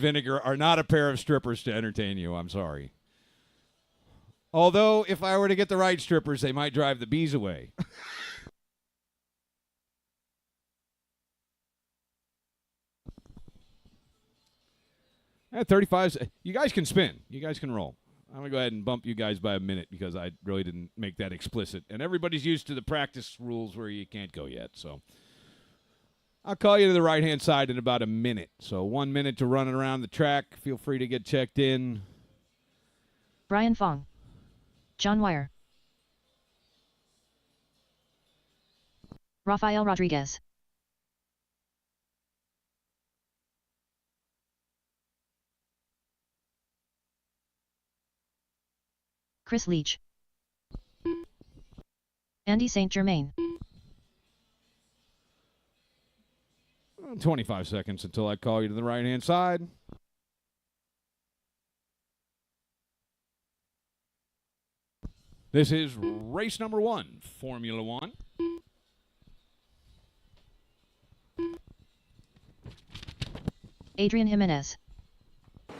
vinegar are not a pair of strippers to entertain you. I'm sorry. Although, if I were to get the right strippers, they might drive the bees away. 35. You guys can spin. You guys can roll. I'm going to go ahead and bump you guys by a minute because I really didn't make that explicit. And everybody's used to the practice rules where you can't go yet. So I'll call you to the right-hand side in about a minute. So 1 minute to run around the track. Feel free to get checked in. Brian Fong. John Wire. Rafael Rodriguez. Chris Leach. Andy St. Germain. 25 seconds until I call you to the right-hand side. This is race number 1, Formula One. Adrian Jimenez.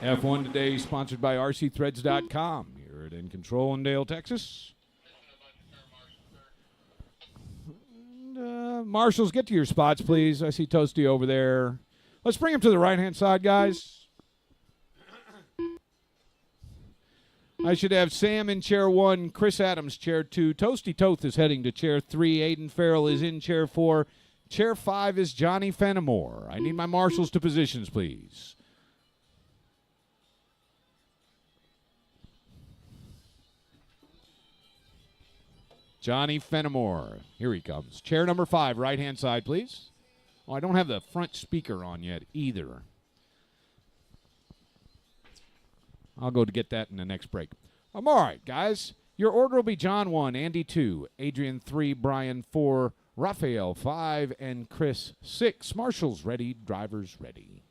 F1 Today, sponsored by RCThreads.com. You're in Control in Dale, Texas. And, marshals, get to your spots, please. I see Toasty over there. Let's bring him to the right-hand side, guys. I should have Sam in chair 1, Chris Adams chair 2. Toasty Toth is heading to chair 3. Aiden Farrell is in chair 4. Chair 5 is Johnny Fenimore. I need my marshals to positions, please. Johnny Fenimore. Here he comes. Chair number 5, right-hand side, please. Oh, I don't have the front speaker on yet either. I'll go to get that in the next break. All right, guys. Your order will be John 1, Andy 2, Adrian 3, Brian 4, Raphael 5, and Chris 6. Marshals ready, drivers ready.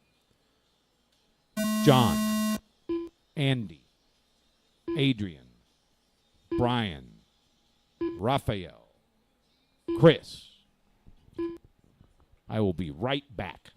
John, Andy, Adrian, Brian, Raphael, Chris. I will be right back.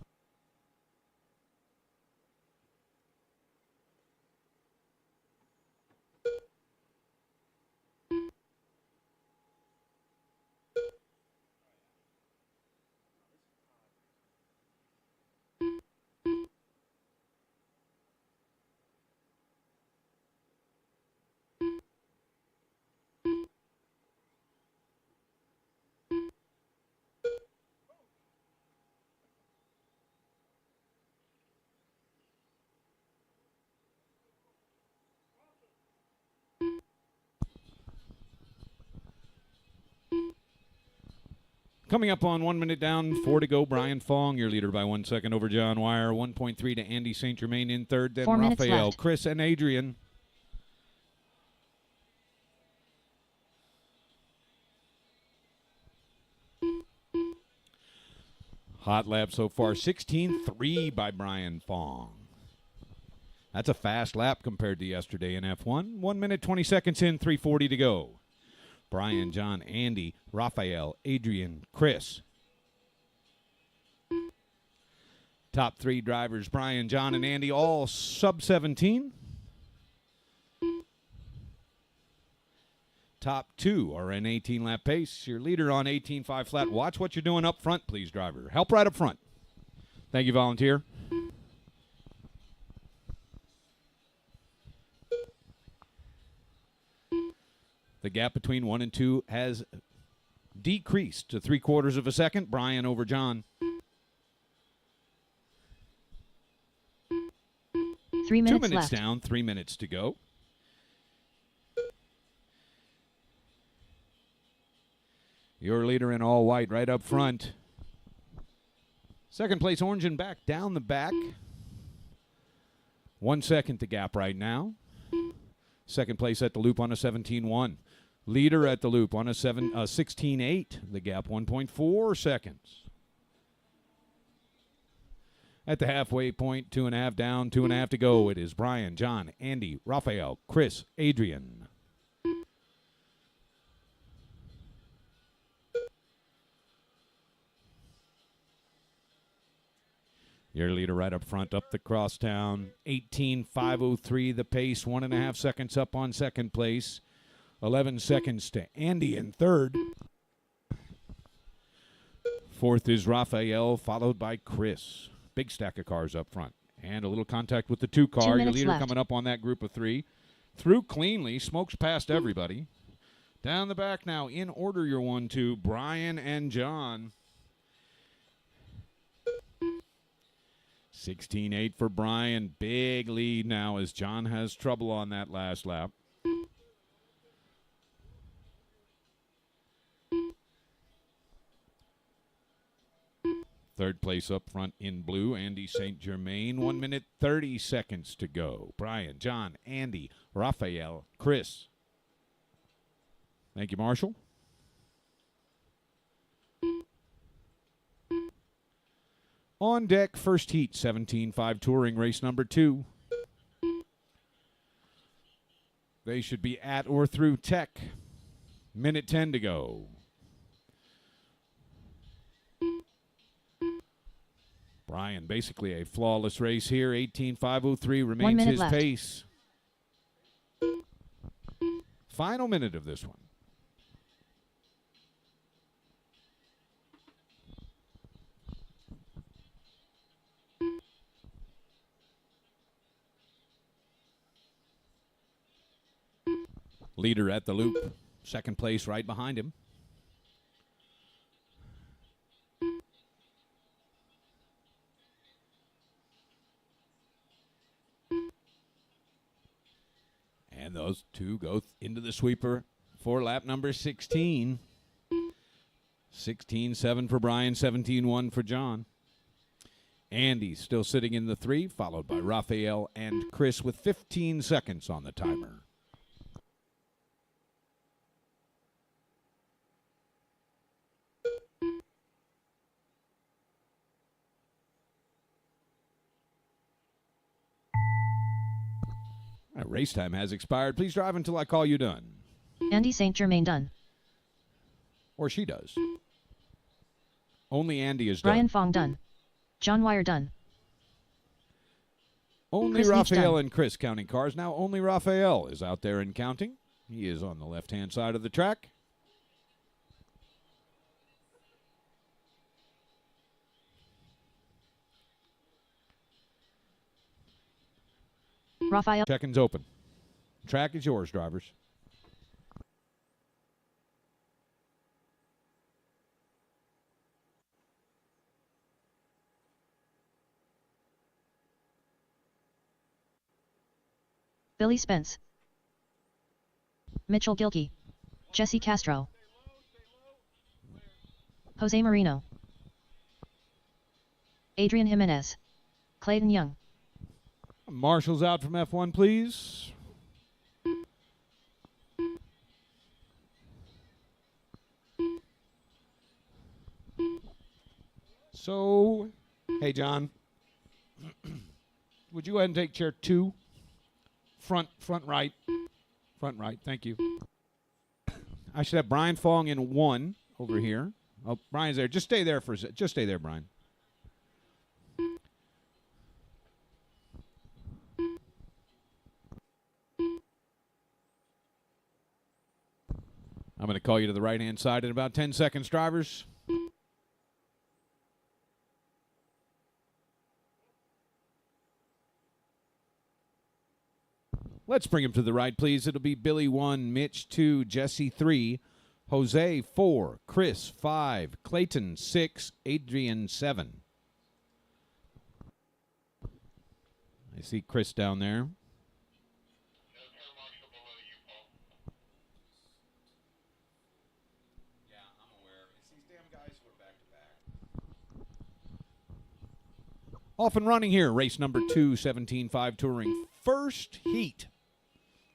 Coming up on 1 minute down, 4 to go. Brian Fong, your leader by 1 second over John Wire. 1.3 to Andy St. Germain in third. Then 4 minutes Raphael, left. Chris, and Adrian. Hot lap so far, 16.3 by Brian Fong. That's a fast lap compared to yesterday in F1. 1 minute, 20 seconds in, 3:40 to go. Brian, John, Andy, Raphael, Adrian, Chris. Top 3 drivers, Brian, John, and Andy, all sub-17. Top 2 are in 18-lap pace. Your leader on 18.5 flat. Watch what you're doing up front, please, driver. Help right up front. Thank you, volunteer. The gap between 1 and 2 has decreased to 3/4 of a second. Brian over John. 3 minutes 2 minutes left. down, 3 minutes to go. Your leader in all white right up front. Second place, orange and back, down the back. 1 second to gap right now. Second place at the loop on a 17.1. Leader at the loop on a 16.8. The gap 1.4 seconds. At the halfway point, 2.5 down, 2.5 to go. It is Brian, John, Andy, Raphael, Chris, Adrian. Your leader right up front, up the crosstown. 18.503 the pace, 1.5 seconds up on second place. 11 seconds to Andy in third. Fourth is Raphael, followed by Chris. Big stack of cars up front. And a little contact with the 2 car. 2 Your minutes leader left. coming up on that group of 3. Through cleanly, smokes past everybody. Down the back now, in order your 1-2, Brian and John. 16.8 for Brian. Big lead now as John has trouble on that last lap. Third place up front in blue, Andy St. Germain. 1 minute, 30 seconds to go. Brian, John, Andy, Raphael, Chris. Thank you, Marshall. On deck, first heat, 17.5 Touring, race number 2. They should be at or through Tech. Minute 10 to go. Brian, basically a flawless race here. 18.503 remains his left. pace. Final minute of this one. Leader at the loop. Second place right behind him. And those two go into the sweeper for lap number 16. 16.7 for Brian, 17.1 for John. Andy still sitting in the 3, followed by Raphael and Chris with 15 seconds on the timer. All right, race time has expired. Please drive until I call you done. Andy St. Germain done. Or she does. Only Andy is Brian done. Fong done. John Wire done. Only Chris Leach Raphael done. and Chris counting cars. Now only Raphael is out there and counting. He is on the left-hand side of the track. Raphael. Check-in's open. Track is yours, drivers. Billy Spence. Mitchell Gilkey. Jesse Castro. Jose Marino. Adrian Jimenez. Clayton Young. Marshall's out from F1, please. So, hey, John. Would you go ahead and take chair 2? Front right. Front right, thank you. I should have Brian Fong in 1 over here. Oh, Brian's there. Just stay there for a sec. Just stay there, Brian. I'm going to call you to the right-hand side in about 10 seconds, drivers. Let's bring him to the right, please. It'll be Billy 1, Mitch 2, Jesse 3, Jose 4, Chris 5, Clayton 6, Adrian 7. I see Chris down there. Off and running here, race number 2, 17.5 Touring. First heat.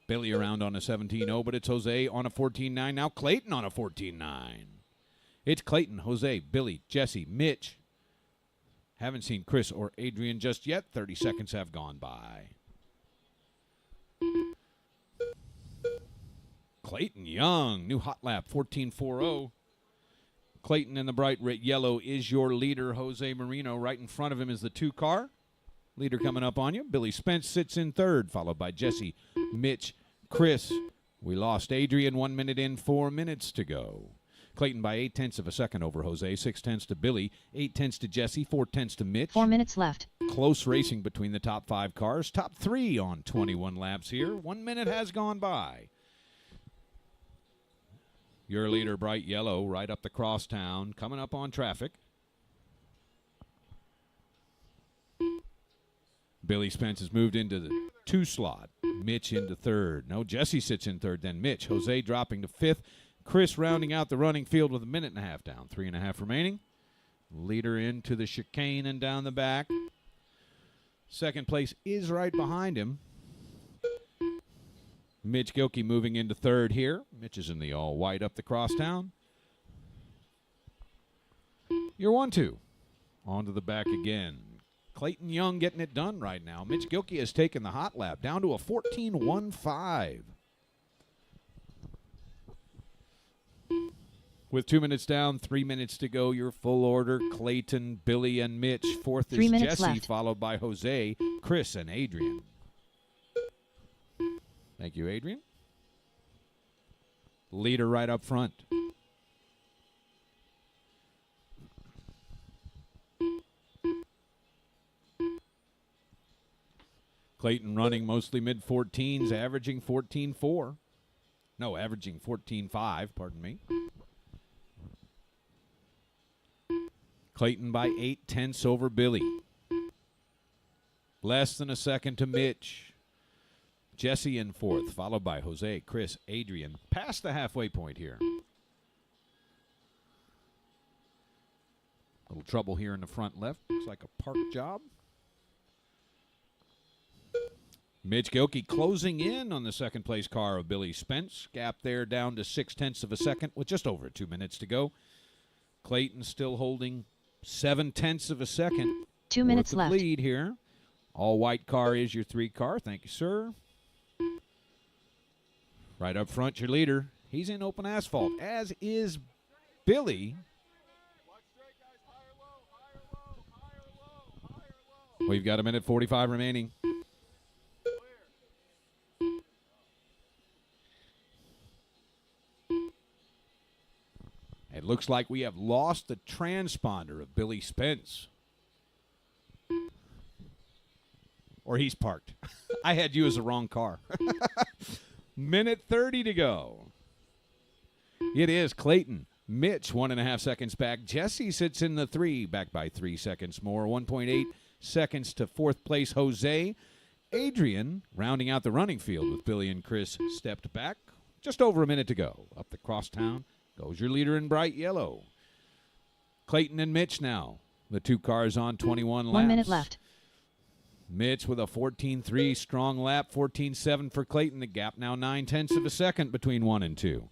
Billy around on a 17.0, but it's Jose on a 14.9. Now Clayton on a 14.9. It's Clayton, Jose, Billy, Jesse, Mitch. Haven't seen Chris or Adrian just yet. 30 seconds have gone by. Clayton Young, new hot lap, 14.40. Clayton in the bright red yellow is your leader, Jose Marino. Right in front of him is the 2 car. Leader coming up on you. Billy Spence sits in third, followed by Jesse, Mitch, Chris. We lost Adrian 1 minute in, 4 minutes to go. Clayton by 0.8 of a second over Jose, 0.6 to Billy, 0.8 to Jesse, 0.4 to Mitch. 4 minutes left. Close racing between the top 5 cars. Top 3 on 21 laps here. 1 minute has gone by. Your leader, bright yellow, right up the crosstown, coming up on traffic. Billy Spence has moved into the 2 slot. Mitch into third. No, Jesse sits in third, then Mitch. Jose dropping to 5th. Chris rounding out the running field with 1.5 minutes down. 3.5 remaining. Leader into the chicane and down the back. Second place is right behind him. Mitch Gilkey moving into third here. Mitch is in the all white up the crosstown. You're 1-2. On to the back again. Clayton Young getting it done right now. Mitch Gilkey has taken the hot lap down to a 14.15. With 2 minutes down, 3 minutes to go, your full order, Clayton, Billy, and Mitch. Fourth is Jesse, left. followed by Jose, Chris, and Adrian. Thank you, Adrian. Leader right up front. Clayton running mostly mid-14s, averaging 14.4. No, averaging 14.5, pardon me. Clayton by 0.8 over Billy. Less than a second to Mitch. Jesse in fourth, followed by Jose, Chris, Adrian. Past the halfway point here. Little trouble here in the front left. Looks like a park job. Mitch Gilkey closing in on the second place car of Billy Spence. Gap there down to 0.6 of a second with just over 2 minutes to go. Clayton still holding 0.7 of a second. 2 minutes left. Lead here. All white car is your 3 car. Thank you, sir. Right up front, your leader. He's in open asphalt, as is Billy. We've got 1:45 remaining. It looks like we have lost the transponder of Billy Spence. Or he's parked. I had you as the wrong car. 1:30 to go. It is Clayton. Mitch, 1.5 seconds back. Jesse sits in the 3, back by 3 seconds more. 1.8 seconds to fourth place, Jose. Adrian rounding out the running field with Billy and Chris stepped back. Just over a minute to go. Up the crosstown goes your leader in bright yellow. Clayton and Mitch now. The 2 cars on 21 laps. 1 minute left. Mitch with a 14.3 strong lap, 14.7 for Clayton. The gap now 0.9 of a second between 1 and 2.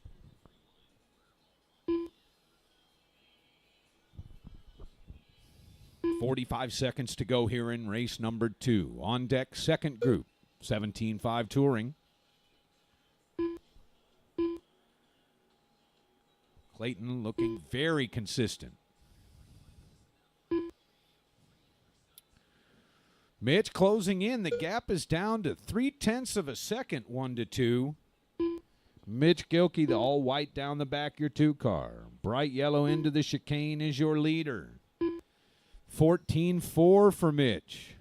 .45 seconds to go here in race number 2. On deck, second group, 17.5 touring. Clayton looking very consistent. Mitch closing in. The gap is down to 0.3 of a second, 1 to 2. Mitch Gilkey, the all white down the back, your 2 car. Bright yellow into the chicane is your leader. 14.4 for Mitch.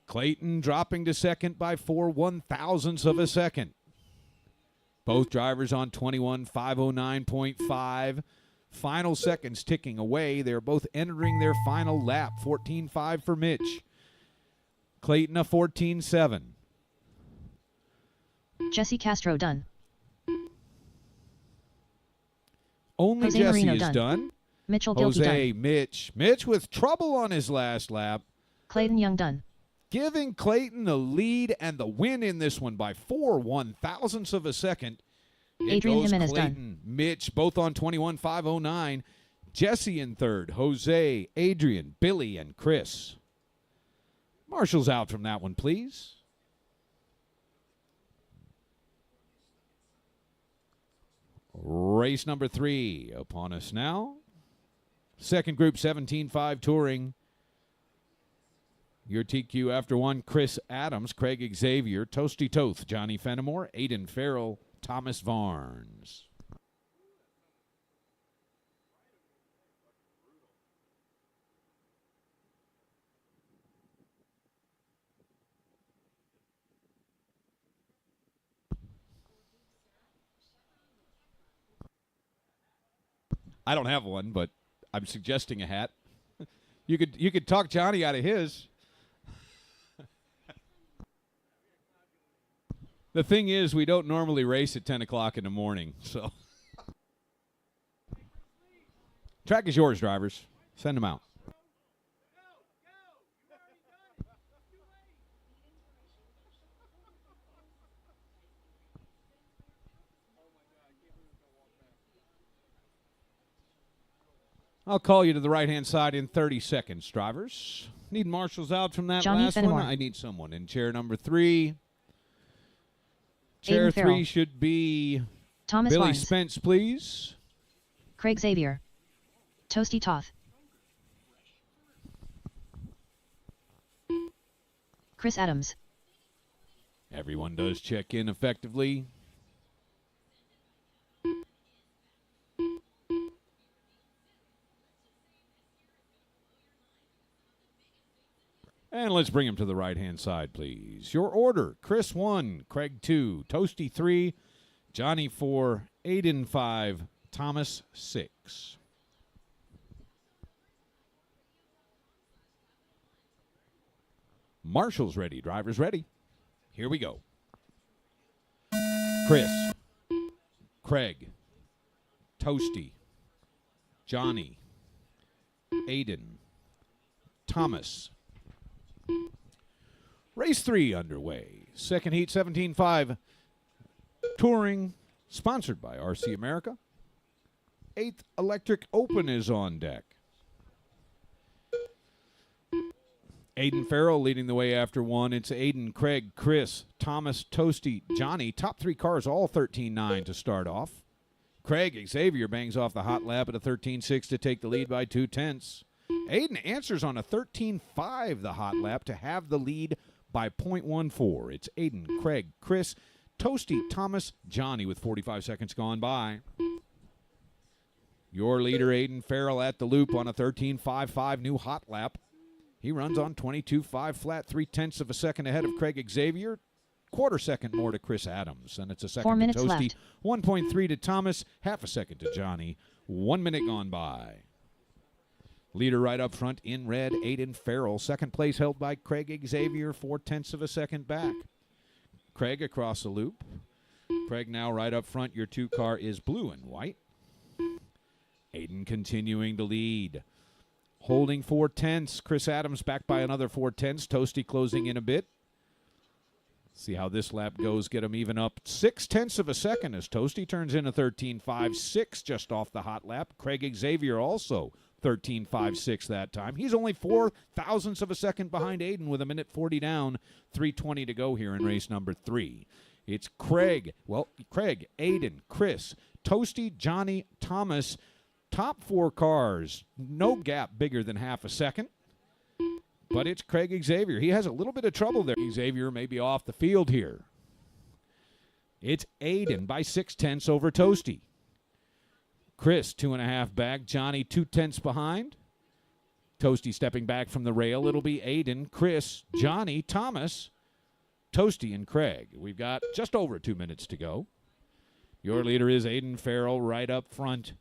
Clayton dropping to second by 4/1,000ths of a second. Both drivers on 21, 5:09.5. Final seconds ticking away. They're both entering their final lap. 14.5 for Mitch. Clayton a 14.7. Jesse Castro done. Only Jose Jesse Marino is done. Mitchell Gilkey Jose, done. Mitch with trouble on his last lap. Clayton Young done. Giving Clayton the lead and the win in this one by 4/1,000ths of a second. It Adrian goes Jimenez Clayton, done. Mitch, both on 21, 5:09. Jesse in third. Jose, Adrian, Billy, and Chris. Marshall's out from that one, please. Race number 3 upon us now. Second group, 17.5 touring. Your TQ after 1, Chris Adams, Craig Xavier, Toasty Toth, Johnny Fenimore, Aiden Farrell, Thomas Varnes. I don't have one, but I'm suggesting a hat. You could talk Johnny out of his. The thing is, we don't normally race at 10 o'clock in the morning, so. Track is yours, drivers. Send them out. I'll call you to the right-hand side in 30 seconds, drivers. Need marshals out from that Johnny last Fenimore. one. I need someone in chair number 3. Chair Aiden 3 Farrell. should be Thomas Billy Varnes. Spence, please. Craig Xavier. Toasty Toth. Chris Adams. Everyone does check in effectively. And let's bring him to the right-hand side, please. Your order, Chris 1, Craig 2, Toasty 3, Johnny 4, Aiden 5, Thomas 6. Marshall's ready, drivers ready. Here we go. Chris, Craig, Toasty, Johnny, Aiden, Thomas. Race 3 underway. Second heat, 17.5 touring, sponsored by RC America. 8th Electric Open is on deck. Aiden Farrell leading the way after 1. It's Aiden, Craig, Chris, Thomas, Toasty, Johnny. Top 3 cars, all 13.9 to start off. Craig Xavier bangs off the hot lap at a 13.6 to take the lead by 2/10. Aiden answers on a 13.5 the hot lap to have the lead by 0.14. It's Aiden, Craig, Chris, Toasty, Thomas, Johnny with 45 seconds gone by. Your leader, Aiden Farrell, at the loop on a 13.55 new hot lap. He runs on 22.5 flat, 0.3 of a second ahead of Craig Xavier. Quarter second more to Chris Adams. And it's a second 4 to minutes Toasty. left. 1.3 to Thomas. Half a second to Johnny. 1 minute gone by. Leader right up front in red, Aiden Farrell. Second place held by Craig Xavier, 0.4 of a second back. Craig across the loop. Craig now right up front. Your 2 car is blue and white. Aiden continuing to lead. Holding 0.4. Chris Adams back by another 0.4. Toasty closing in a bit. See how this lap goes. Get him even up 0.6 of a second as Toasty turns in a 13.56 just off the hot lap. Craig Xavier also 13.56 that time. He's only 4 thousandths of a second behind Aiden with a minute 40 down. 3:20 to go here in race number 3. It's Craig, Aiden, Chris, Toasty, Johnny, Thomas. Top 4 cars, no gap bigger than half a second. But it's Craig Xavier. He has a little bit of trouble there. Xavier may be off the field here. It's Aiden by 0.6 over Toasty. Chris, 2.5 back. Johnny, 0.2 behind. Toasty stepping back from the rail. It'll be Aiden, Chris, Johnny, Thomas, Toasty, and Craig. We've got just over 2 minutes to go. Your leader is Aiden Farrell right up front.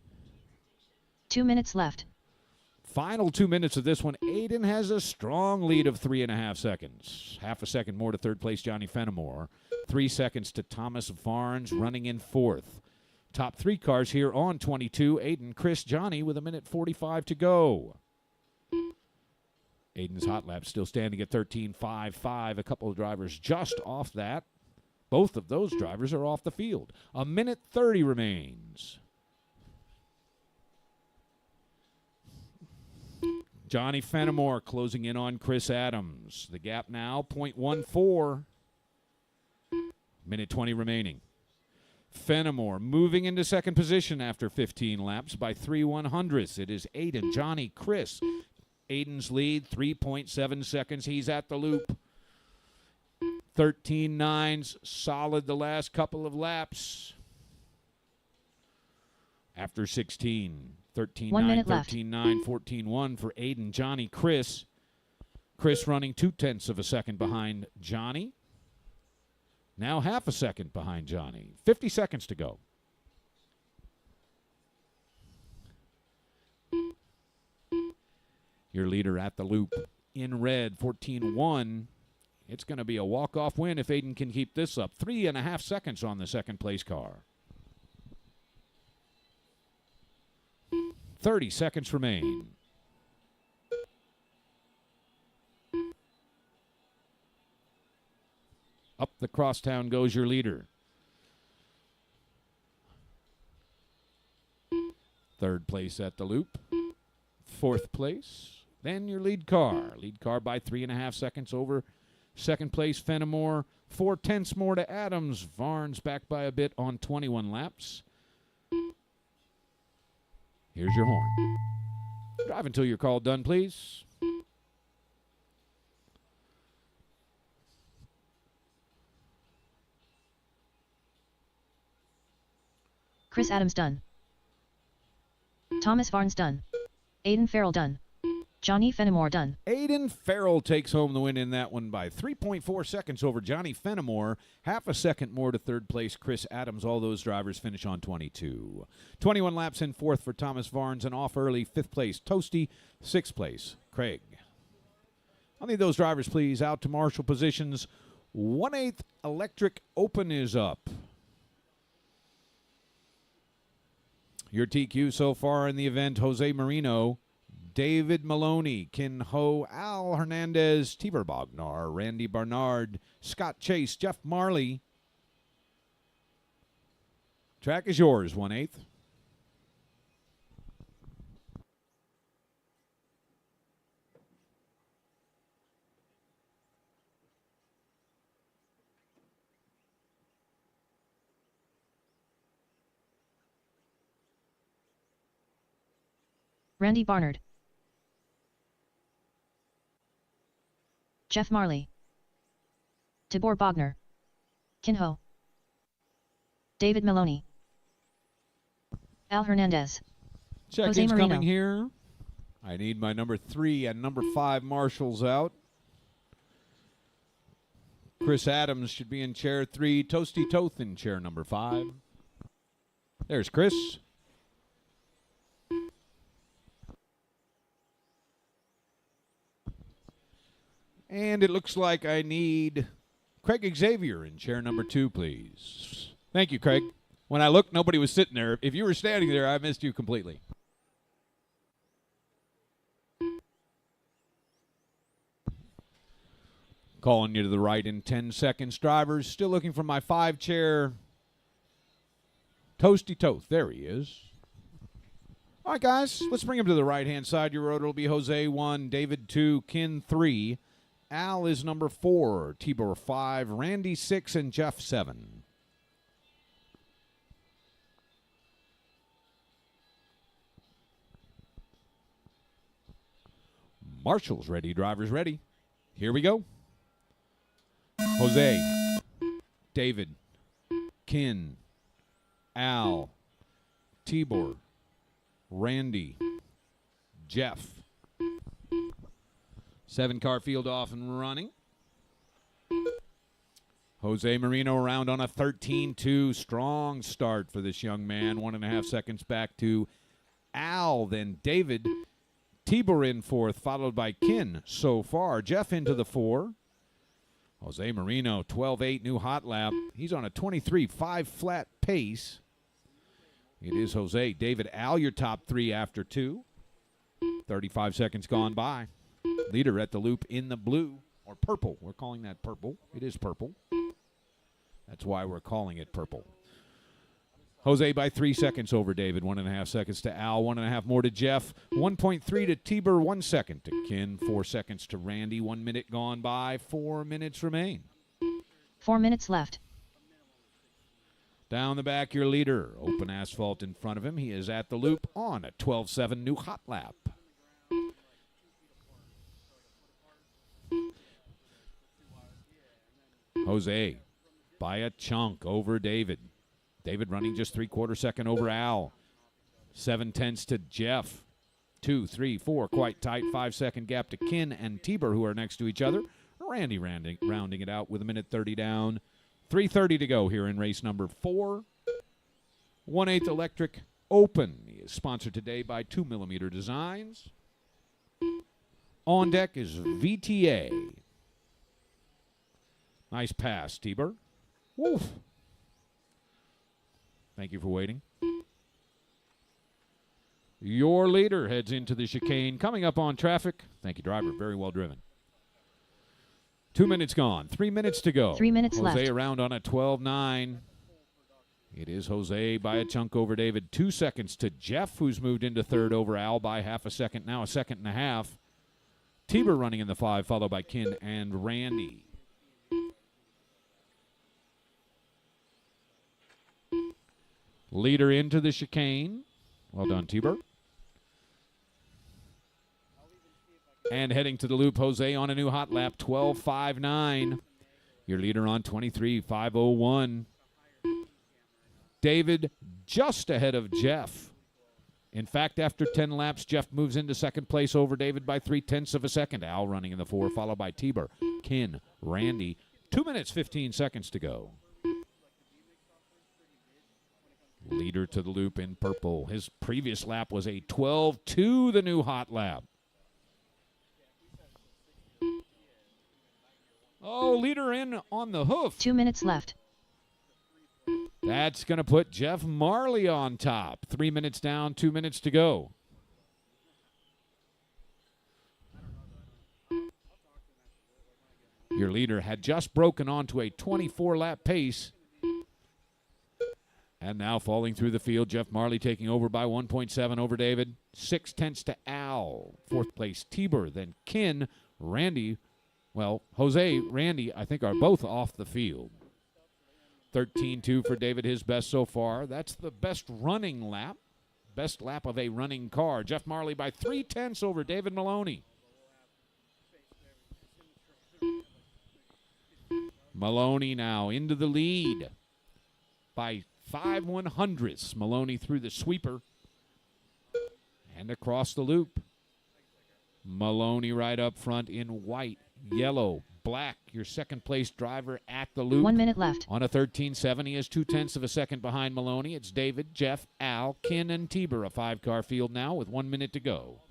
2 minutes left. Final 2 minutes of this one. Aiden has a strong lead of 3.5 seconds. Half a second more to third place Johnny Fenimore. 3 seconds to Thomas Varnes running in 4th. Top 3 cars here on 22. Aiden, Chris, Johnny with a minute 45 to go. Aiden's hot lap still standing at 13.55. A couple of drivers just off that. Both of those drivers are off the field. A minute 30 remains. Johnny Fenimore closing in on Chris Adams. The gap now, 0.14. Minute 20 remaining. Fenimore moving into second position after 15 laps by 3/100ths. It is Aiden, Johnny, Chris. Aiden's lead, 3.7 seconds. He's at the loop. 13.9s, solid the last couple of laps. After 16, 13.9, 13.9, 14.1 for Aiden, Johnny, Chris. Chris running 0.2 of a second behind Johnny. Now half a second behind Johnny. 50 seconds to go. Your leader at the loop in red, 14.1. It's going to be a walk-off win if Aiden can keep this up. 3.5 seconds on the second place car. 30 seconds remain. Up the crosstown goes your leader. Third place at the loop. Fourth place. Then your lead car. Lead car by 3.5 seconds over second place, Fenimore. 0.4 more to Adams. Varnes back by a bit on 21 laps. Here's your horn. Drive until you're called done, please. Chris Adams done. Thomas Varnes done. Aiden Farrell done. Johnny Fenimore done. Aiden Farrell takes home the win in that one by 3.4 seconds over Johnny Fenimore. Half a second more to third place, Chris Adams. All those drivers finish on 22. 21 laps in fourth for Thomas Varnes, and off early, fifth place, Toasty. Sixth place, Craig. I'll need those drivers, please, out to marshal positions. 1/8 Electric Open is up. Your TQ so far in the event, Jose Marino, David Maloney, Kin Ho, Al Hernandez, Tibor Bognar, Randy Barnard, Scott Chase, Jeff Marley. Track is yours, 1/8. Randy Barnard. Jeff Marley. Tibor Bognar. Kin Ho. David Maloney. Al Hernandez. Check-in's coming here. I need my number 3 and number 5 marshals out. Chris Adams should be in chair 3. Toasty Toth in chair number 5. There's Chris. And it looks like I need Craig Xavier in chair number 2, please. Thank you, Craig. When I looked, nobody was sitting there. If you were standing there, I missed you completely. Calling you to the right in 10 seconds. Drivers, still looking for my 5-chair Toasty Toth. There he is. All right, guys, let's bring him to the right-hand side. Your road will be Jose 1, David 2, Kin 3. Al is number 4, Tibor 5, Randy 6, and Jeff 7. Marshall's ready, drivers ready. Here we go. Jose, David, Kin, Al, Tibor, Randy, Jeff. 7-car field off and running. Jose Marino around on a 13-2. Strong start for this young man. 1.5 seconds back to Al, then David. Tibor in 4th, followed by Kin so far. Jeff into the 4. Jose Marino, 12.8, new hot lap. He's on a 23.5 flat pace. It is Jose. David, Al, your top 3 after 2. 35 seconds gone by. Leader at the loop in the blue, or purple. We're calling that purple. It is purple. That's why we're calling it purple. Jose by 3 seconds over David. 1.5 seconds to Al. 1.5 more to Jeff. 1.3 to Tibor. 1 second to Kin. 4 seconds to Randy. 1 minute gone by. 4 minutes remain. 4 minutes left. Down the back, your leader. Open asphalt in front of him. He is at the loop on a 12.7 new hot lap. Jose by a chunk over David. David running just 3/4 second over Al. 7/10 to Jeff. 2, 3, 4, quite tight. 5-second gap to Kin and Tieber, who are next to each other. Randy rounding it out with 1:30 down. 3:30 to go here in race number 4. 1/8 Electric Open. He is sponsored today by 2mm Designs. On deck is VTA. Nice pass, Tieber. Woof. Thank you for waiting. Your leader heads into the chicane. Coming up on traffic. Thank you, driver. Very well driven. 2 minutes gone. 3 minutes to go. 3 minutes Jose left. around on a 12.9. It is Jose by a chunk over David. 2 seconds to Jeff, who's moved into third over Al by half a second. Now a second and a half. Tieber running in the 5, followed by Kin and Randy. Leader into the chicane. Well done, Tieber. And heading to the loop, Jose on a new hot lap, 12.59. Your leader on 23.501. David just ahead of Jeff. In fact, after 10 laps, Jeff moves into second place over David by 0.3 of a second. Al running in the 4, followed by Tieber, Kin, Randy. 2 minutes, 15 seconds to go. Leader to the loop in purple. His previous lap was a 12.2, the new hot lap. Oh, leader in on the hoof. 2 minutes left. That's going to put Jeff Marley on top. 3 minutes down, 2 minutes to go. Your leader had just broken onto a 24-lap pace. And now falling through the field, Jeff Marley taking over by 1.7 over David. 0.6 to Al. 4th place, Tieber. Then Kin, Randy. Well, Jose, Randy, I think are both off the field. 13.2 for David, his best so far. That's the best running lap. Best lap of a running car. Jeff Marley by 0.3 over David Maloney. Maloney now into the lead by 5/100ths. Maloney through the sweeper and across the loop. Maloney right up front in white, yellow, black. Your second place driver at the loop. 1 minute left. On a 13.7, he is 0.2 of a second behind Maloney. It's David, Jeff, Al, Kin, and Tieber. A 5-car field now with 1 minute to go.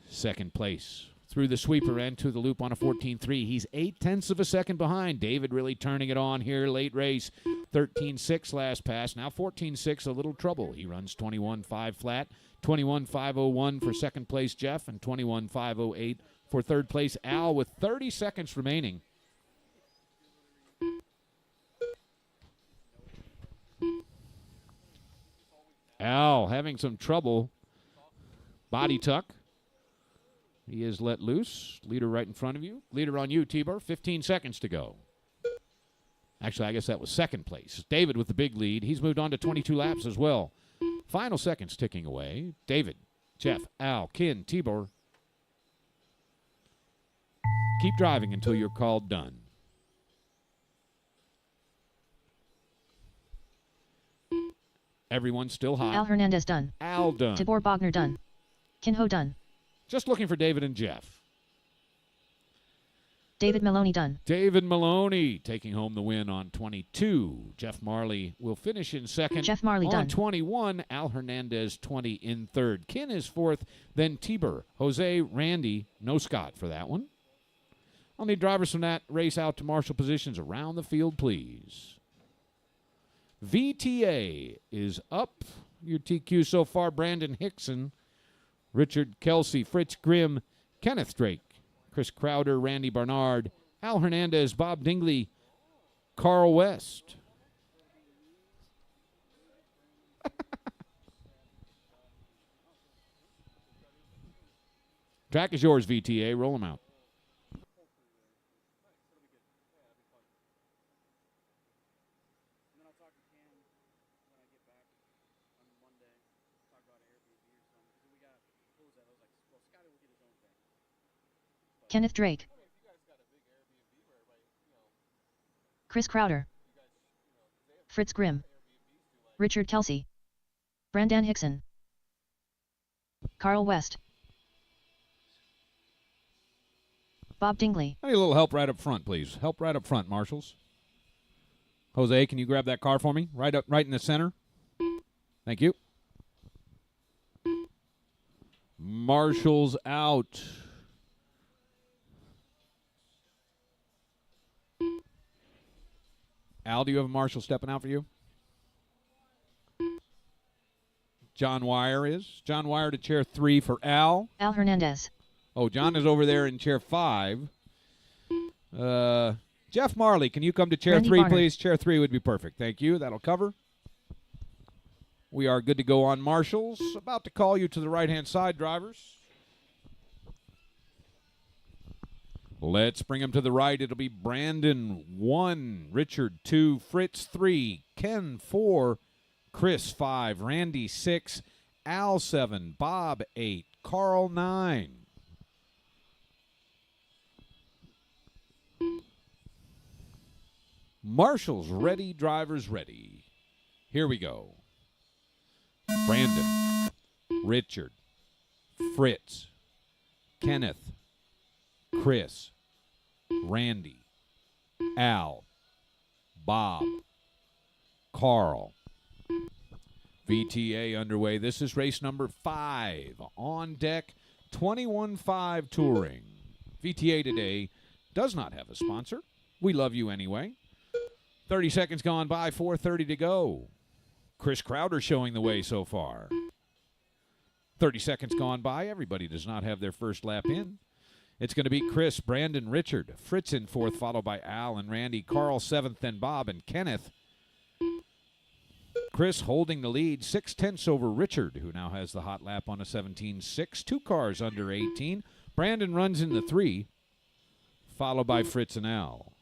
Second place through the sweeper and to the loop on a 14.3. He's 0.8 of a second behind. David really turning it on here late race. 13.6 last pass. Now 14.6, a little trouble. He runs 21.5 flat. 21.501 for second place Jeff and 21.508 for third place Al with 30 seconds remaining. Al having some trouble. Body tuck. He is let loose. Leader right in front of you. Leader on you, Tieber. 15 seconds to go. Actually, I guess that was second place. David with the big lead. He's moved on to 22 laps as well. Final seconds ticking away. David, Jeff, Al, Kin, Tieber. Keep driving until you're called done. Everyone's still hot. Al Hernandez done. Al done. Tibor Bogner done. Kinho done. Just looking for David and Jeff. David Maloney done. David Maloney taking home the win on 22. Jeff Marley will finish in second. Jeff Marley on done. 21. Al Hernandez 20 in third. Kin is fourth. Then Tieber, Jose, Randy. No Scott for that one. I'll need drivers from that race out to marshal positions around the field, please. VTA is up. Your TQ so far, Brandon Hickson, Richard Kelsey, Fritz Grimm, Kenneth Drake, Chris Crowder, Randy Barnard, Al Hernandez, Bob Dingley, Carl West. Track is yours, VTA. Roll them out. Kenneth Drake. Chris Crowder. Fritz Grimm. Richard Kelsey. Brandon Hickson. Carl West. Bob Dingley. I need a little help right up front, please. Help right up front, marshals. Jose, can you grab that car for me? Right in the center. Thank you. Marshals out. Al, do you have a marshal stepping out for you? John Wire is. John Wire to chair 3 for Al. Al Hernandez. Oh, John is over there in chair 5. Jeff Marley, can you come to chair Randy 3, Barnard. please? Chair 3 would be perfect. Thank you. That'll cover. We are good to go on marshals. About to call you to the right-hand side, drivers. Let's bring him to the right. It'll be Brandon 1, Richard 2, Fritz 3, Ken 4, Chris 5, Randy 6, Al 7, Bob 8, Carl 9. Marshals ready, drivers ready. Here we go. Brandon, Richard, Fritz, Kenneth, Chris, Randy, Al, Bob, Carl. VTA underway. This is race number 5. On deck, 21-5 Touring. VTA today does not have a sponsor. We love you anyway. 30 seconds gone by, 4:30 to go. Chris Crowder showing the way so far. 30 seconds gone by. Everybody does not have their first lap in. It's going to be Chris, Brandon, Richard, Fritz in 4th, followed by Al and Randy, Carl 7th, then Bob and Kenneth. Chris holding the lead, 6/10 over Richard, who now has the hot lap on a 17.6. 2 cars under 18. Brandon runs in the 3, followed by Fritz and Al.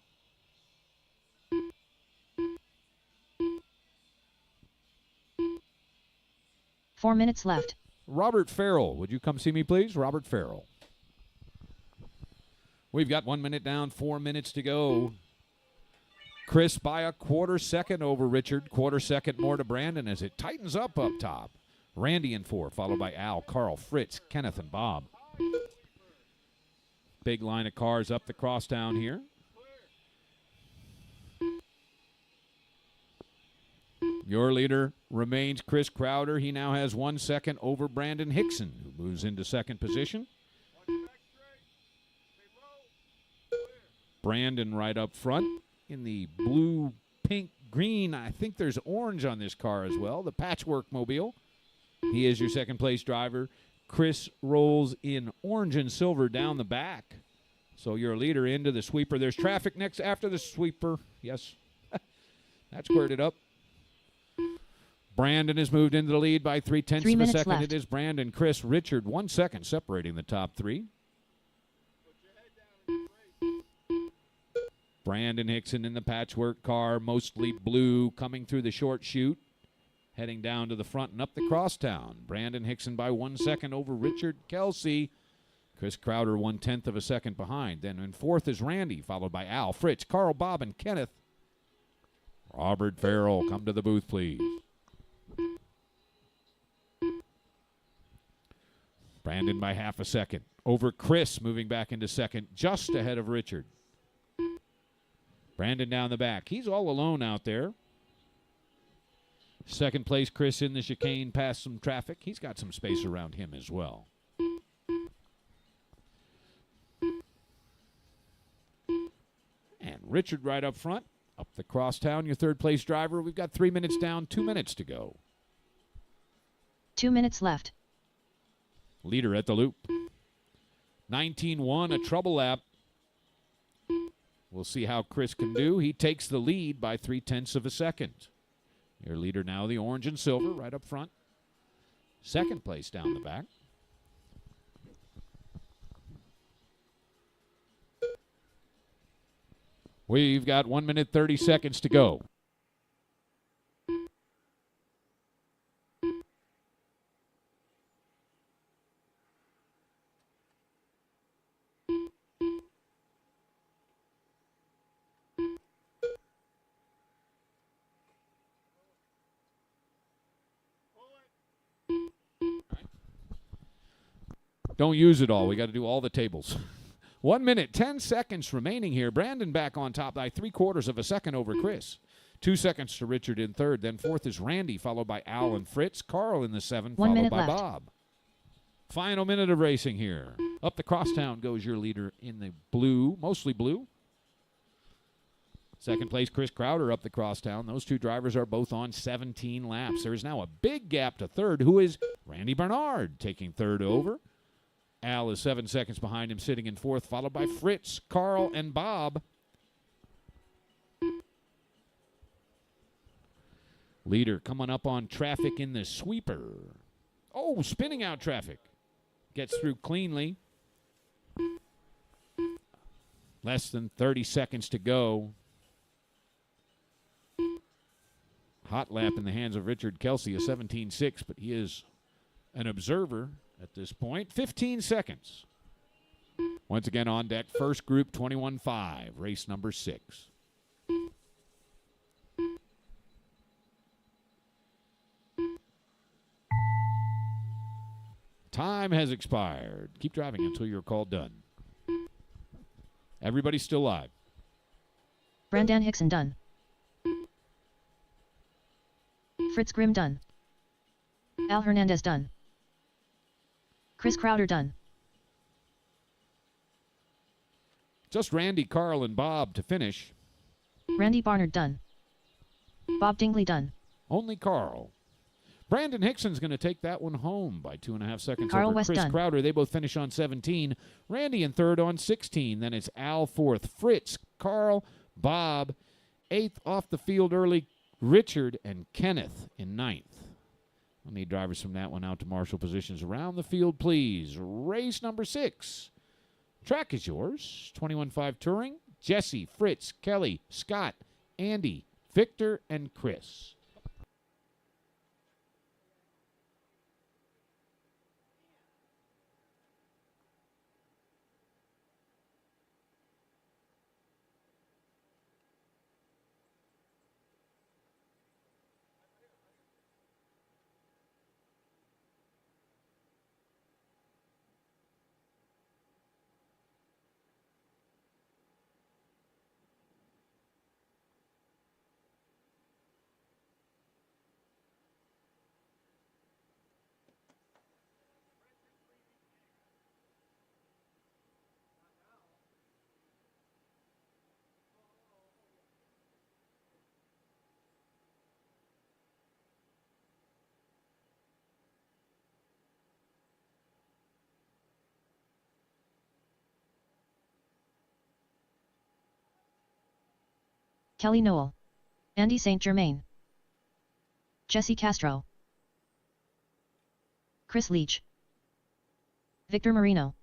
Four minutes left. Robert Farrell, would you come see me, please? Robert Farrell. We've got 1 minute down, 4 minutes to go. Chris by a quarter second over Richard, quarter second more to Brandon as it tightens up top. Randy in 4, followed by Al, Carl, Fritz, Kenneth, and Bob. Big line of cars up the crosstown here. Your leader remains Chris Crowder. He now has 1 second over Brandon Hickson, who moves into second position. Brandon right up front in the blue, pink, green. I think there's orange on this car as well, the patchwork mobile. He is your second place driver. Chris rolls in orange and silver down the back. So your leader into the sweeper. There's traffic next after the sweeper. Yes, that squared it up. Brandon has moved into the lead by 3/10 of a second. left. It is Brandon, Chris, Richard, 1 second separating the top 3. Brandon Hickson in the patchwork car, mostly blue, coming through the short chute, heading down to the front and up the crosstown. Brandon Hickson by 1 second over Richard Kelsey. Chris Crowder 1/10 of a second behind. Then in 4th is Randy, followed by Al, Fritz, Carl, Bob, and Kenneth. Robert Farrell, come to the booth, please. Brandon by half a second. Over Chris, moving back into second, just ahead of Richard. Brandon down the back. He's all alone out there. Second place, Chris in the chicane past some traffic. He's got some space around him as well. And Richard right up front. Up the crosstown, your third place driver. We've got 3 minutes down, 2 minutes to go. 2 minutes left. Leader at the loop. 19-1, a trouble lap. We'll see how Chris can do. He takes the lead by 3/10 of a second. Your leader now, the orange and silver, right up front. Second place down the back. We've got 1 minute, 30 seconds to go. Don't use it all. We got to do all the tables. 1 minute, 10 seconds remaining here. Brandon back on top by 3/4 of a second over Chris. 2 seconds to Richard in third. Then fourth is Randy, followed by Al and Fritz. Carl in the 7, 1 followed minute by left. Bob. Final minute of racing here. Up the crosstown goes your leader in the blue, mostly blue. Second place, Chris Crowder up the crosstown. Those two drivers are both on 17 laps. There is now a big gap to third, who is Randy Bernard taking third over. Al is 7 seconds behind him, sitting in fourth, followed by Fritz, Carl, and Bob. Leader coming up on traffic in the sweeper. Oh, spinning out traffic. Gets through cleanly. Less than 30 seconds to go. Hot lap in the hands of Richard Kelsey, a 17.6, but he is an observer at this point. 15 seconds. Once again on deck, first group 21.5, race number 6. Time has expired. Keep driving until you're called done. Everybody's still live. Brandon Hickson done. Fritz Grimm done. Al Hernandez done. Chris Crowder done. Just Randy, Carl, and Bob to finish. Randy Barnard done. Bob Dingley done. Only Carl. Brandon Hickson's going to take that one home by 2.5 seconds Carl over West Chris done. Crowder. They both finish on 17. Randy in third on 16. Then it's Al fourth. Fritz, Carl, Bob. Eighth off the field early, Richard and Kenneth in ninth. We'll need drivers from that one out to marshal positions around the field, please. Race number 6. Track is yours. 21.5 Touring. Jesse, Fritz, Kelly, Scott, Andy, Victor, and Chris. Kelly Noel. Andy St. Germain. Jesse Castro. Chris Leach. Victor Marino.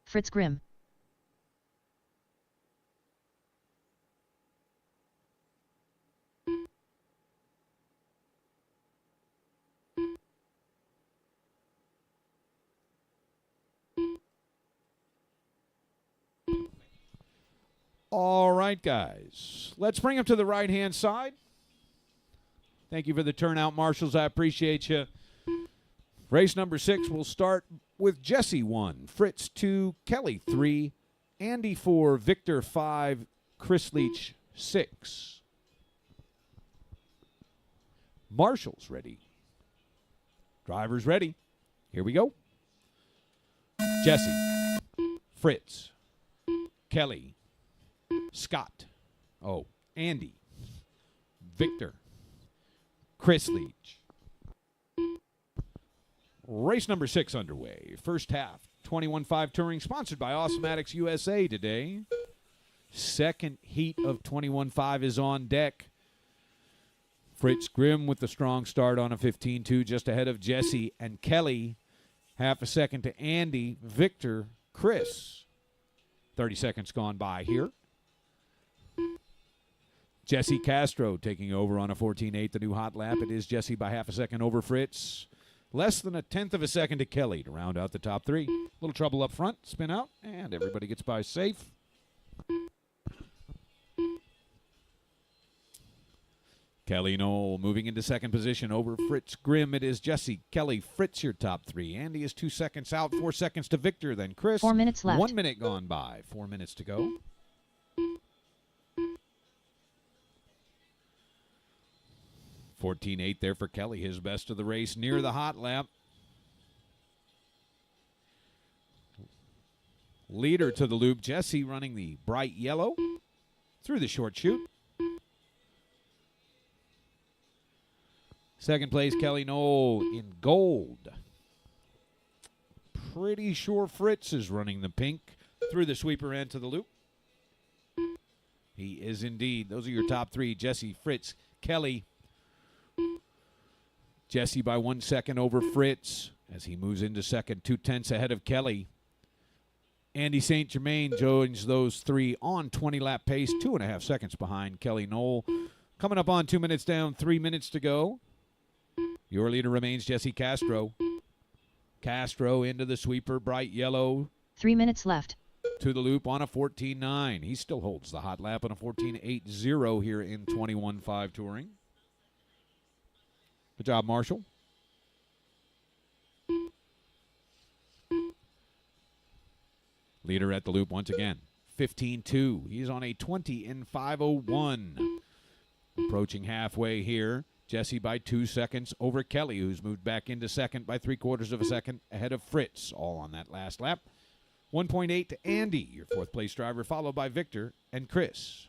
Fritz Grimm. All right, guys. Let's bring them to the right-hand side. Thank you for the turnout, marshals. I appreciate you. Race number 6 will start with Jesse 1, Fritz 2, Kelly 3, Andy 4, Victor 5, Chris Leach 6. Marshals ready. Drivers ready. Here we go. Jesse, Fritz, Kelly, Scott, Andy, Victor, Chris Leach. Race number 6 underway. First half, 21.5 Touring, sponsored by Awesomatics USA today. Second heat of 21.5 is on deck. Fritz Grimm with the strong start on a 15.2, just ahead of Jesse and Kelly. Half a second to Andy, Victor, Chris. 30 seconds gone by here. Jesse Castro taking over on a 14.8, the new hot lap. It is Jesse by half a second over Fritz. Less than a tenth of a second to Kelly to round out the top 3. Little trouble up front, spin out, and everybody gets by safe. Kelly Knoll moving into second position over Fritz Grimm. It is Jesse, Kelly, Fritz, your top three. Andy is 2 seconds out, 4 seconds to Victor, then Chris. 4 minutes left. 1 minute gone by, 4 minutes to go. $14.8 there for Kelly, his best of the race near the hot lap. Leader to the loop, Jesse running the bright yellow through the short chute. Second place, Kelly Knoll in gold. Pretty sure Fritz is running the pink through the sweeper end to the loop. He is indeed. Those are your top three, Jesse, Fritz, Kelly. Jesse by 1 second over Fritz as he moves into second, 2/10 ahead of Kelly. Andy St. Germain joins those three on 20-lap pace, 2.5 seconds behind Kelly Knoll. Coming up on 2 minutes down, 3 minutes to go. Your leader remains Jesse Castro. Castro into the sweeper, bright yellow. 3 minutes left. To the loop on a 14.9. He still holds the hot lap on a 14.80 here in 21.5 touring. Good job, Marshall. Leader at the loop once again. 15.2. He's on a 20 in 5:01. Approaching halfway here. Jesse by 2 seconds over Kelly, who's moved back into second by 3/4 of a second ahead of Fritz, all on that last lap. 1.8 to Andy, your fourth place driver, followed by Victor and Chris.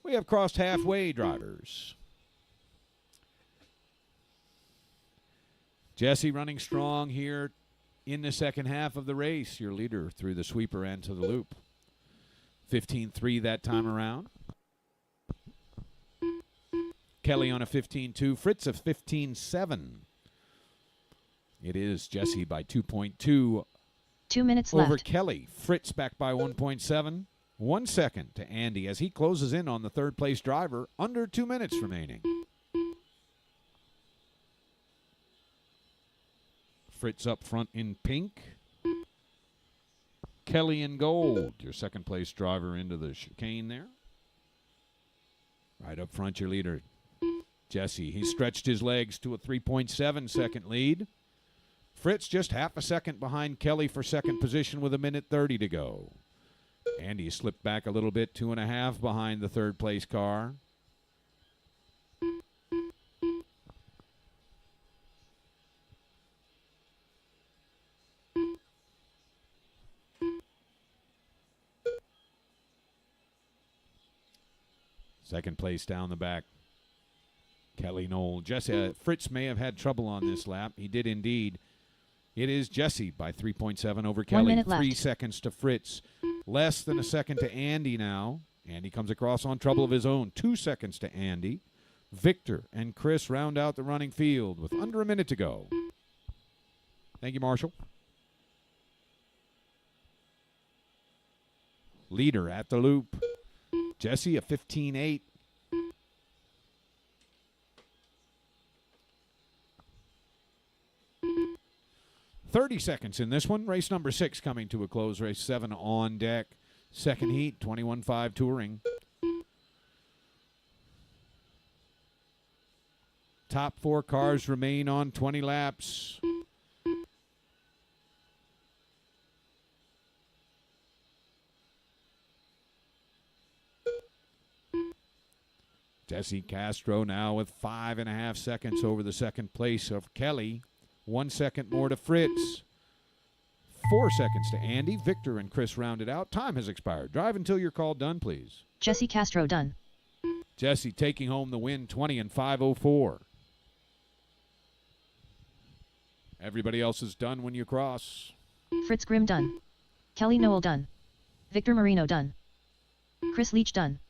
We have crossed halfway, drivers. Jesse running strong here in the second half of the race, your leader through the sweeper end to the loop. 15.3 that time around. Kelly on a 15.2. Fritz a 15.7. It is Jesse by 2.2. 2 minutes over left. Kelly. Fritz back by 1.7. 1 second to Andy as he closes in on the third place driver. Under 2 minutes remaining. Fritz up front in pink. Kelly in gold. Your second place driver into the chicane there. Right up front, your leader, Jesse. He stretched his legs to a 3.7 second lead. Fritz just half a second behind Kelly for second position with 1:30 to go. Andy slipped back a little bit, 2.5 behind the third place car. Second place down the back, Kelly Knoll. Jesse, Fritz may have had trouble on this lap. He did indeed. It is Jesse by 3.7 over Kelly. 1 minute 3 left. seconds to Fritz. Less than a second to Andy now. Andy comes across on trouble of his own. 2 seconds to Andy. Victor and Chris round out the running field with under a minute to go. Thank you, Marshall. Leader at the loop. Jesse a 15.8. "30 seconds in this one. Race number 6 coming to a close. Race 7 on deck. Second heat, 21.5 touring. Top 4 cars remain on 20 laps. Jesse Castro now with 5.5 seconds over the second place of Kelly. 1 second more to Fritz. 4 seconds to Andy. Victor and Chris rounded out. Time has expired. Drive until you're called done, please. Jesse Castro done. Jesse taking home the win, 20 in 5:04. Everybody else is done when you cross. Fritz Grimm done. Kelly Knoll done. Victor Marino done. Chris Leach done.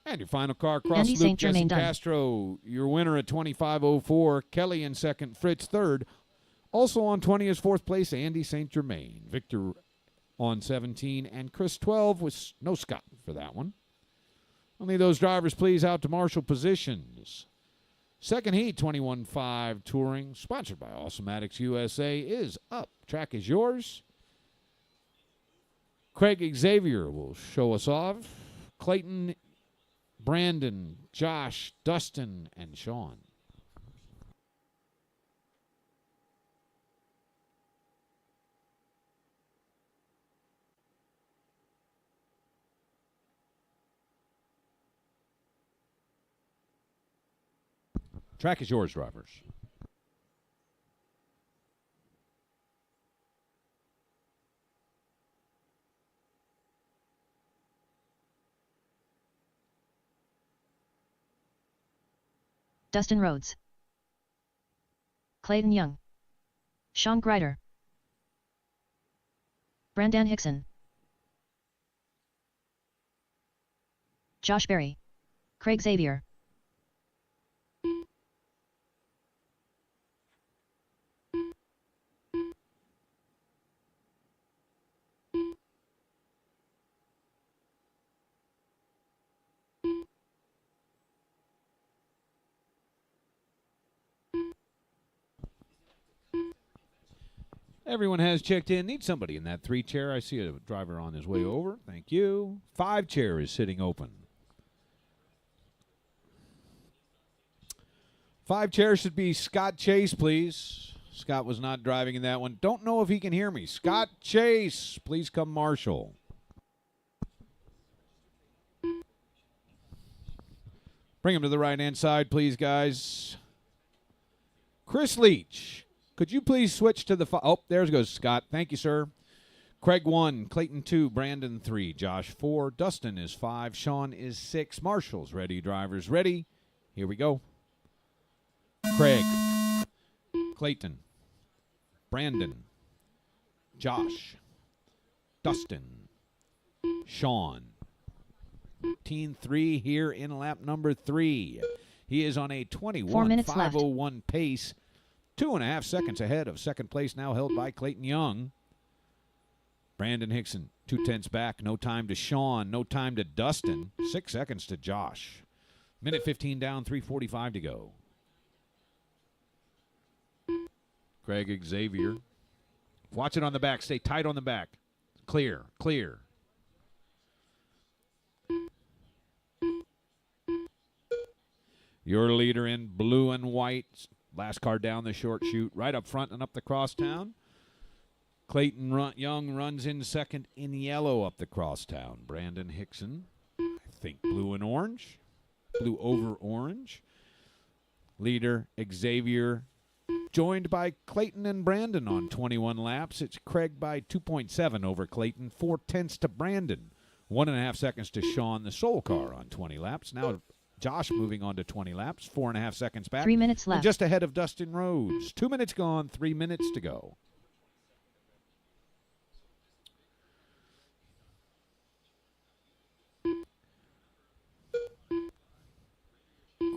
And your final car cross Andy loop, St. Jesse Germain done. Castro, your winner at 25:04. Kelly in second, Fritz third. Also on 20 is fourth place, Andy St. Germain. Victor on 17 and Chris 12 with no Scott for that one. Only those drivers, please, out to marshal positions. Second heat, 21.5 touring, sponsored by Awesomatics USA, is up. Track is yours. Craig Xavier will show us off. Clayton Brandon, Josh, Dustin, and Sean. Track is yours, drivers. Dustin Rhodes, Clayton Young, Sean Grider, Brandon Hickson, Josh Berry, Craig Xavier, Everyone has checked in. Need somebody in that 3 chair. I see a driver on his way over. Thank you. 5 chair is sitting open. 5 chair should be Scott Chase, please. Scott was not driving in that one. Don't know if he can hear me. Scott Chase, please come marshal. Bring him to the right-hand side, please, guys. Chris Leach. Could you please switch to the... Oh, there goes Scott. Thank you, sir. Craig 1, Clayton 2, Brandon 3, Josh 4, Dustin is 5, Sean is 6. Marshall's ready, drivers ready. Here we go. Craig, Clayton, Brandon, Josh, Dustin, Sean. Routine 3 here in lap number 3. He is on a 21.501 pace. 2.5 seconds ahead of second place, now held by Clayton Young. Brandon Hickson, 0.2 back. No time to Sean. No time to Dustin. 6 seconds to Josh. Minute 15 down, 3:45 to go. Craig Xavier. Watch it on the back. Stay tight on the back. Clear, clear. Your leader in blue and white. Last car down the short chute, right up front and up the crosstown. Clayton Young runs in second in yellow up the crosstown. Brandon Hickson, I think blue and orange. Blue over orange. Leader Xavier, joined by Clayton and Brandon on 21 laps. It's Craig by 2.7 over Clayton, 0.4 to Brandon. 1.5 seconds to Sean, the sole car on 20 laps. Now Josh moving on to 20 laps, 4.5 seconds back. 3 minutes left. And just ahead of Dustin Rhodes. 2 minutes gone, 3 minutes to go.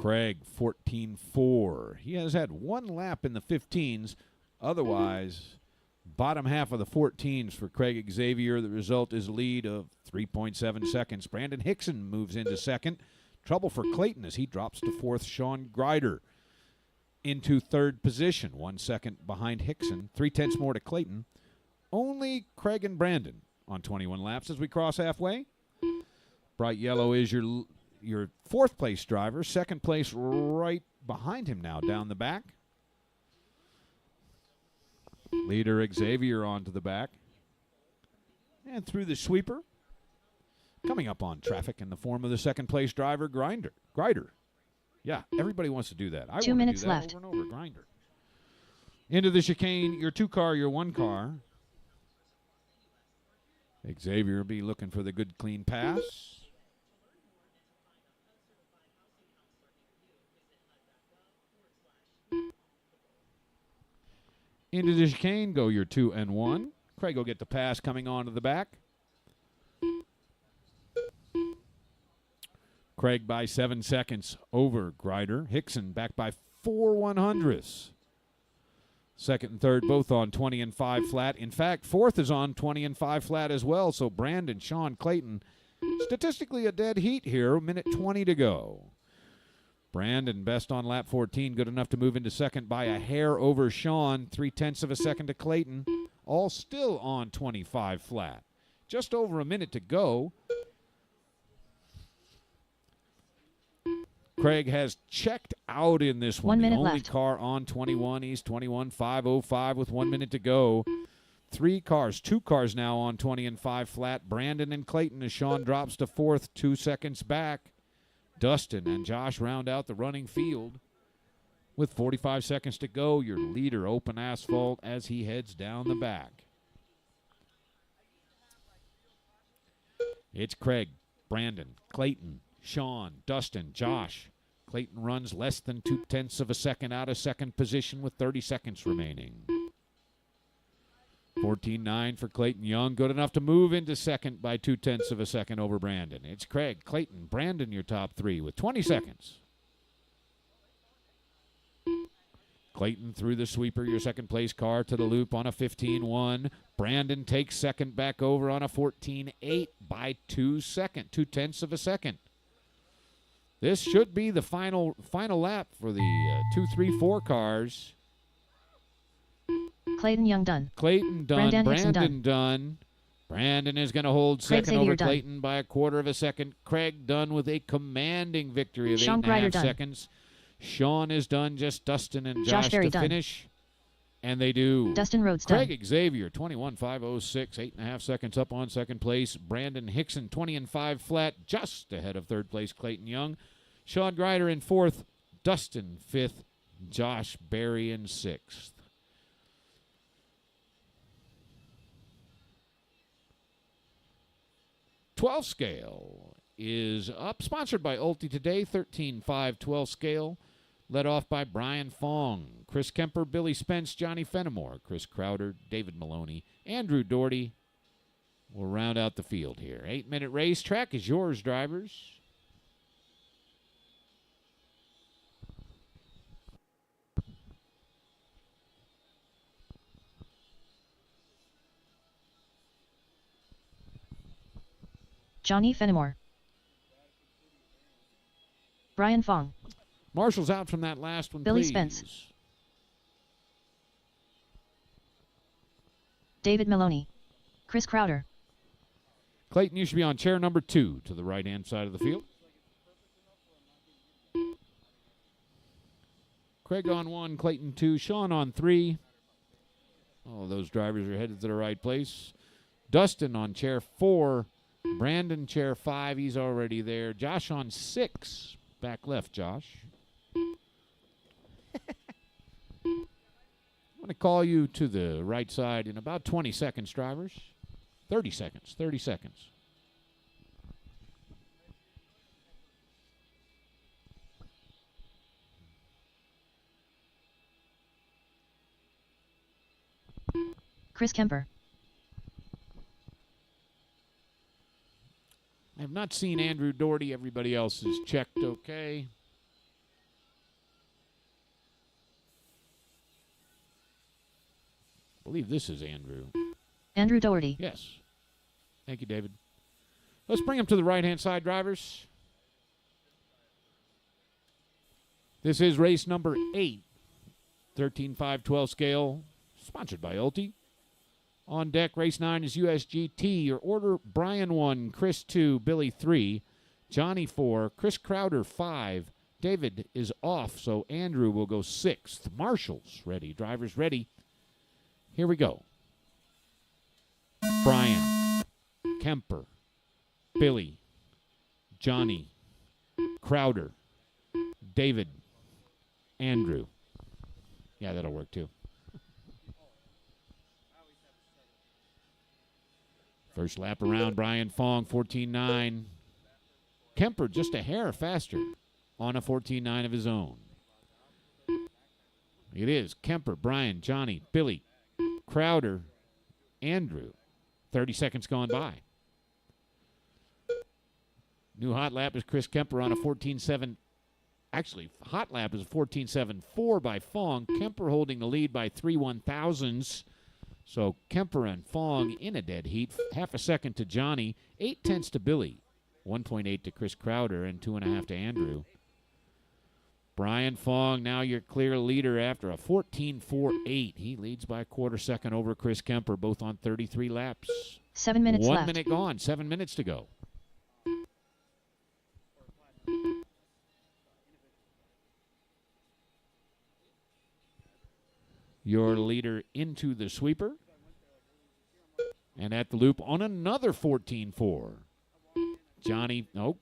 Craig, 14.4. He has had 1 lap in the 15s. Otherwise, bottom half of the 14s for Craig Xavier. The result is a lead of 3.7 seconds. Brandon Hickson moves into second. Trouble for Clayton as he drops to fourth. Sean Grider into third position, 1 second behind Hickson. 0.3 more to Clayton. Only Craig and Brandon on 21 laps as we cross halfway. Bright yellow is your fourth place driver. Second place right behind him now down the back. Leader Xavier onto the back. And through the sweeper. Coming up on traffic in the form of the second place driver, Grider. Yeah, everybody wants to do that. I 2 want minutes to do that left. over and over, Grinder. Into the chicane, your 2 car, your 1 car. Xavier will be looking for the good, clean pass. Into the chicane go your 2 and 1. Craig will get the pass coming onto the back. Craig by 7 seconds over Grider. Hickson back by 4/100ths. Second and third both on 20 and 5 flat. In fact, fourth is on 20 and 5 flat as well. So Brandon, Sean, Clayton, statistically a dead heat here. 1:20 to go. Brandon best on lap 14. Good enough to move into second by a hair over Sean. 0.3 seconds to Clayton. All still on 25 flat. Just over a minute to go. Craig has checked out in this 1 one. minute The only left. car on 21. He's 21.505 with 1 minute to go. 2 cars now on 20 and 5 flat. Brandon and Clayton as Sean drops to 4th, 2 seconds back. Dustin and Josh round out the running field. With 45 seconds to go, your leader, Open Asphalt, as he heads down the back. It's Craig, Brandon, Clayton, Sean, Dustin, Josh. Clayton runs less than 0.2 of a second out of second position with 30 seconds remaining. 14.9 for Clayton Young. Good enough to move into second by 0.2 of a second over Brandon. It's Craig, Clayton, Brandon, your top 3 with 20 seconds. Clayton through the sweeper, your second place car to the loop on a 15.1. Brandon takes second back over on a 14.8 by 0.2 of a second. This should be the final lap for the 2, 3, 4 cars. Clayton Young done. Clayton done. Brandon done. Brandon is going to hold Craig second Xavier over done. Clayton by 1/4 of a second. Craig done with a commanding victory of Sean 8.5 Grider done. seconds. Sean is done. Just Dustin and Josh Josh Berry to done. finish. And they do. Dustin Rhodes done. Craig Xavier, 21.506, 8.5 seconds up on second place. Brandon Hickson, 20 and 5 flat, just ahead of third place Clayton Young. Sean Grider in 4th, Dustin 5th, Josh Berry in 6th. "12 scale is up, sponsored by Ulti today, 13.5 scale. Led off by Brian Fong, Chris Kemper, Billy Spence, Johnny Fenimore, Chris Crowder, David Maloney, Andrew Doherty will round out the field here. 8-minute race. Track is yours, drivers. Johnny Fenimore. Brian Fong. Marshall's out from that last one, Billy please. Spence. David Maloney. Chris Crowder. Clayton, you should be on chair number 2 to the right-hand side of the field. Craig on 1, Clayton 2, Sean on 3. All those drivers are headed to the right place. Dustin on chair 4. Brandon chair 5. He's already there. Josh on 6. Back left, Josh. I'm going to call you to the right side in about 20 seconds, drivers. 30 seconds. 30 seconds. Chris Kemper. I have not seen Andrew Doherty. Everybody else is checked okay. I believe this is Andrew. Andrew Doherty. Yes. Thank you, David. Let's bring him to the right-hand side, drivers. This is race number 8. 13.5 scale, sponsored by Ulti. On deck, race 9 is USGT. Your order, Brian 1, Chris 2, Billy 3, Johnny 4, Chris Crowder 5. David is off, so Andrew will go 6th. Marshall's ready. Drivers ready. Here we go. Brian, Kemper, Billy, Johnny, Crowder, David, Andrew. Yeah, that'll work too. First lap around, Brian Fong, 14.9. Kemper just a hair faster on a 14.9 of his own. It is Kemper, Brian, Johnny, Billy, Crowder, Andrew. 30 seconds gone by. New hot lap is Chris Kemper on a 14.7. Actually, hot lap is a 14.74 by Fong. Kemper holding the lead by 3/1000ths. So Kemper and Fong in a dead heat. Half a second to Johnny. 0.8 to Billy. 1.8 to Chris Crowder and 2.5 to Andrew. Brian Fong, now your clear leader after a 14.48. He leads by a 1/4 second over Chris Kemper, both on 33 laps. 7 minutes 1 left. minute gone, 7 minutes to go. Your leader into the sweeper. And at the loop on another 14-4.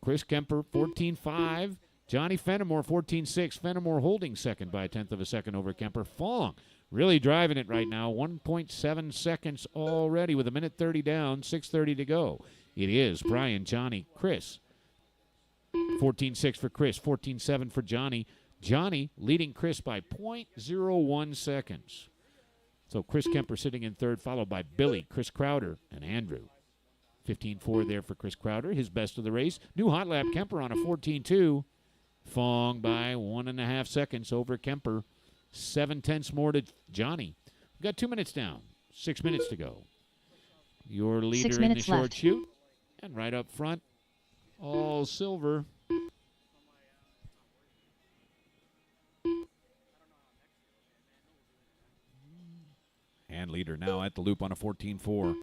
Chris Kemper, 14-5. Johnny Fenimore, 14-6. Fenimore holding second by a tenth of a second over Kemper. Fong really driving it right now. 1.7 seconds already with a minute 30 down, 6:30 to go. It is Brian, Johnny, Chris. 14-6 for Chris, 14-7 for Johnny. Johnny leading Chris by 0.01 seconds. So Chris Kemper sitting in third, followed by Billy, Chris Crowder, and Andrew. 15-4 there for Chris Crowder, his best of the race. New hot lap, Kemper on a 14-2. Fong by 1.5 seconds over Kemper. 7/10 more to Johnny. We've got 2 minutes down, 6 minutes to go. Your leader in the short left. shoot. And right up front, all silver. And leader now at the loop on a 14-4.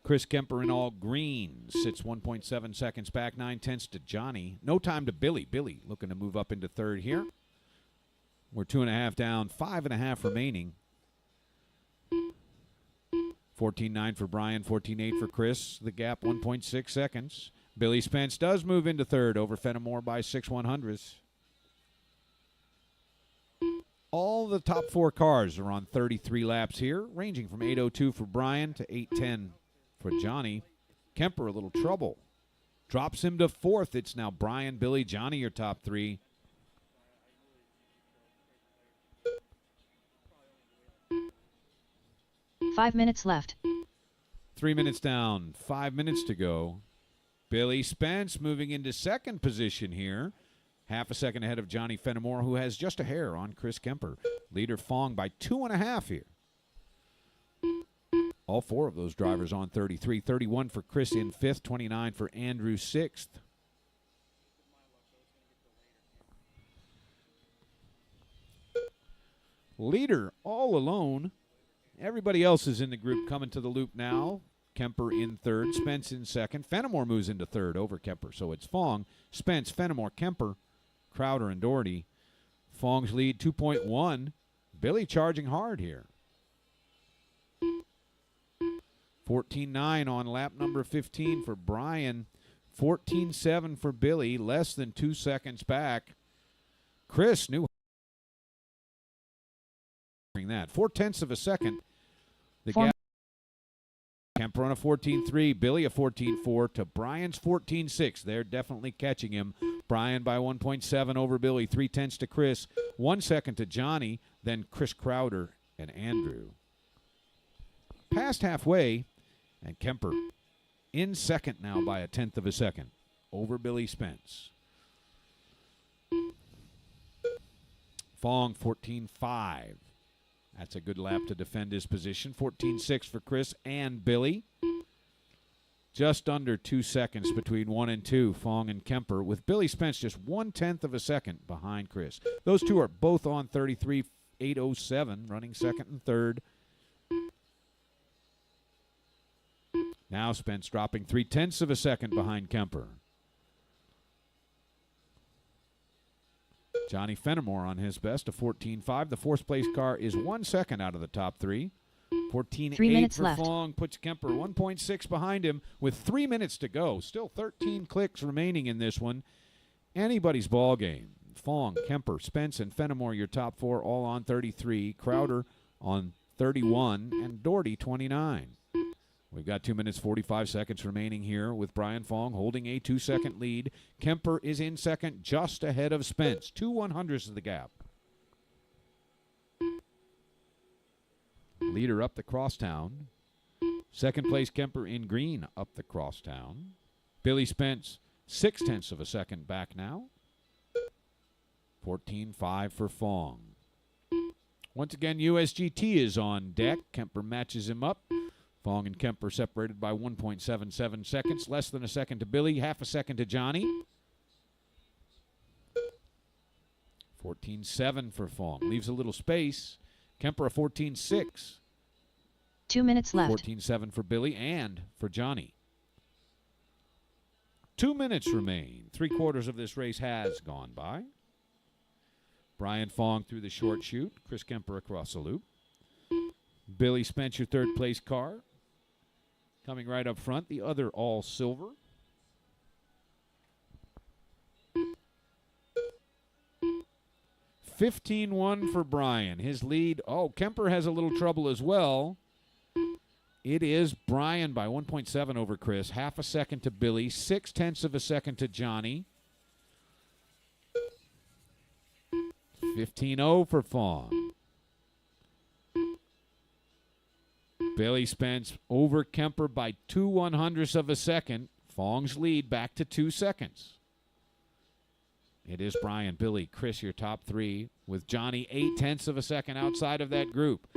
Chris Kemper in all green sits 1.7 seconds back, 9/10 to Johnny. No time to Billy. Billy looking to move up into third here. We're 2.5 down, 5.5 remaining. 14-9 for Brian, 14-8 for Chris. The gap 1.6 seconds. Billy Spence does move into third over Fenimore by 6/100ths. All the top 4 cars are on 33 laps here, ranging from 8:02 for Brian to 8:10 for Johnny. Kemper a little trouble. Drops him to fourth. It's now Brian, Billy, Johnny, your top 3. Five minutes left. 3 minutes down, 5 minutes to go. Billy Spence moving into second position here. Half a second ahead of Johnny Fenimore, who has just a hair on Chris Kemper. Leader Fong by 2.5 here. All 4 of those drivers on 33. 31 for Chris in 5th, 29 for Andrew 6th. Leader all alone. Everybody else is in the group coming to the loop now. Kemper in third, Spence in second. Fenimore moves into third over Kemper. So it's Fong, Spence, Fenimore, Kemper, Crowder, and Doherty. Fong's lead 2.1. Billy charging hard here. 14-9 on lap number 15 for Brian. 14-7 for Billy, less than 2 seconds back. Chris, new that. 0.4 of a second. The gap. Kemper on a 14-3, Billy a 14-4 to Brian's 14-6. They're definitely catching him. Brian by 1.7 over Billy, 0.3 to Chris, 1 second to Johnny, then Chris Crowder and Andrew. Past halfway, and Kemper in second now by 1/10 of a second over Billy Spence. Fong 14-5. That's a good lap to defend his position. 14-6 for Chris and Billy. Just under 2 seconds between 1 and 2, Fong and Kemper, with Billy Spence just 1/10 of a second behind Chris. Those two are both on 33, 8:07, running second and third. Now Spence dropping 0.3 of a second behind Kemper. Johnny Fenimore on his best, a 14-5. The fourth place car is 1 second out of the top 3. 14-8 for left. Fong puts Kemper 1.6 behind him with 3 minutes to go. Still 13 clicks remaining in this one. Anybody's ball game. Fong, Kemper, Spence, and Fenimore, your top 4, all on 33. Crowder on 31, and Doherty 29. We've got 2 minutes, 45 seconds remaining here with Brian Fong holding a 2-second lead. Kemper is in second, just ahead of Spence. 2/100ths of the gap. Leader up the crosstown. Second place, Kemper in green up the crosstown. Billy Spence, 0.6 of a second back now. 14-5 for Fong. Once again, USGT is on deck. Kemper matches him up. Fong and Kemper separated by 1.77 seconds. Less than a second to Billy, half a second to Johnny. 14-7 for Fong. Leaves a little space. Kemper a 14-6. 2 minutes left. 14-7 for Billy and for Johnny. 2 minutes remain. 3/4 of this race has gone by. Brian Fong through the short chute. Chris Kemper across the loop. Billy Spence, your third place car. Coming right up front, the other all silver. $15-1 for Brian. His lead. Oh, Kemper has a little trouble as well. It is Brian by 1.7 over Chris. Half a second to Billy. 0.6 of a second to Johnny. 15-0 for Fong. Billy Spence over Kemper by 2/100ths of a second. Fong's lead back to 2 seconds. It is Brian, Billy, Chris, your top three, with Johnny 0.8 of a second outside of that group.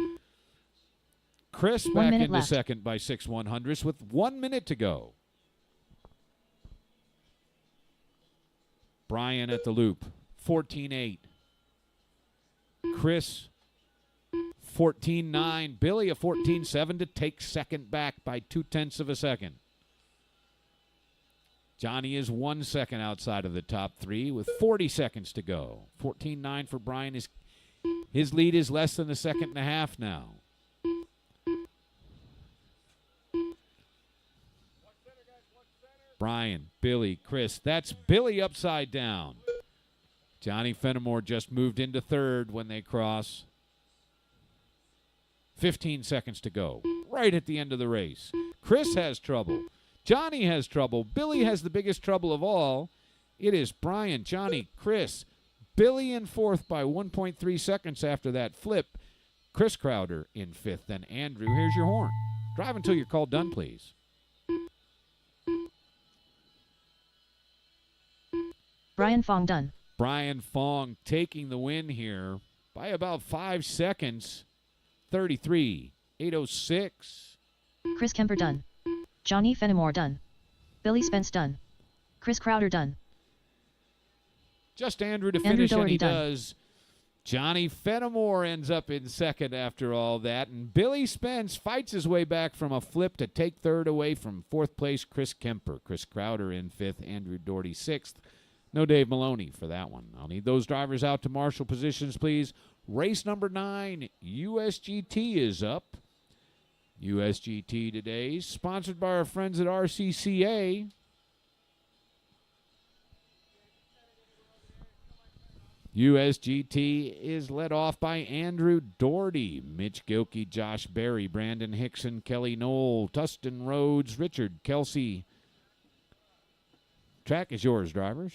Chris 1 back minute into left. second by 6/100ths with 1 minute to go. Brian at the loop, 14.8. Chris, 14.9. Billy, a 14.7 to take second back by 0.2 of a second. Johnny is 1 second outside of the top three with 40 seconds to go. 14.9 for Brian. His lead is less than a second and a half now. Brian, Billy, Chris. That's Billy upside down. Johnny Fenimore just moved into third when they cross. 15 seconds to go. Right at the end of the race. Chris has trouble. Johnny has trouble. Billy has the biggest trouble of all. It is Brian, Johnny, Chris. Billy in fourth by 1.3 seconds after that flip. Chris Crowder in fifth. Then Andrew, here's your horn. Drive until you're called done, please. Brian Fong done. Brian Fong taking the win here by about 5 seconds. 33.806. Chris Kemper done. Johnny Fenimore done. Billy Spence done. Chris Crowder done. Just Andrew to Andrew finish, and he Doherty done. does. Johnny Fenimore ends up in second after all that, and Billy Spence fights his way back from a flip to take third away from fourth place Chris Kemper. Chris Crowder in fifth, Andrew Doherty sixth. No Dave Maloney for that one. I'll need those drivers out to marshal positions, please. Race number 9, USGT is up. USGT today, sponsored by our friends at RCCA. USGT is led off by Andrew Doherty, Mitch Gilkey, Josh Berry, Brandon Hickson, Kelly Knoll, Tustin Rhodes, Richard Kelsey. Track is yours, drivers.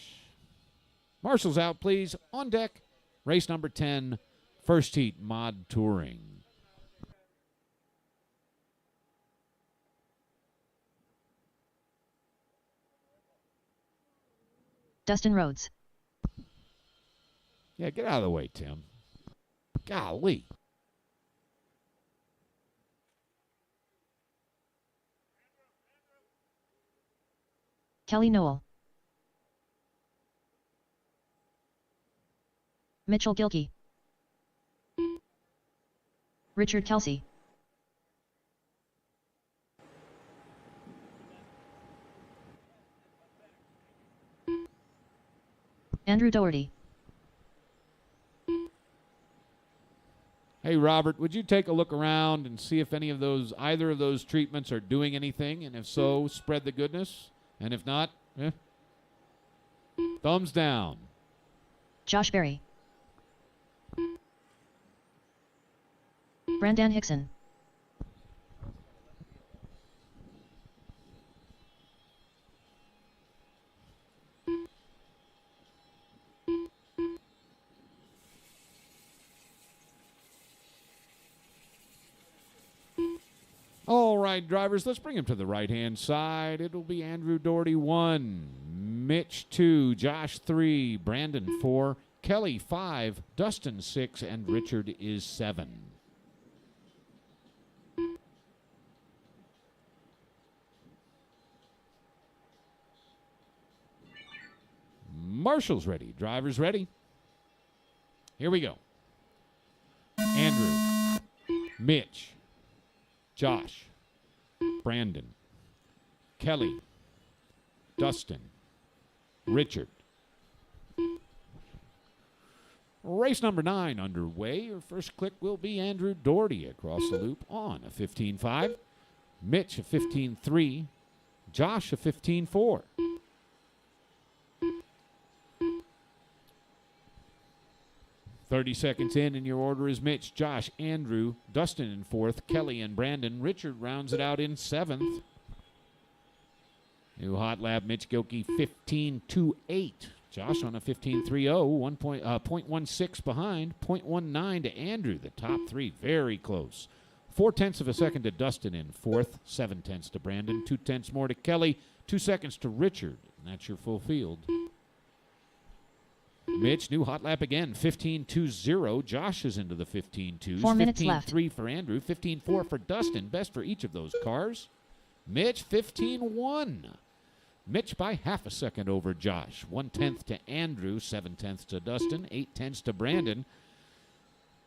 Marshals out, please. On deck, race number 10, first heat mod touring. Dustin Rhodes. Yeah, get out of the way, Tim. Golly. Kelly Knoll. Mitchell Gilkey. Richard Kelsey. Andrew Doherty. Hey, Robert, would you take a look around and see if either of those treatments are doing anything? And if so, spread the goodness. And if not, thumbs down. Josh Berry. Brandon Hickson. All right, drivers, let's bring him to the right-hand side. It'll be Andrew Doherty 1, Mitch 2, Josh 3, Brandon 4, Kelly 5, Dustin 6, and Richard is 7. Marshall's ready. Drivers ready. Here we go. Andrew, Mitch, Josh, Brandon, Kelly, Dustin, Richard. Race number 9 underway. Your first click will be Andrew Doherty across the loop on a 15.5. Mitch a 15.3. Josh a 15.4. "30 seconds in, and your order is Mitch, Josh, Andrew, Dustin in 4th, Kelly and Brandon. Richard rounds it out in 7th. New hot lap, Mitch Gilkey 15.28. Josh on a 15.30, 0.16 behind, 0.19 to Andrew. The top 3 very close. 0.4 of a second to Dustin in 4th, 0.7 to Brandon, 0.2 more to Kelly, 2 seconds to Richard. And that's your full field. Mitch, new hot lap again, 15.20. Josh is into the 15.2s. 4 minutes left. 15.3 for Andrew, 15.4 for Dustin. Best for each of those cars. Mitch, 15.1. Mitch by half a second over Josh. 1/10 to Andrew, 7/10 to Dustin, 8/10 to Brandon.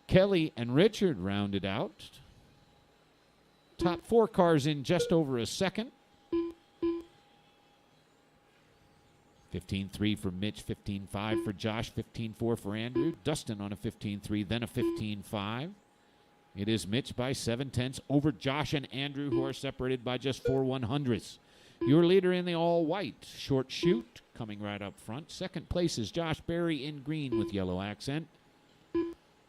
Kelly and Richard rounded out. Top 4 cars in just over a second. 15.3 for Mitch, 15.5 for Josh, 15.4 for Andrew. Dustin on a 15.3, then a 15.5. It is Mitch by 7/10 over Josh and Andrew, who are separated by just 4 100ths. Your leader in the all-white short chute, coming right up front. Second place is Josh Berry in green with yellow accent.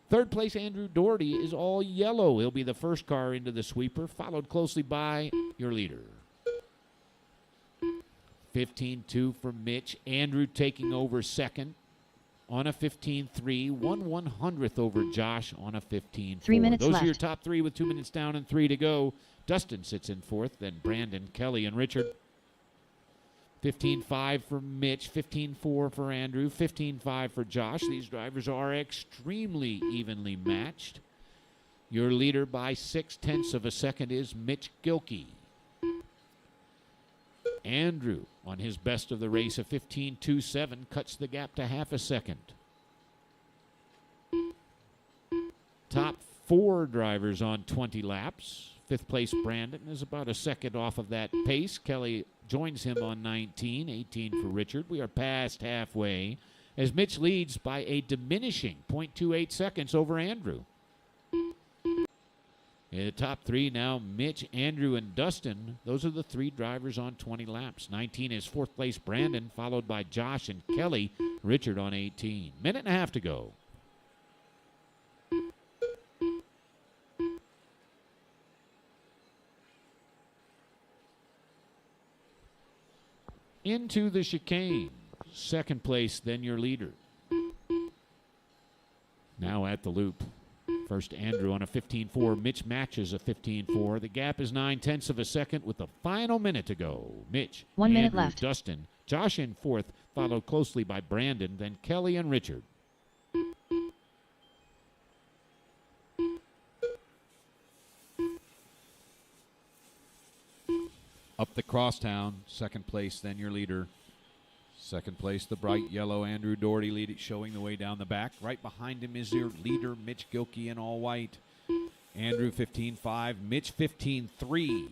Third place, Andrew Doherty, is all yellow. He'll be the first car into the sweeper, followed closely by your leader. 15.2 for Mitch. Andrew taking over second on a 15.3. 1 100th over Josh on a 15.4. 3 minutes Those left. are your top 3 with 2 minutes down and 3 to go. Dustin sits in 4th, then Brandon, Kelly, and Richard. 15.5 for Mitch, 15.4 for Andrew, 15.5 for Josh. These drivers are extremely evenly matched. Your leader by 0.6 of a second is Mitch Gilkey. Andrew, on his best of the race, a 15.27, cuts the gap to half a second. Top 4 drivers on 20 laps. 5th place Brandon is about a second off of that pace. Kelly joins him on 19, 18 for Richard. We are past halfway as Mitch leads by a diminishing 0.28 seconds over Andrew. In the top 3 now, Mitch, Andrew, and Dustin. Those are the 3 drivers on 20 laps. 19 is 4th place Brandon, followed by Josh and Kelly. Richard on 18. Minute and a half to go. Into the chicane. Second place, then your leader. Now at the loop. First, Andrew on a 15.4. Mitch matches a 15.4. The gap is 0.9 of a second with the final minute to go. Mitch, 1 minute Andrew, left. Dustin, Josh in 4th, followed closely by Brandon, then Kelly and Richard. Up the crosstown, second place, then your leader. Second place, the bright yellow Andrew Doherty showing the way down the back. Right behind him is your leader, Mitch Gilkey in all white. Andrew 15.5, Mitch 15.3.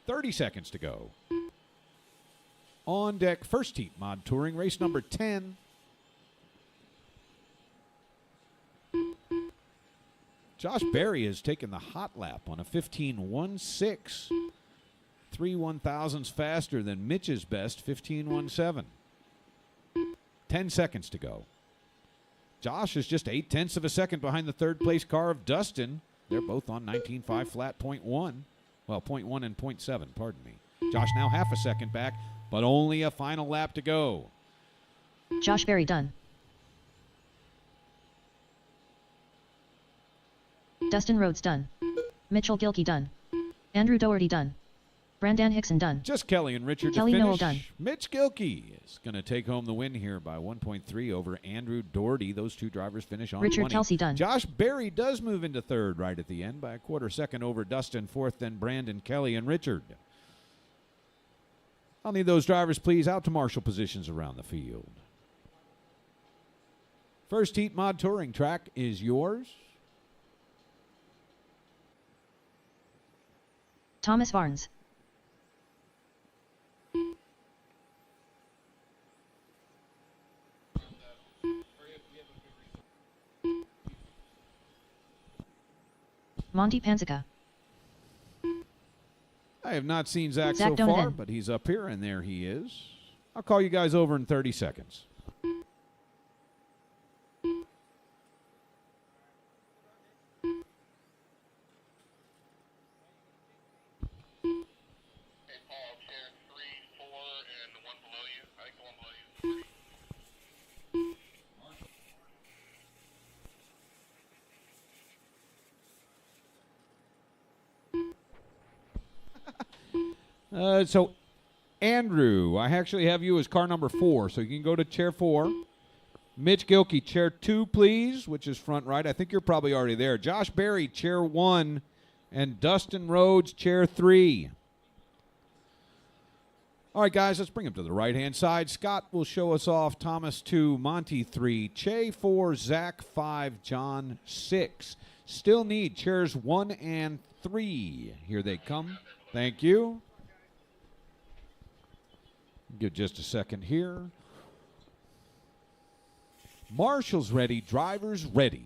30 seconds to go. On deck, first heat mod touring, race number 10. Josh Berry has taken the hot lap on a 15.16. 3 1,000ths faster than Mitch's best, 15.17. 10 seconds to go. Josh is just 0.8 of a second behind the third place car of Dustin. They're both on 19.5 flat 0.1. Well, 0.1 and 0.7, pardon me. Josh now half a second back, but only a final lap to go. Josh Berry done. Dustin Rhodes done. Mitchell Gilkey done. Andrew Doherty done. Brandon Hickson done. Just Kelly and Richard Kelly to finish. Noel done. Mitch Gilkey is going to take home the win here by 1.3 over Andrew Doherty. Those 2 drivers finish on Richard 20. Kelsey done. Josh Berry does move into 3rd right at the end by a quarter second over Dustin, 4th, then Brandon, Kelly, and Richard. I'll need those drivers, please, out to marshal positions around the field. First heat mod touring track is yours. Thomas Barnes. Monty Panzica. I have not seen Zach Zach so far, Donovan. but he's up here, and there he is. I'll call you guys over in 30 seconds. Hey, Paul, chair 3, 4, and the one below you. I think the one below you is 3. So, Andrew, I actually have you as car number 4, so you can go to chair 4. Mitch Gilkey, chair 2, please, which is front right. I think you're probably already there. Josh Berry, chair 1, and Dustin Rhodes, chair 3. All right, guys, let's bring him to the right-hand side. Scott will show us off. Thomas 2, Monty 3, Che 4, Zach 5, John 6. Still need chairs 1 and 3. Here they come. Thank you. Give just a second here. Marshall's ready. Drivers ready.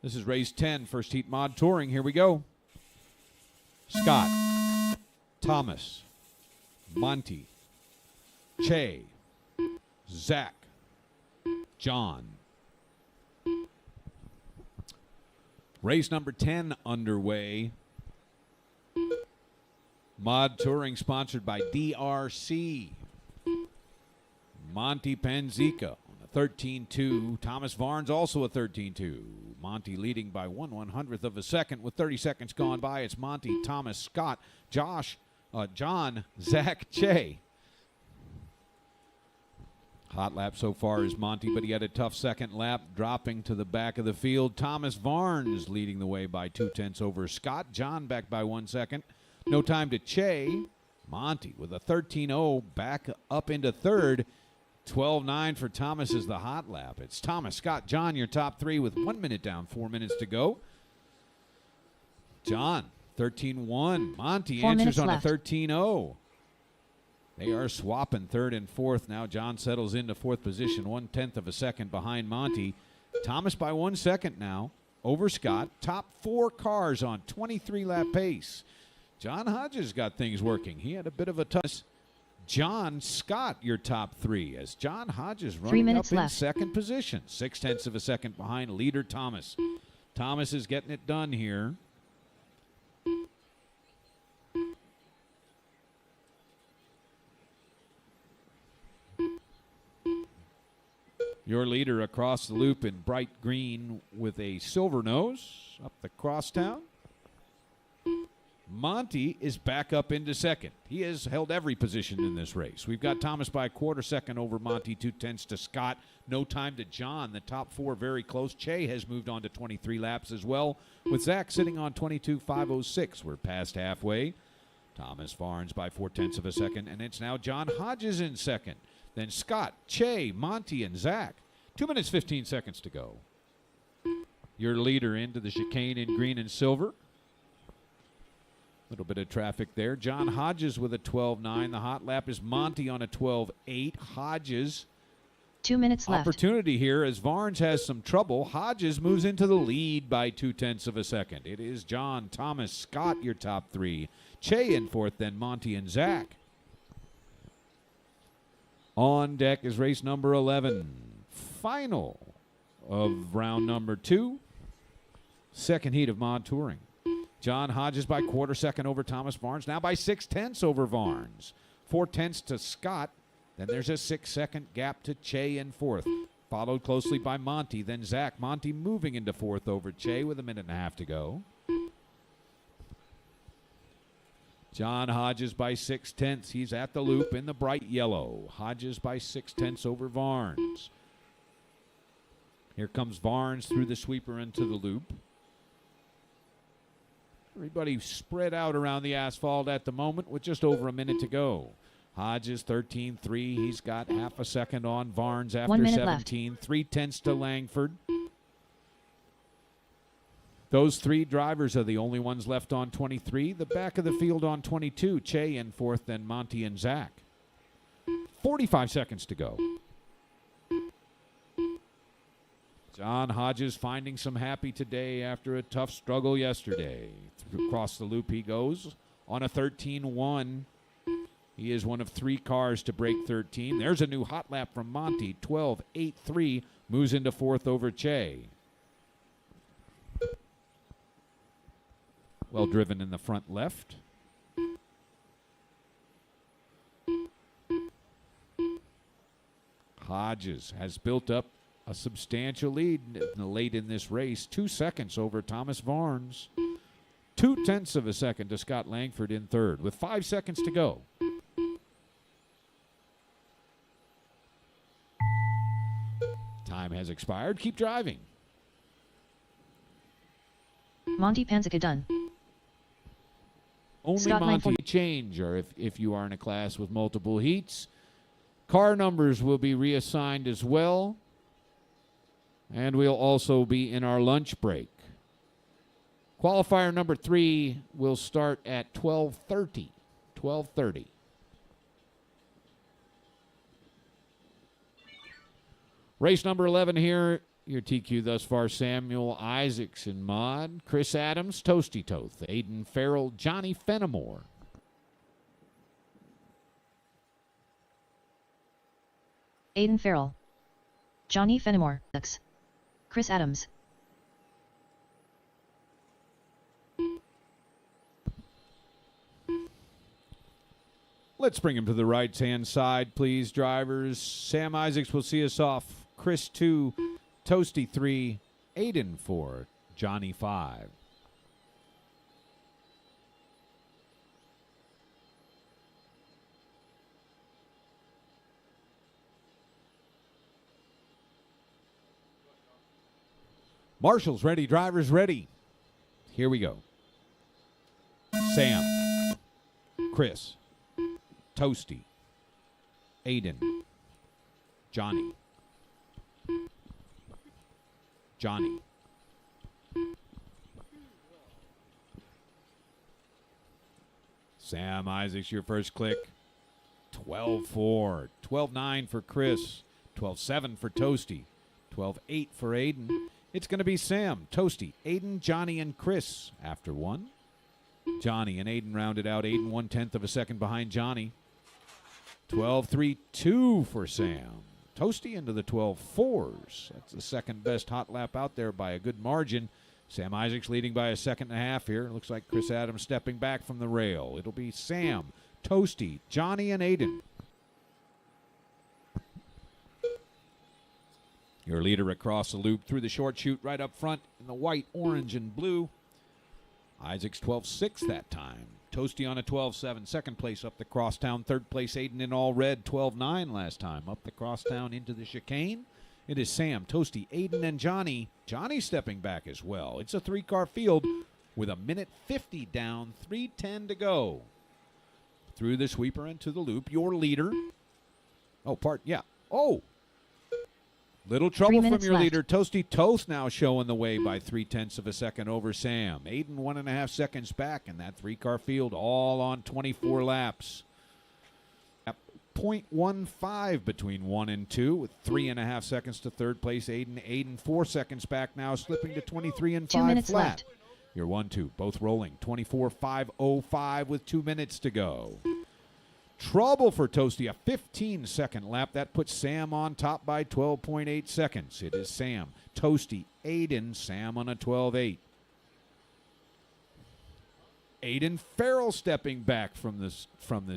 This is race 10, first heat mod touring. Here we go. Scott, Thomas, Monty, Che, Zach, John. Race number 10 underway. Mod touring sponsored by DRC. Monty Panzica on a 13-2. Thomas Varnes also a 13-2. Monty leading by 1/100th of a second with 30 seconds gone by. It's Monty, Thomas, Scott, John, Zach, Che. Hot lap so far is Monty, but he had a tough second lap, dropping to the back of the field. Thomas Varnes leading the way by 2/10 over Scott. John back by 1 second. No time to Che. Monty with a 13-0 back up into third. 12-9 for Thomas is the hot lap. It's Thomas, Scott, John, your top 3 with 1 minute down, 4 minutes to go. John, 13-1. Monty 4 answers minutes on left. a 13-0. They are swapping third and fourth. Now John settles into fourth position, 1/10 of a second behind Monty. Thomas by 1 second now over Scott. Top 4 cars on 23-lap pace. John Hodges got things working. He had a bit of a tough. John, Scott, your top 3 as John Hodges running up in left. second position. 6/10 of a second behind leader Thomas. Thomas is getting it done here. Your leader across the loop in bright green with a silver nose up the crosstown. Monty is back up into second. He has held every position in this race. We've got Thomas by a quarter second over Monty, 2/10 to Scott. No time to John. The top 4 very close. Che has moved on to 23 laps as well, with Zach sitting on 22.506. We're past halfway. Thomas Varnes by 4/10 of a second, and it's now John Hodges in second. Then Scott, Che, Monty, and Zach. 2 minutes, 15 seconds to go. Your leader into the chicane in green and silver. Little bit of traffic there. John Hodges with a 12-9. The hot lap is Monty on a 12-8. Hodges. 2 minutes left. Opportunity here as Varnes has some trouble. Hodges moves into the lead by 2/10 of a second. It is John, Thomas, Scott, your top 3. Che in fourth, then Monty and Zach. On deck is race number 11. Final of round number 2. Second heat of mod touring. John Hodges by quarter second over Thomas Varnes. Now by 6/10 over Varnes. 4/10 to Scott. Then there's a 6-second gap to Che in fourth. Followed closely by Monty, then Zach. Monty moving into fourth over Che with a minute and a half to go. John Hodges by 6/10. He's at the loop in the bright yellow. Hodges by 6/10 over Varnes. Here comes Varnes through the sweeper into the loop. Everybody spread out around the asphalt at the moment with just over a minute to go. Hodges 13-3. He's got half a second on Varnes after 1 minute 17. left. 3/10 to Langford. Those 3 drivers are the only ones left on 23. The back of the field on 22. Che in fourth, then Monty and Zach. 45 seconds to go. John Hodges finding some happy today after a tough struggle yesterday. Across the loop he goes on a 13-1. He is one of 3 cars to break 13. There's a new hot lap from Monty. 12.83 moves into 4th over Che. Well driven in the front left. Hodges has built up a substantial lead late in this race. 2 seconds over Thomas Varnes. 0.2 of a second to Scott Langford in 3rd with 5 seconds to go. Time has expired. Keep driving. Monty Panzica done. Only Scott Monty Langford. change, or if you are in a class with multiple heats. Car numbers will be reassigned as well. And we'll also be in our lunch break. Qualifier number 3 will start at 12:30. 12:30. Race number 11 here. Your TQ thus far: Samuel Isaacs in mod, Chris Adams, Toasty Toth, Aiden Farrell, Johnny Fenimore. Aiden Farrell. Johnny Fenimore. Chris Adams. Let's bring him to the right-hand side, please, drivers. Sam Isaacs will see us off. Chris 2, Toasty 3, Aiden 4, Johnny 5. Marshall's ready, drivers ready. Here we go. Sam, Chris, Toasty, Aiden, Johnny, Sam Isaacs, your first click. 12-4, 12-9 for Chris, 12-7 for Toasty, 12-8 for Aiden. It's going to be Sam, Toasty, Aiden, Johnny, and Chris after 1. Johnny and Aiden rounded out. Aiden 1/10 of a second behind Johnny. 12-3-2 for Sam. Toasty into the 12-4s. That's the second best hot lap out there by a good margin. Sam Isaacs leading by a second and a half here. Looks like Chris Adams stepping back from the rail. It'll be Sam, Toasty, Johnny, and Aiden. Your leader across the loop through the short chute right up front in the white, orange, and blue. Isaacs 12-6 that time. Toasty on a 12-7. Second place up the crosstown. Third place Aiden in all red. 12-9 last time. Up the crosstown into the chicane. It is Sam, Toasty, Aiden, and Johnny. Johnny stepping back as well. It's a 3-car field with 1:50 down, 3:10 to go. Through the sweeper and to the loop. Your leader. Little trouble from your left. leader. Toasty Toth now showing the way by 0.3 of a second over Sam. Aiden 1.5 seconds back in that 3-car field, all on 24 laps. 0.15 between 1 and 2 with 3.5 seconds to third place. Aiden 4 seconds back now, slipping to 23 and 2 5 minutes flat. left. You're 1-2, both rolling. 24.505 with 2 minutes to go. Trouble for Toasty, a 15-second lap. That puts Sam on top by 12.8 seconds. It is Sam, Toasty, Aiden, Sam on a 12-8. Aiden Farrell stepping back from the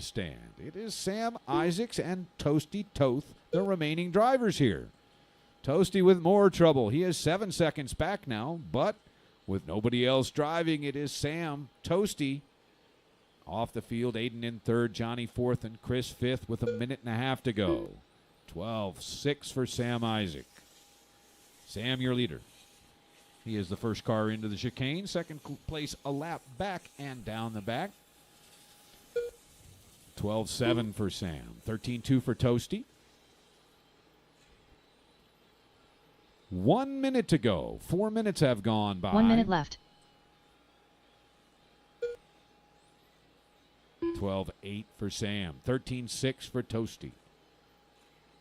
stand. It is Sam Isaacs and Toasty Toth, the remaining drivers here. Toasty with more trouble. He is 7 seconds back now, but with nobody else driving, it is Sam, Toasty. Off the field, Aiden in third, Johnny fourth, and Chris fifth with 1.5 minutes to go. 12-6 for Sam Isaac. Sam, your leader. He is the first car into the chicane. Second place, a lap back and down the back. 12-7 for Sam. 13-2 for Toasty. 1 minute to go. 4 minutes have gone by. 1 minute left. 12-8 for Sam. 13-6 for Toasty.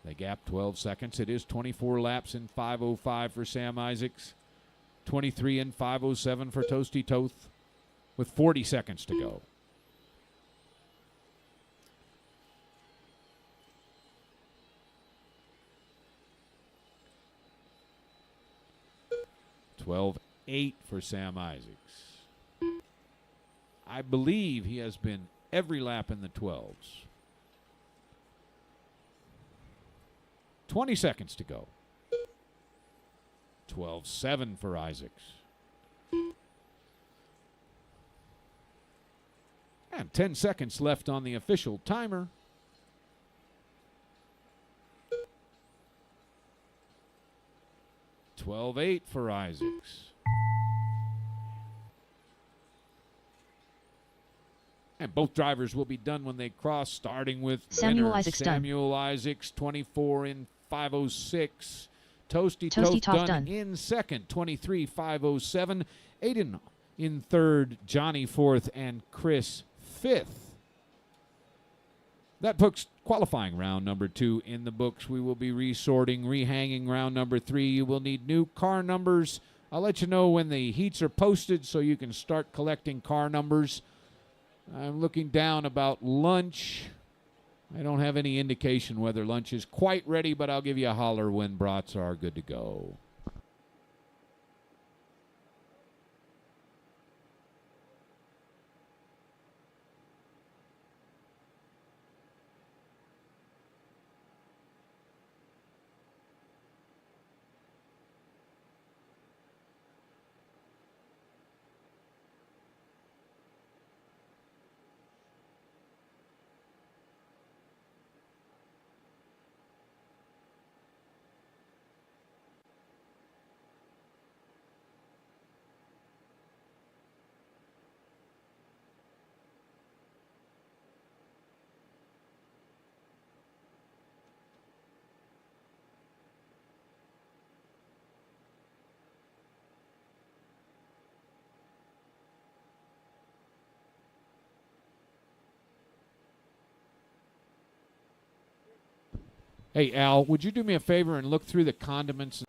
They gap 12 seconds. It is 24 laps in 5:05 for Sam Isaacs, 23 in 5:07 for Toasty Toth, with 40 seconds to go. (12:08) for Sam Isaacs. I believe he has been every lap in the 12s. 20 seconds to go. 12:07 for Isaacs. And 10 seconds left on the official timer. (12:08) for Isaacs. And both drivers will be done when they cross, starting with Samuel winner Isaacs done. Samuel Isaacs, 24 in 5:06. Toasty Toasty Toth Toth done. in second, 23 5:07. Aiden in third, Johnny fourth, and Chris fifth. That puts qualifying round number 2 in the books. We will be resorting, rehanging round number 3. You will need new car numbers. I'll let you know when the heats are posted so you can start collecting car numbers. I'm looking down about lunch. I don't have any indication whether lunch is quite ready, but I'll give you a holler when brats are good to go. Hey, Al, would you do me a favor and look through the condiments?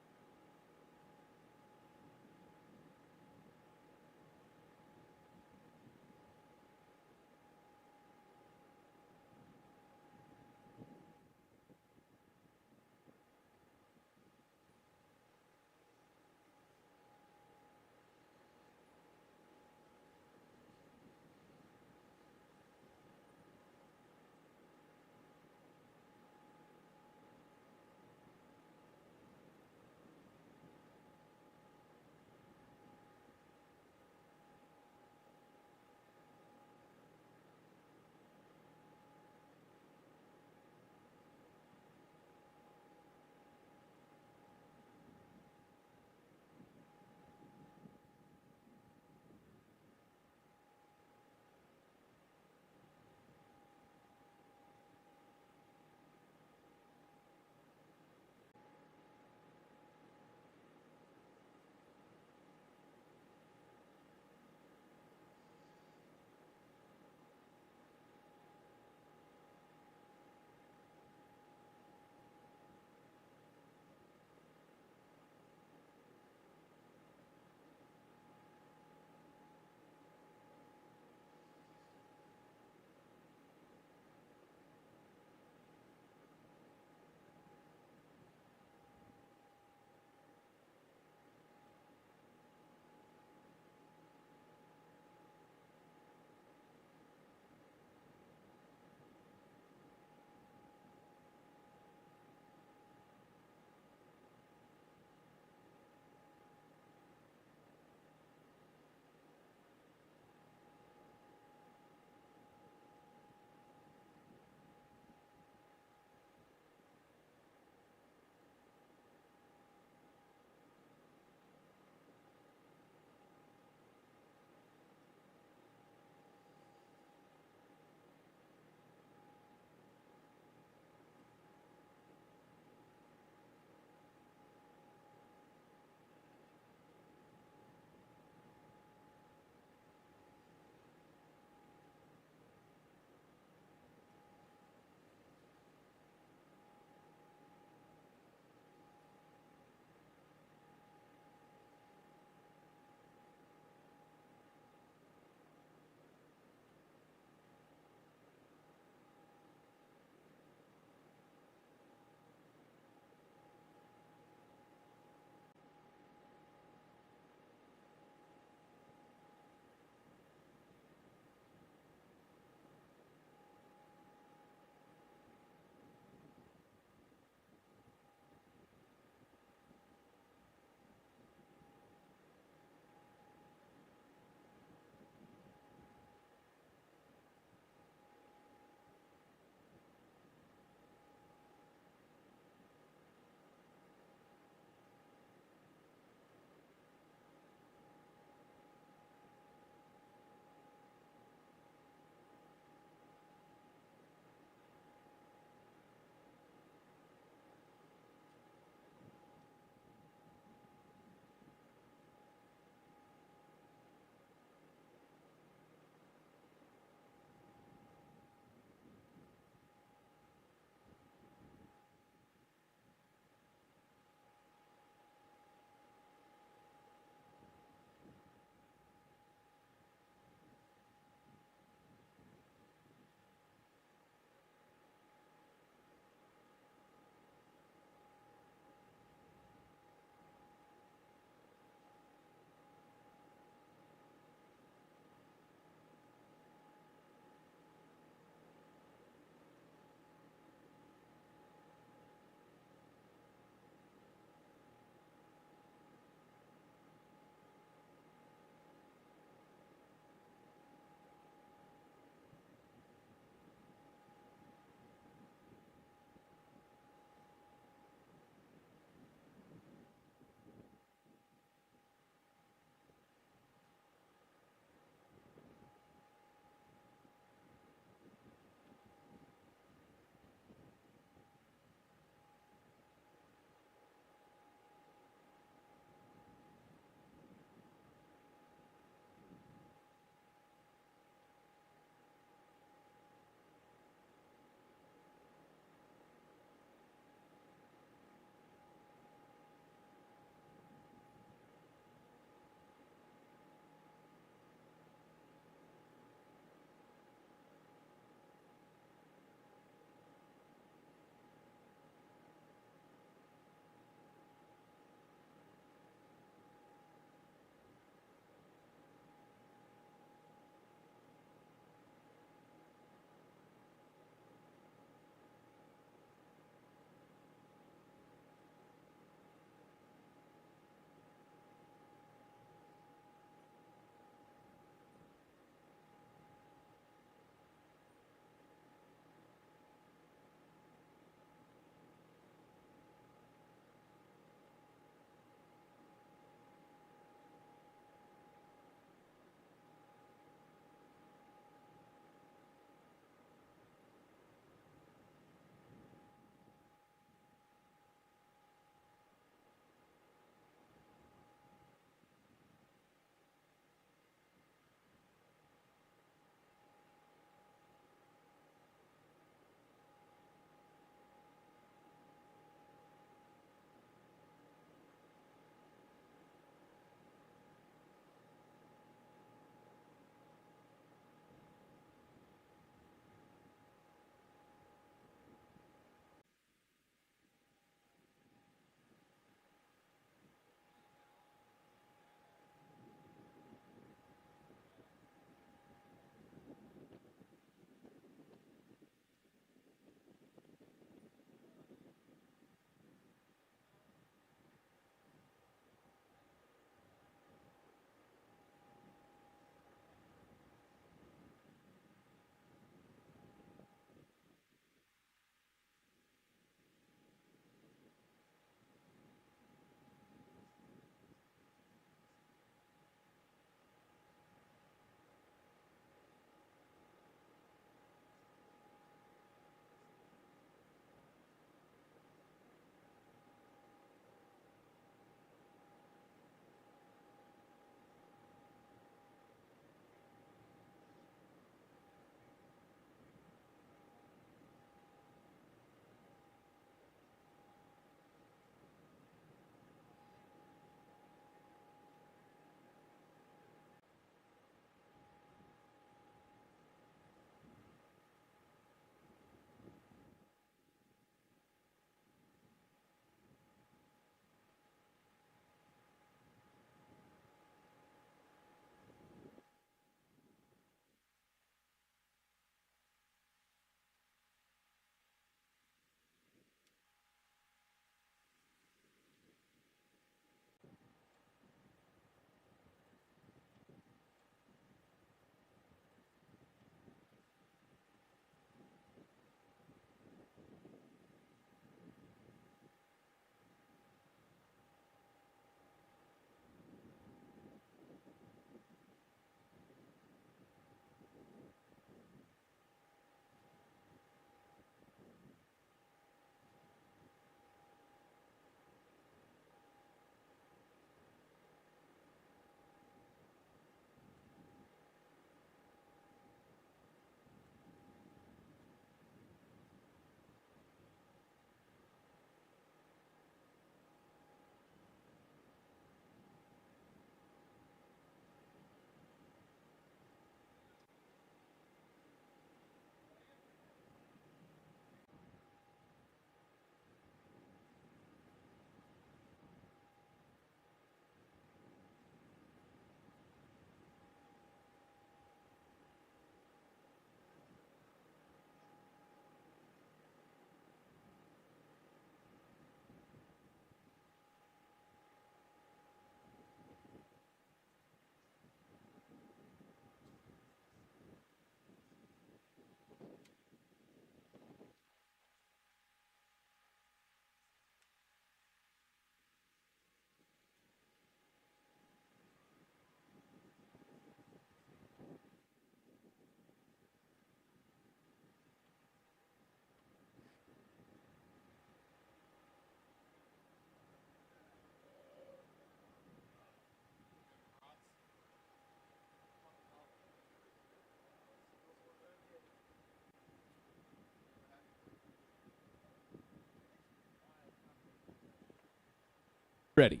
Ready.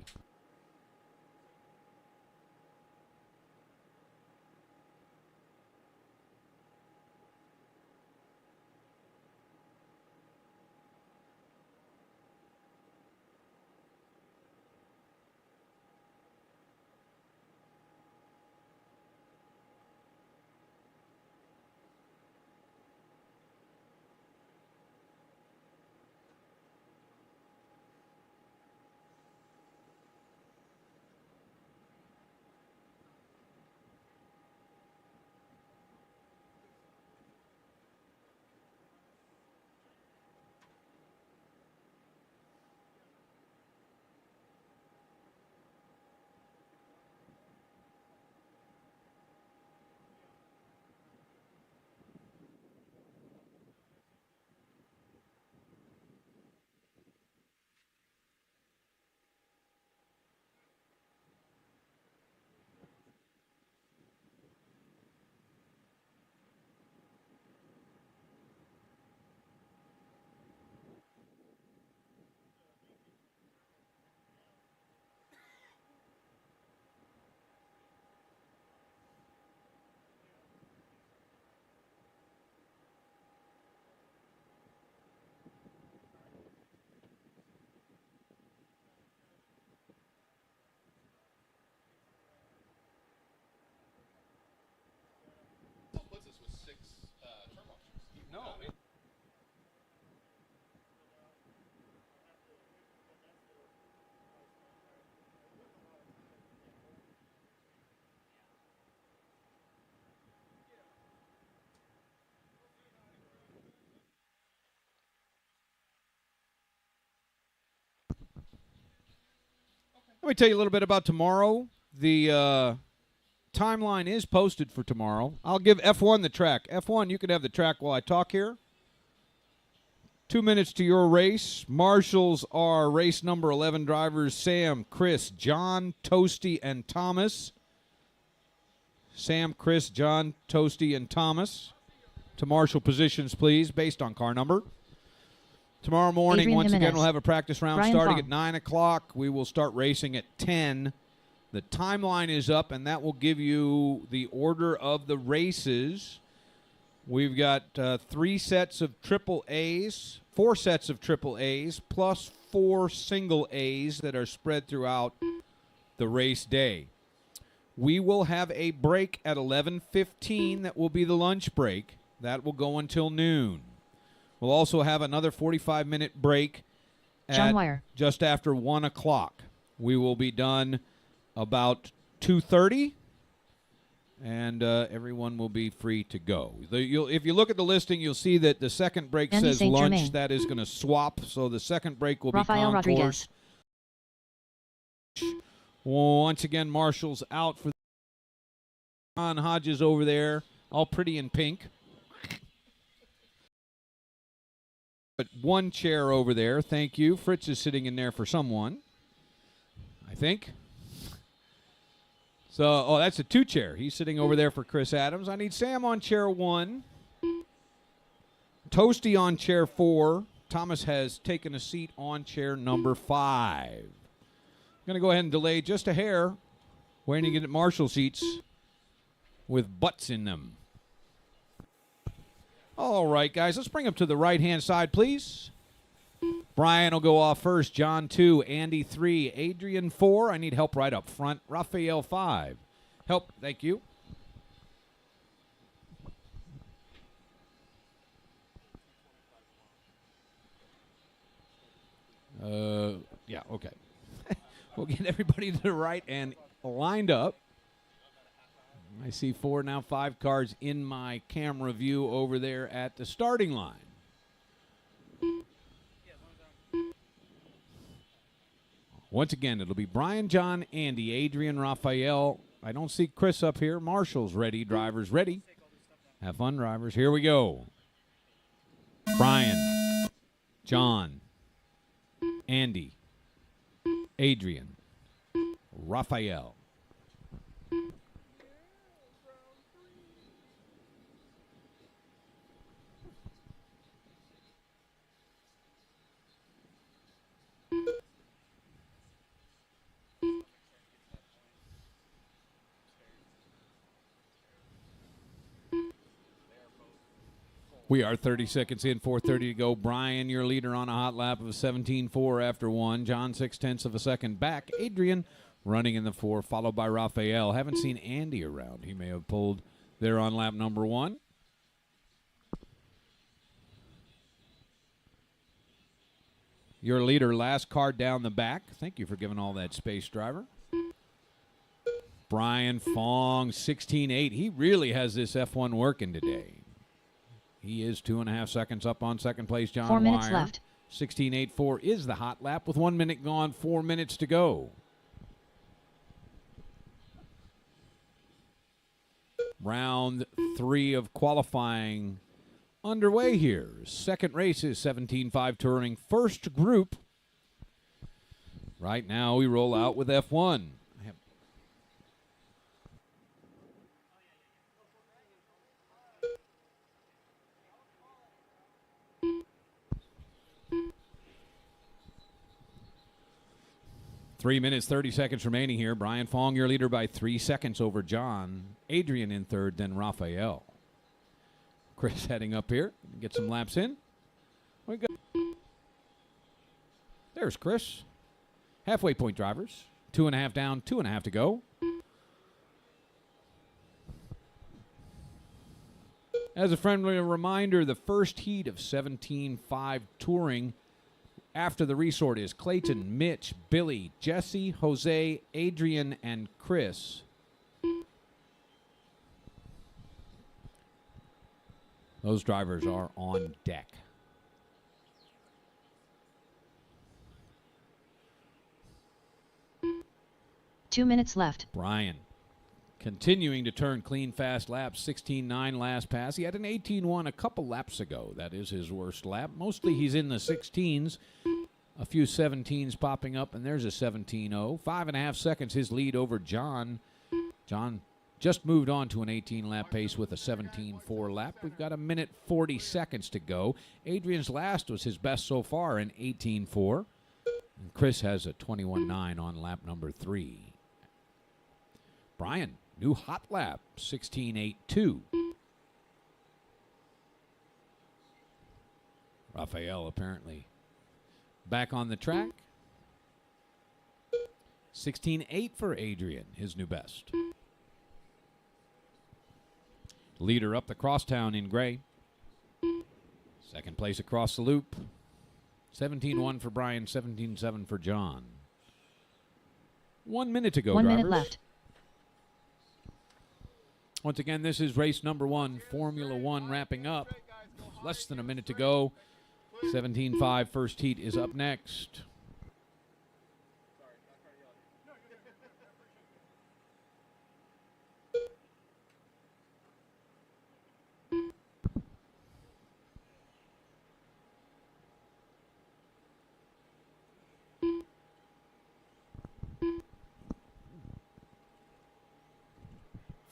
Puts us with 6 turbo options. No. Let me tell you a little bit about tomorrow. The timeline is posted for tomorrow. I'll give F1 the track. F1, you can have the track while I talk here. 2 minutes to your race. Marshals are race number 11 drivers Sam, Chris, John, Toasty, and Thomas. Sam, Chris, John, Toasty, and Thomas. To marshal positions, please, based on car number. Tomorrow morning, Adrian once again, Jimenez. we'll have a practice round Brian starting Fong. at 9 o'clock. We will start racing at 10. The timeline is up, and that will give you the order of the races. We've got 3 sets of triple A's, 4 sets of triple A's, plus 4 single A's that are spread throughout the race day. We will have a break at 11:15. That will be the lunch break. That will go until noon. We'll also have another 45-minute break John at Wire. just after 1 o'clock. We will be done about 2:30, and everyone will be free to go. If you look at the listing, you'll see that the second break Andy says Saint lunch. Germain. That is going to swap, so the second break will Rafael be concourse. Rodriguez. Once again, Marshall's out for John Hodges over there, all pretty in pink. But 1 chair over there. Thank you. Fritz is sitting in there for someone, I think. So, that's a 2 chair. He's sitting over there for Chris Adams. I need Sam on chair 1. Toasty on chair 4. Thomas has taken a seat on chair number 5. I'm going to go ahead and delay just a hair. Waiting to get at Marshall seats with butts in them. All right, guys, let's bring them to the right-hand side, please. Brian will go off first. John 2, Andy 3, Adrian 4. I need help right up front. Raphael 5. Help, thank you. Yeah, okay. We'll get everybody to the right and lined up. I see 4, now 5 cars in my camera view over there at the starting line. Once again, it'll be Brian, John, Andy, Adrian, Raphael. I don't see Chris up here. Marshall's ready. Drivers ready. Have fun, drivers. Here we go. Brian, John, Andy, Adrian, Raphael. We are 30 seconds in, 4:30 to go. Brian, your leader on a hot lap of 17.4 after 1. John, 0.6 of a second back. Adrian running in the 4, followed by Raphael. Haven't seen Andy around. He may have pulled there on lap number 1. Your leader, last car down the back. Thank you for giving all that space, driver. Brian Fong, 16.8. He really has this F1 working today. He is 2.5 seconds up on second place. John 4 minutes Wire. left. 16.84 is the hot lap with 1 minute gone, 4 minutes to go. Round 3 of qualifying underway here. Second race is 17.5 Touring. First group. Right now we roll out with F1. 3 minutes, 30 seconds remaining here. Brian Fong, your leader by 3 seconds over John. Adrian in third, then Raphael. Chris heading up here. Get some laps in. We go. There's Chris. Halfway point drivers. 2.5 down, 2.5 to go. As a friendly reminder, the first heat of 17.5 Touring after the resort is Clayton, Mitch, Billy, Jesse, Jose, Adrian, and Chris. Those drivers are on deck. Two minutes left. Brian continuing to turn clean, fast laps. 16.9 last pass. He had an 18.1 a couple laps ago. That is his worst lap. Mostly he's in the 16s. A few 17s popping up, and there's a 17.0. 5.5 seconds his lead over John. John just moved on to an 18-lap pace with a 17.4 lap. We've got a minute 40 seconds to go. Adrian's last was his best so far, an 18.4. And Chris has a 21.9 on lap number 3. Brian, new hot lap, 16.82. Raphael apparently back on the track. 16.8 for Adrian, his new best. Leader up the crosstown in gray. Second place across the loop. 17.1 for Brian, 17.7 for John. 1 minute to go, 1 drivers. minute left. Once again, this is race number 1, Formula One wrapping up. Less than a minute to go. 17.5 first heat is up next.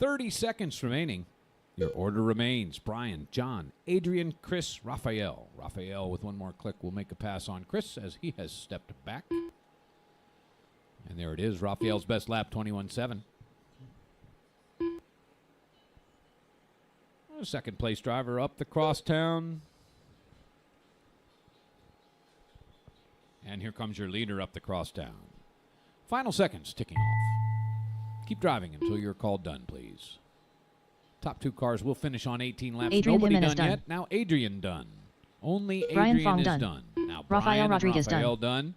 .30 seconds remaining. Your order remains Brian, John, Adrian, Chris, Raphael. Raphael with one more click will make a pass on Chris as he has stepped back. And there it is, Raphael's best lap, 21.7. Second place driver up the crosstown. And here comes your leader up the crosstown. Final seconds ticking off. Keep driving until you're called done, please. Top 2 cars will finish on 18 laps. Adrian Nobody Jimenez done yet. Now Adrian done. Only Brian Adrian Fong is done. done. Now Rafael Brian and Rodriguez Raphael done.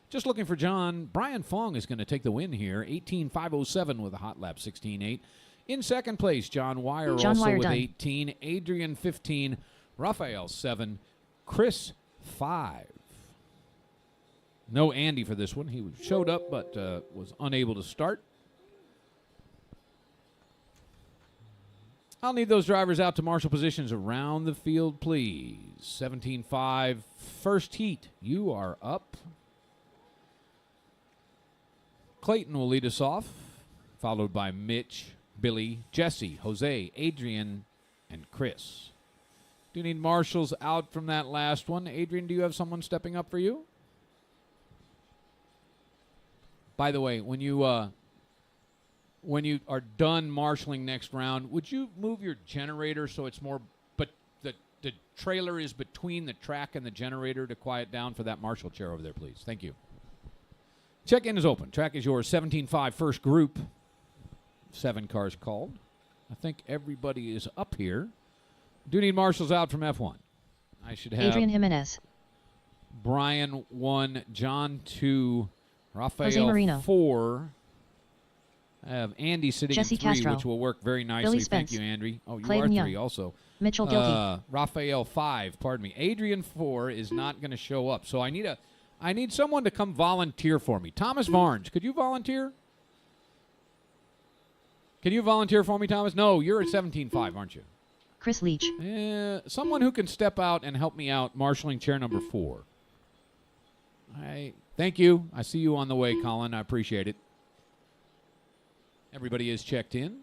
Just looking for John. Brian Fong is going to take the win here. 18.507 with a hot lap, 16.8. In second place, John Wire John also Wire with done. 18. Adrian 15. Raphael 7. Chris 5. No Andy for this one. He showed up but was unable to start. I'll need those drivers out to marshal positions around the field, please. 17.5, first heat. You are up. Clayton will lead us off, followed by Mitch, Billy, Jesse, Jose, Adrian, and Chris. Do you need marshals out from that last one? Adrian, do you have someone stepping up for you? By the way, when you are done marshaling next round, would you move your generator so it's more, but the trailer is between the track and the generator to quiet down for that Marshall chair over there, please. Thank you. Check-in is open. Track is yours. 17.5 first group. 7 cars called. I think everybody is up here. Do need marshals out from F1. I should have Adrian Jimenez. Brian 1, John 2, Rafael Jose Marino. 4. I have Andy sitting Jesse in 3, Castro. which will work very nicely. Billy Thank Spence. you, Andy. Oh, you Clayton are Young. 3 also. Mitchell Gilkey. Rafael 5, pardon me. Adrian 4 is not going to show up. So I need someone to come volunteer for me. Thomas Varnes, could you volunteer? Can you volunteer for me, Thomas? No, you're at 17.5, aren't you? Chris Leach. Someone who can step out and help me out marshaling chair number 4. Thank you. I see you on the way, Colin. I appreciate it. Everybody is checked in.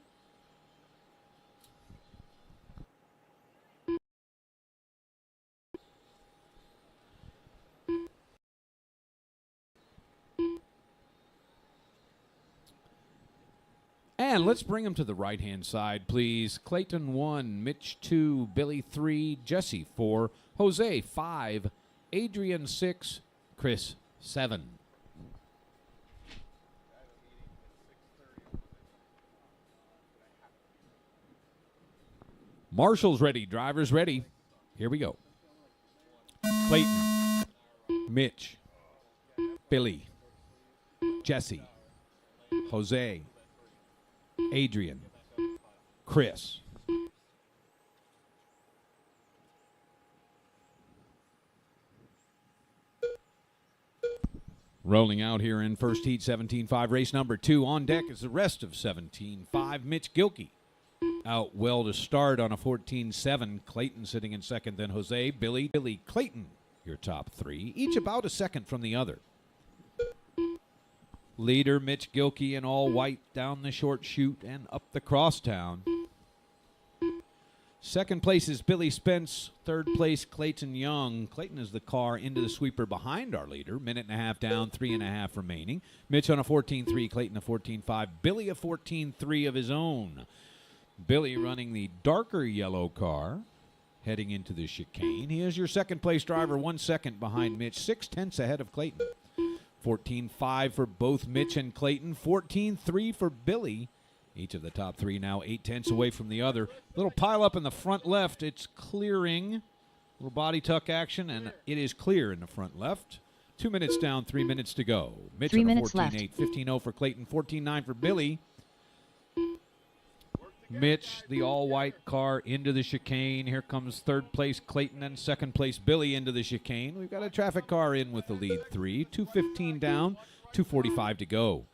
And let's bring them to the right-hand side, please. Clayton 1, Mitch 2, Billy 3, Jesse 4, Jose 5, Adrian 6, Chris 7. Marshall's ready. Drivers ready. Here we go. Clayton, Mitch, Billy, Jesse, Jose, Adrian, Chris. Rolling out here in first heat, 17.5, race number 2. On deck is the rest of 17.5. Mitch Gilkey out well to start on a 14.7. Clayton sitting in second, then Jose, Billy, Clayton, your top 3, each about a second from the other. Leader Mitch Gilkey in all white down the short chute and up the crosstown. Second place is Billy Spence. Third place, Clayton Young. Clayton is the car into the sweeper behind our leader. Minute and a half down, 3.5 remaining. Mitch on a 14.3, Clayton a 14.5, Billy a 14.3 of his own. Billy running the darker yellow car, heading into the chicane. He is your second place driver, 1 second behind Mitch, 0.6 ahead of Clayton. 14.5 for both Mitch and Clayton, 14.3 for Billy. Each of the top 3 now 0.8 away from the other. Little pile up in the front left. It's clearing. Little body tuck action, and it is clear in the front left. 2 minutes down, 3 minutes to go. Mitch 3 on a minutes 14.8, 15.0 for Clayton, 14.9 for Billy. Mitch, the all-white car, into the chicane. Here comes third place Clayton and second place Billy into the chicane. We've got a traffic car in with the lead 3. 2:15 down, 2:45 to go.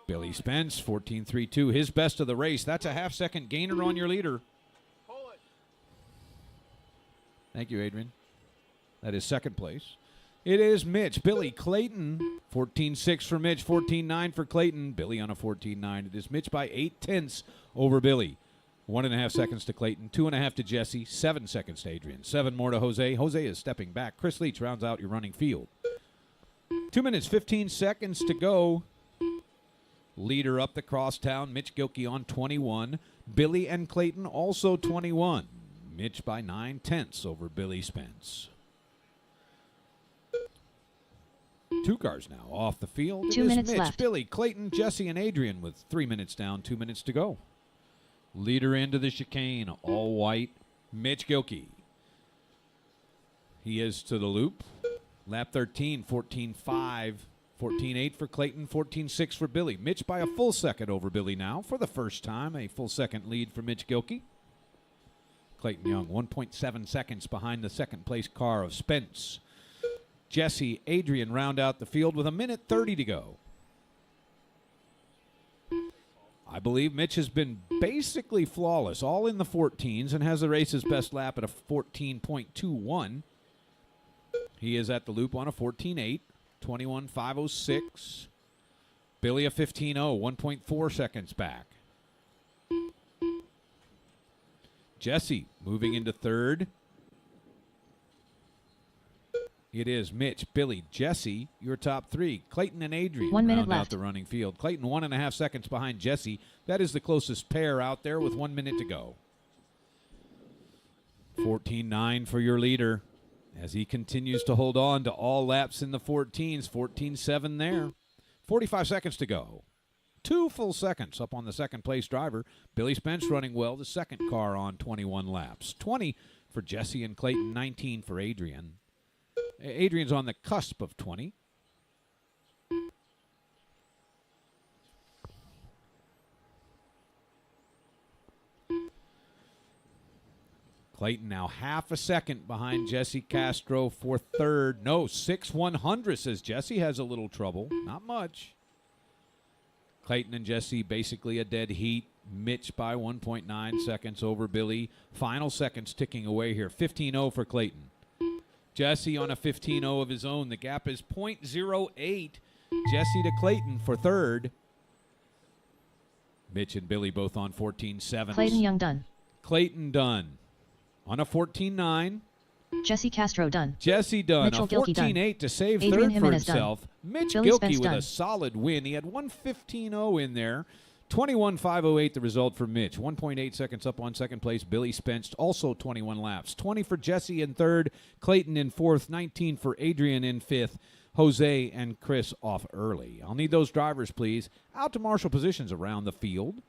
Billy Spence, 14.32, his best of the race. That's a half-second gainer on your leader. Thank you, Adrian. That is second place. It is Mitch. Billy Clayton, 14.6 for Mitch, 14.9 for Clayton. Billy on a 14.9. It is Mitch by 0.8 over Billy. 1.5 seconds to Clayton, 2.5 to Jesse, 7 seconds to Adrian, 7 more to Jose. Jose is stepping back. Chris Leach rounds out your running field. 2 minutes, 15 seconds to go. Leader up the crosstown, Mitch Gilkey on 21. Billy and Clayton also 21. Mitch by 0.9 over Billy Spence. 2 cars now off the field. 2 It is minutes Mitch, left. Billy, Clayton, Jesse, and Adrian with 3 minutes down, 2 minutes to go. Leader into the chicane, all white, Mitch Gilkey. He is to the loop. Lap 13, 14.5, 14.8 for Clayton, 14.6 for Billy. Mitch by a full second over Billy now. For the first time, a full second lead for Mitch Gilkey. Clayton Young, 1.7 seconds behind the second place car of Spence. Jesse, Adrian round out the field with 1:30 to go. I believe Mitch has been basically flawless, all in the 14s, and has the race's best lap at a 14.21. He is at the loop on a 14.8, 21.506. Billy a 15.0, 1.4 seconds back. Jesse moving into third. It is Mitch, Billy, Jesse, your top 3. Clayton and Adrian 1 minute round out left. the running field. Clayton 1.5 seconds behind Jesse. That is the closest pair out there with 1 minute to go. 14-9 for your leader as he continues to hold on to all laps in the 14s. 14-7 there. 45 seconds to go. 2 full seconds up on the second place driver. Billy Spence running well, the second car on 21 laps. 20 for Jesse and Clayton, 19 for Adrian. Adrian's on the cusp of 20. Clayton now half a second behind Jesse Castro for third. No, 6/100 says Jesse has a little trouble. Not much. Clayton and Jesse basically a dead heat. Mitch by 1.9 seconds over Billy. Final seconds ticking away here. 15-0 for Clayton. Jesse on a 15-0 of his own. The gap is .08. Jesse to Clayton for third. Mitch and Billy both on 14-7. Clayton Young done. Clayton done. On a 14-9. Jesse Castro done. Jesse done. Mitchell A Gilkey done. 14-8 to save Adrian third for Jimenez done. himself. Mitch Billy Gilkey Spence with done. a solid win. He had 1:15.0 in there. 21.508 the result for Mitch. 1.8 seconds up on second place. Billy Spence also 21 laps. 20 for Jesse in third. Clayton in fourth. 19 for Adrian in fifth. Jose and Chris off early. I'll need those drivers, please, out to marshal positions around the field.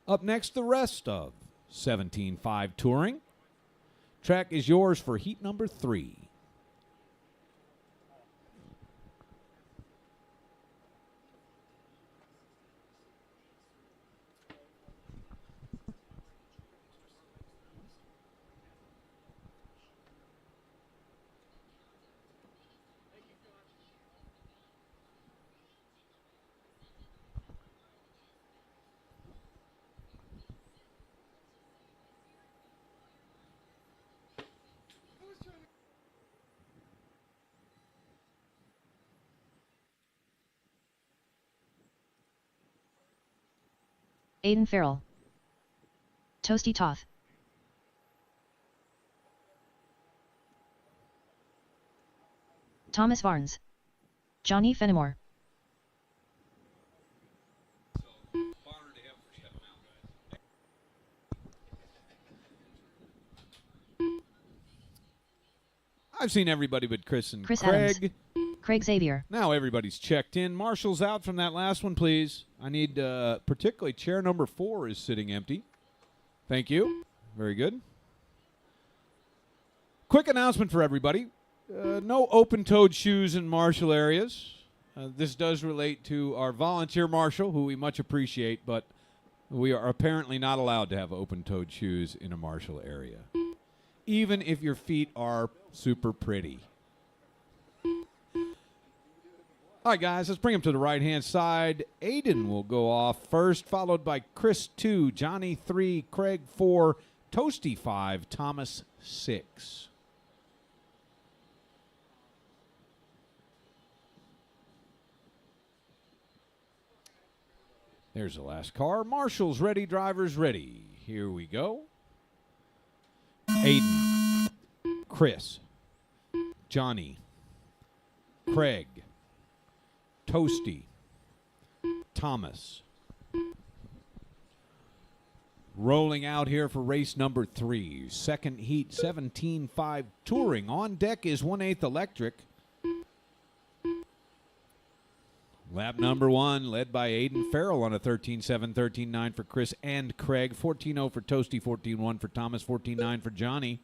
Up next, the rest of 17.5 Touring. Track is yours for heat number 3. Aiden Farrell. Toasty Toth. Thomas Varnes. Johnny Fenimore. I've seen everybody but Chris and Chris Craig. Adams. Craig Xavier. Now everybody's checked in. Marshall's out from that last one, please. I need, particularly chair number 4 is sitting empty. Thank you. Very good. Quick announcement for everybody. No open-toed shoes in Marshall areas. This does relate to our volunteer marshal, who we much appreciate, but we are apparently not allowed to have open-toed shoes in a Marshall area, even if your feet are super pretty. All right, guys, let's bring him to the right-hand side. Aiden will go off first, followed by Chris 2, Johnny 3, Craig 4, Toasty 5, Thomas 6. There's the last car. Marshall's ready, drivers ready. Here we go. Aiden, Chris, Johnny, Craig, Toasty, Thomas. Rolling out here for race number 3. Second heat, 17.5 Touring. On deck is 1/8 Electric. Lap number 1 led by Aiden Farrell on a 13.7, 13.9 for Chris and Craig. 14.0 for Toasty, 14.1 for Thomas, 14.9 for Johnny.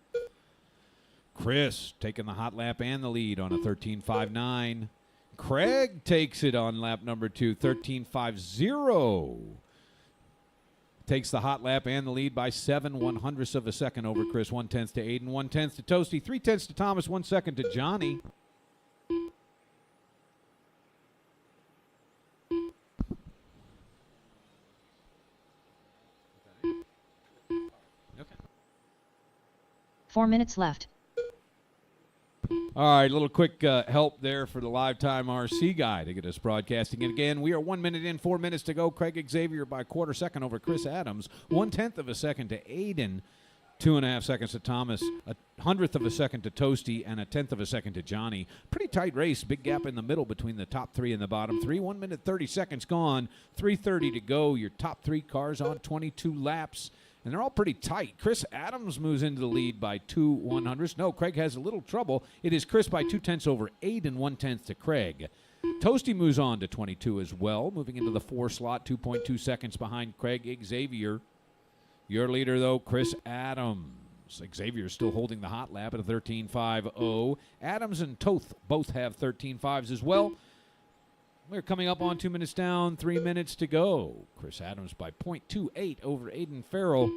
Chris taking the hot lap and the lead on a 13.59. Craig takes it on lap number 2, 13.50. Takes the hot lap and the lead by 7/100ths of a second over Chris. 1/10 to Aiden, 1/10 to Toasty, 3/10 to Thomas, 1 second to Johnny. Okay. 4 minutes left. All right, a little quick help there for the Live Time RC guy to get us broadcasting. And again, we are 1 minute in, 4 minutes to go. Craig Xavier by 1/4 second over Chris Adams. 1/10 of a second to Aiden. 2.5 seconds to Thomas. 100th of a second to Toasty. And 1/10 of a second to Johnny. Pretty tight race. Big gap in the middle between the top 3 and the bottom 3. 1 minute, 30 seconds gone. 3:30 to go. Your top 3 cars on 22 laps. And they're all pretty tight. Chris Adams moves into the lead by 2/100ths. No, Craig has a little trouble. It is Chris by 2/10 over Aiden, 1/10 to Craig. Toasty moves on to 22 as well, moving into the 4 slot, 2.2 seconds behind Craig Xavier. Your leader, though, Chris Adams. Xavier is still holding the hot lap at a 13.50. Adams and Toth both have 13.5s as well. We're coming up on 2 minutes down, 3 minutes to go. Chris Adams by 0.28 over Aiden Farrell.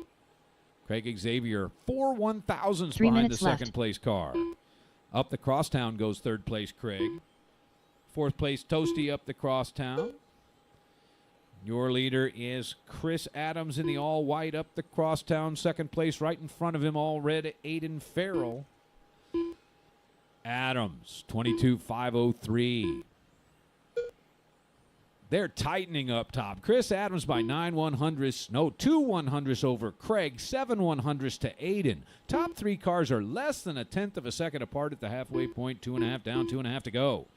Craig Xavier, 4/1,000ths behind the second place car. Up the crosstown goes third place Craig. Fourth place Toasty up the crosstown. Your leader is Chris Adams in the all white up the crosstown. Second place right in front of him, all red, Aiden Farrell. Adams, 22.503. They're tightening up top. Chris Adams by 9/100ths. No, 2/100ths over Craig. 7/100ths to Aiden. Top 3 cars are less than 1/10 of a second apart at the halfway point. 2.5 down, 2.5 to go.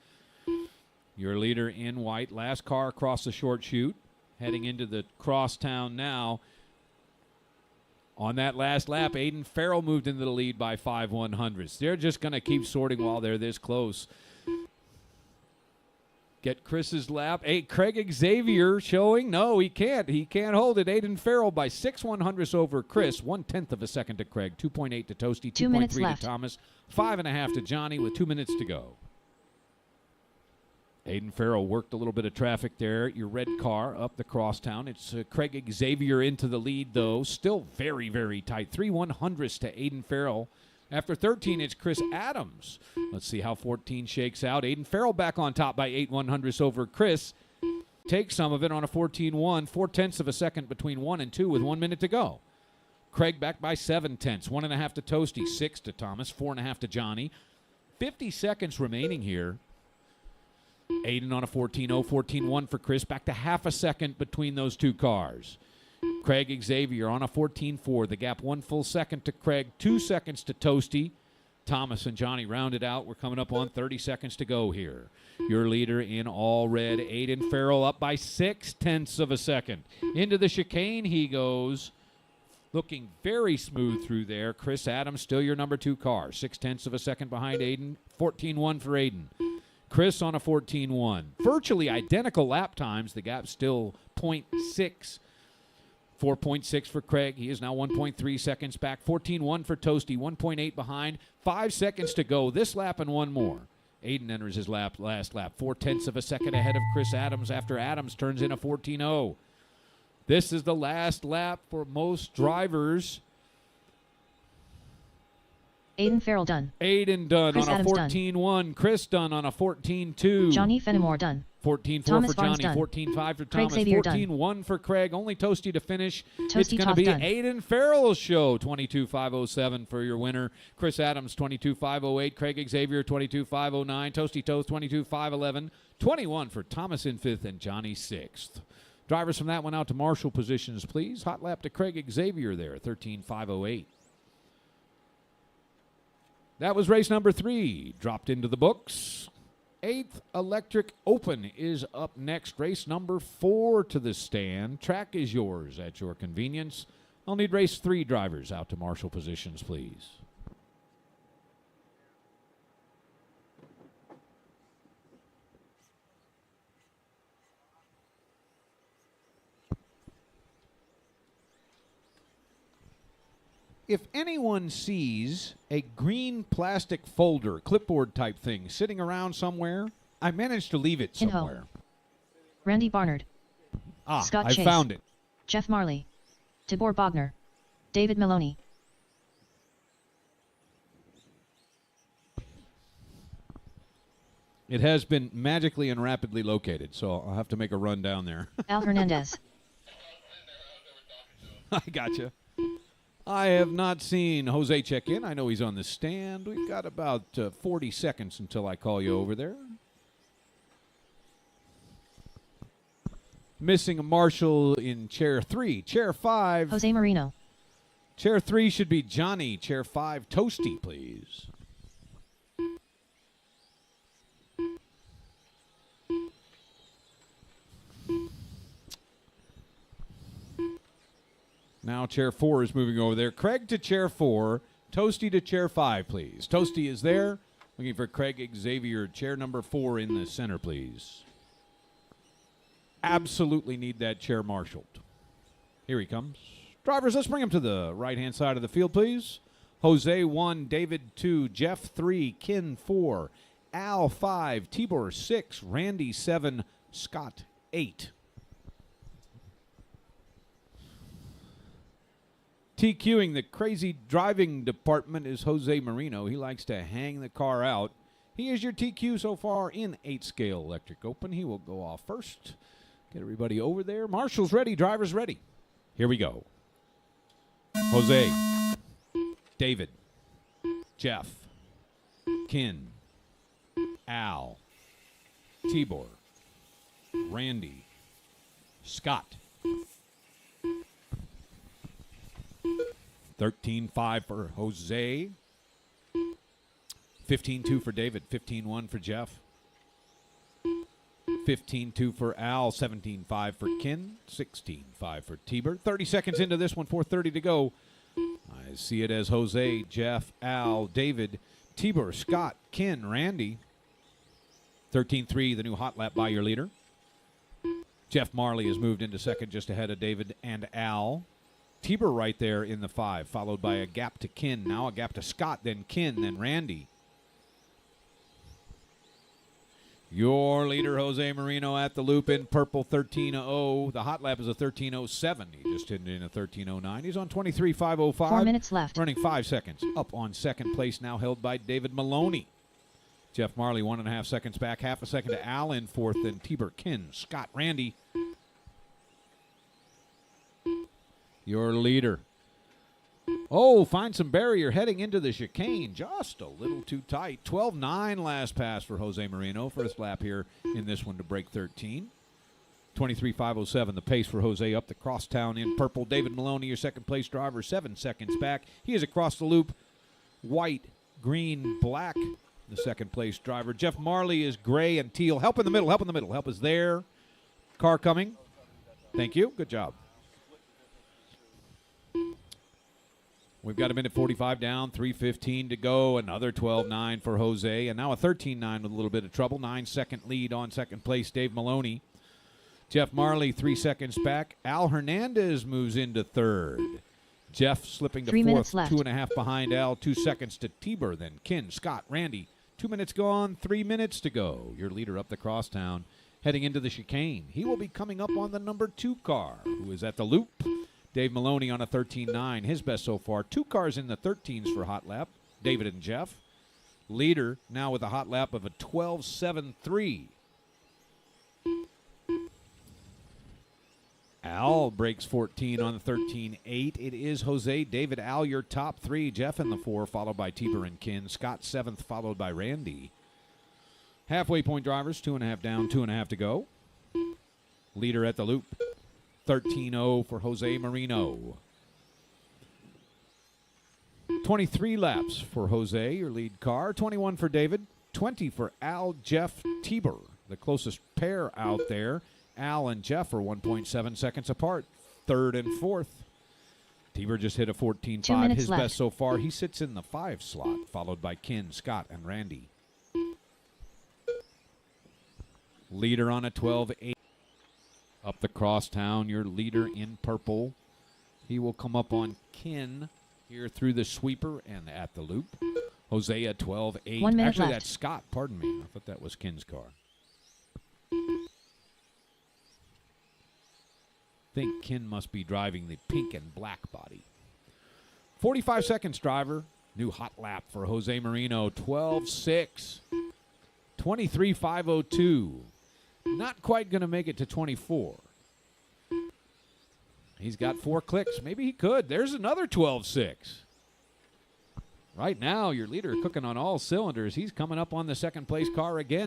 Your leader in white. Last car across the short chute. Heading into the crosstown now. On that last lap, Aiden Farrell moved into the lead by 5/100ths. They're just going to keep sorting while they're this close. Get Chris's lap. Hey, Craig Xavier showing. No, he can't. He can't hold it. Aiden Farrell by 6/100ths over Chris. 1/10 of a second to Craig. 2.8 to Toasty. 2 minutes 2.3 to left. Thomas. 5.5 to Johnny with 2 minutes to go. Aiden Farrell worked a little bit of traffic there. Your red car up the crosstown. It's Craig Xavier into the lead, though. Still very, very tight. 3/100ths to Aiden Farrell. After 13, it's Chris Adams. Let's see how 14 shakes out. Aiden Farrell back on top by 8/100ths over Chris. Takes some of it on a 14-1. 4/10 of a second between 1 and 2 with 1 minute to go. Craig back by 7/10. 1.5 to Toasty. 6 to Thomas. 4.5 to Johnny. 50 seconds remaining here. Aiden on a 14-0. 14-1 for Chris. Back to half a second between those two cars. Craig Xavier on a 14-4. The gap 1 full second to Craig, 2 seconds to Toasty. Thomas and Johnny rounded out. We're coming up on 30 seconds to go here. Your leader in all red, Aiden Farrell, up by 0.6 of a second. Into the chicane he goes. Looking very smooth through there. Chris Adams, still your number 2 car. 0.6 of a second behind Aiden. 14-1 for Aiden. Chris on a 14-1. Virtually identical lap times. The gap still 0.6. 4.6 for Craig. He is now 1.3 seconds back. 14-1 for Toasty. 1.8 behind. 5 seconds to go. This lap and one more. Aiden enters his last lap. 0.4 of a second ahead of Chris Adams after Adams turns in a 14-0. This is the last lap for most drivers. Aiden Farrell done. Aiden done Chris on a Adams 14-1. Chris done on a 14-2. Johnny Fenimore done. 14-4 Thomas for Johnny, Barnes done. 14-5 for Craig Thomas, Xavier done. 14-1 for Craig. Only Toasty to finish. Toasty It's going to Toth be done. Aiden Farrell's show, 22.507 for your winner. Chris Adams, 22.508. Craig Xavier, 22.509. Toasty Toth, 22.511. 21 for Thomas in 5th and Johnny 6th. Drivers from that one out to marshal positions, please. Hot lap to Craig Xavier there, 13.508. That was race number 3. Dropped into the books. 8th Electric Open is up next. Race number 4 to the stand. Track is yours at your convenience. I'll need race 3 drivers out to marshal positions, please. If anyone sees a green plastic folder, clipboard type thing, sitting around somewhere, I managed to leave it Inho. somewhere. Randy Barnard. Scott I Chase. found it. Jeff Marley. Tibor Bogner. David Maloney. It has been magically and rapidly located, so I'll have to make a run down there. Al Hernandez. I gotcha. I have not seen Jose check in. I know he's on the stand. We've got about 40 seconds until I call you over there. Missing a marshal in chair 3. Chair 5. Jose Marino. Chair 3 should be Johnny. Chair 5, Toasty, please. Now chair 4 is moving over there. Craig to chair 4. Toasty to chair 5, please. Toasty is there. Looking for Craig Xavier, chair number 4 in the center, please. Absolutely need that chair marshaled. Here he comes. Drivers, let's bring him to the right-hand side of the field, please. Jose 1, David 2, Jeff 3, Kin 4, Al 5, Tibor 6, Randy 7, Scott 8. TQing the crazy driving department is Jose Marino. He likes to hang the car out. He is your TQ so far in 8-scale electric open. He will go off first. Get everybody over there. Marshall's ready. Drivers ready. Here we go. Jose, David, Jeff, Kin, Al, Tibor, Randy, Scott. 13-5 for Jose. 15-2 for David. 15-1 for Jeff. 15-2 for Al. 17-5 for Kin. 16-5 for Tibor. 30 seconds into this one. 4:30 to go. I see it as Jose, Jeff, Al, David, Tibor, Scott, Kin, Randy. 13-3, the new hot lap by your leader. Jeff Marley has moved into second just ahead of David and Al. Tibor right there in the 5, followed by a gap to Kin. Now a gap to Scott, then Kin, then Randy. Your leader, Jose Marino, at the loop in purple, 13:0. The hot lap is a 13:07. He just hit in a 13:09. He's on 23:505. 4 minutes left. Running 5 seconds. Up on second place, now held by David Maloney. Jeff Marley, 1.5 seconds back. Half a second to Al in fourth, then Tibor, Kin, Scott, Randy. Your leader. Oh, find some barrier heading into the chicane. Just a little too tight. 12:9 last pass for Jose Marino. First lap here in this one to break 13. 23:507 the pace for Jose up the crosstown in purple. David Maloney, your second place driver, 7 seconds back. He is across the loop. White, green, black, the second place driver. Jeff Marley is gray and teal. Help in the middle, help in the middle. Help is there. Car coming. Thank you. Good job. We've got a minute 45 down, 3:15 to go. Another 12:9 for Jose, and now a 13:9 with a little bit of trouble. 9-second lead on second place, Dave Maloney. Jeff Marley 3 seconds back. Al Hernandez moves into third. Jeff slipping to 3 minutes fourth, left. 2.5 behind Al. 2 seconds to Tibor, then Kin, Scott, Randy. 2 minutes gone, 3 minutes to go. Your leader up the crosstown, heading into the chicane. He will be coming up on the number 2 car, who is at the loop. Dave Maloney on a 13:9, his best so far. 2 cars in the 13s for hot lap, David and Jeff. Leader now with a hot lap of a 12:73. Al breaks 14 on the 13:8. It is Jose, David, Al, your top 3. Jeff in the 4, followed by Tibor and Kin. Scott 7th, followed by Randy. Halfway point drivers, 2.5 down, 2.5 to go. Leader at the loop. 13:0 for Jose Marino. 23 laps for Jose, your lead car. 21 for David. 20 for Al, Jeff, Tibor. The closest pair out there. Al and Jeff are 1.7 seconds apart. Third and fourth. Tibor just hit a 14.5. 2 minutes His left. best so far. He sits in the 5 slot, followed by Kin, Scott, and Randy. Leader on a 12:8. Up the crosstown, your leader in purple. He will come up on Kin here through the sweeper and at the loop. Jose at 12:8. 1 minute Actually, left. that's Scott. Pardon me. I thought that was Kin's car. Think Kin must be driving the pink and black body. 45 seconds, driver. New hot lap for Jose Marino. 12:6. 23:502. Not quite going to make it to 24. He's got 4 clicks. Maybe he could. There's another 12:6. Right now, your leader cooking on all cylinders. He's coming up on the second place car again.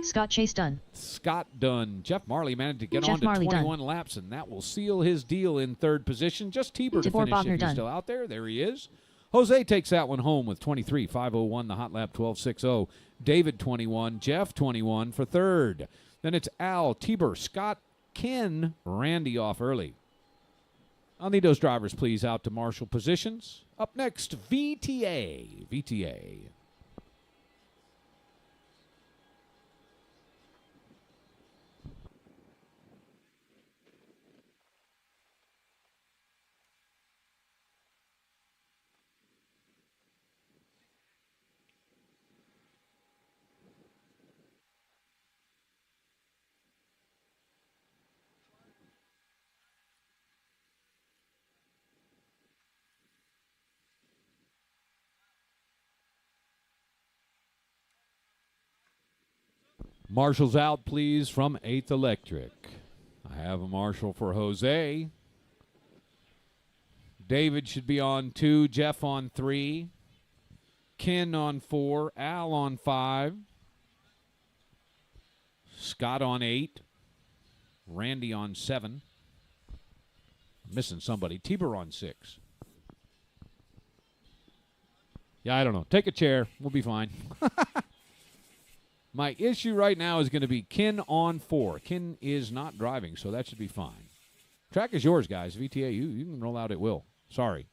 Scott Chase done. Scott done. Jeff Marley managed to get Jeff on to Marley 21 laps, and that will seal his deal in third position. Just Tibor to Tibor finish Bogner if he's done. still out there. There he is. Jose takes that one home with 23:501, the hot lap 12:60. David 21, Jeff 21 for third. Then it's Al, Tibor, Scott, Kin, Randy off early. I'll need those drivers, please, out to marshal positions. Up next, VTA. VTA. Marshals out, please, from 8th Electric. I have a marshal for Jose. David should be on 2, Jeff on 3, Ken on 4, Al on 5, Scott on 8, Randy on 7. Missing somebody. Tiber on 6. Yeah, I don't know. Take a chair. We'll be fine. My issue right now is going to be Ken on 4. Ken is not driving, so that should be fine. Track is yours, guys. VTA, you can roll out at will. Sorry.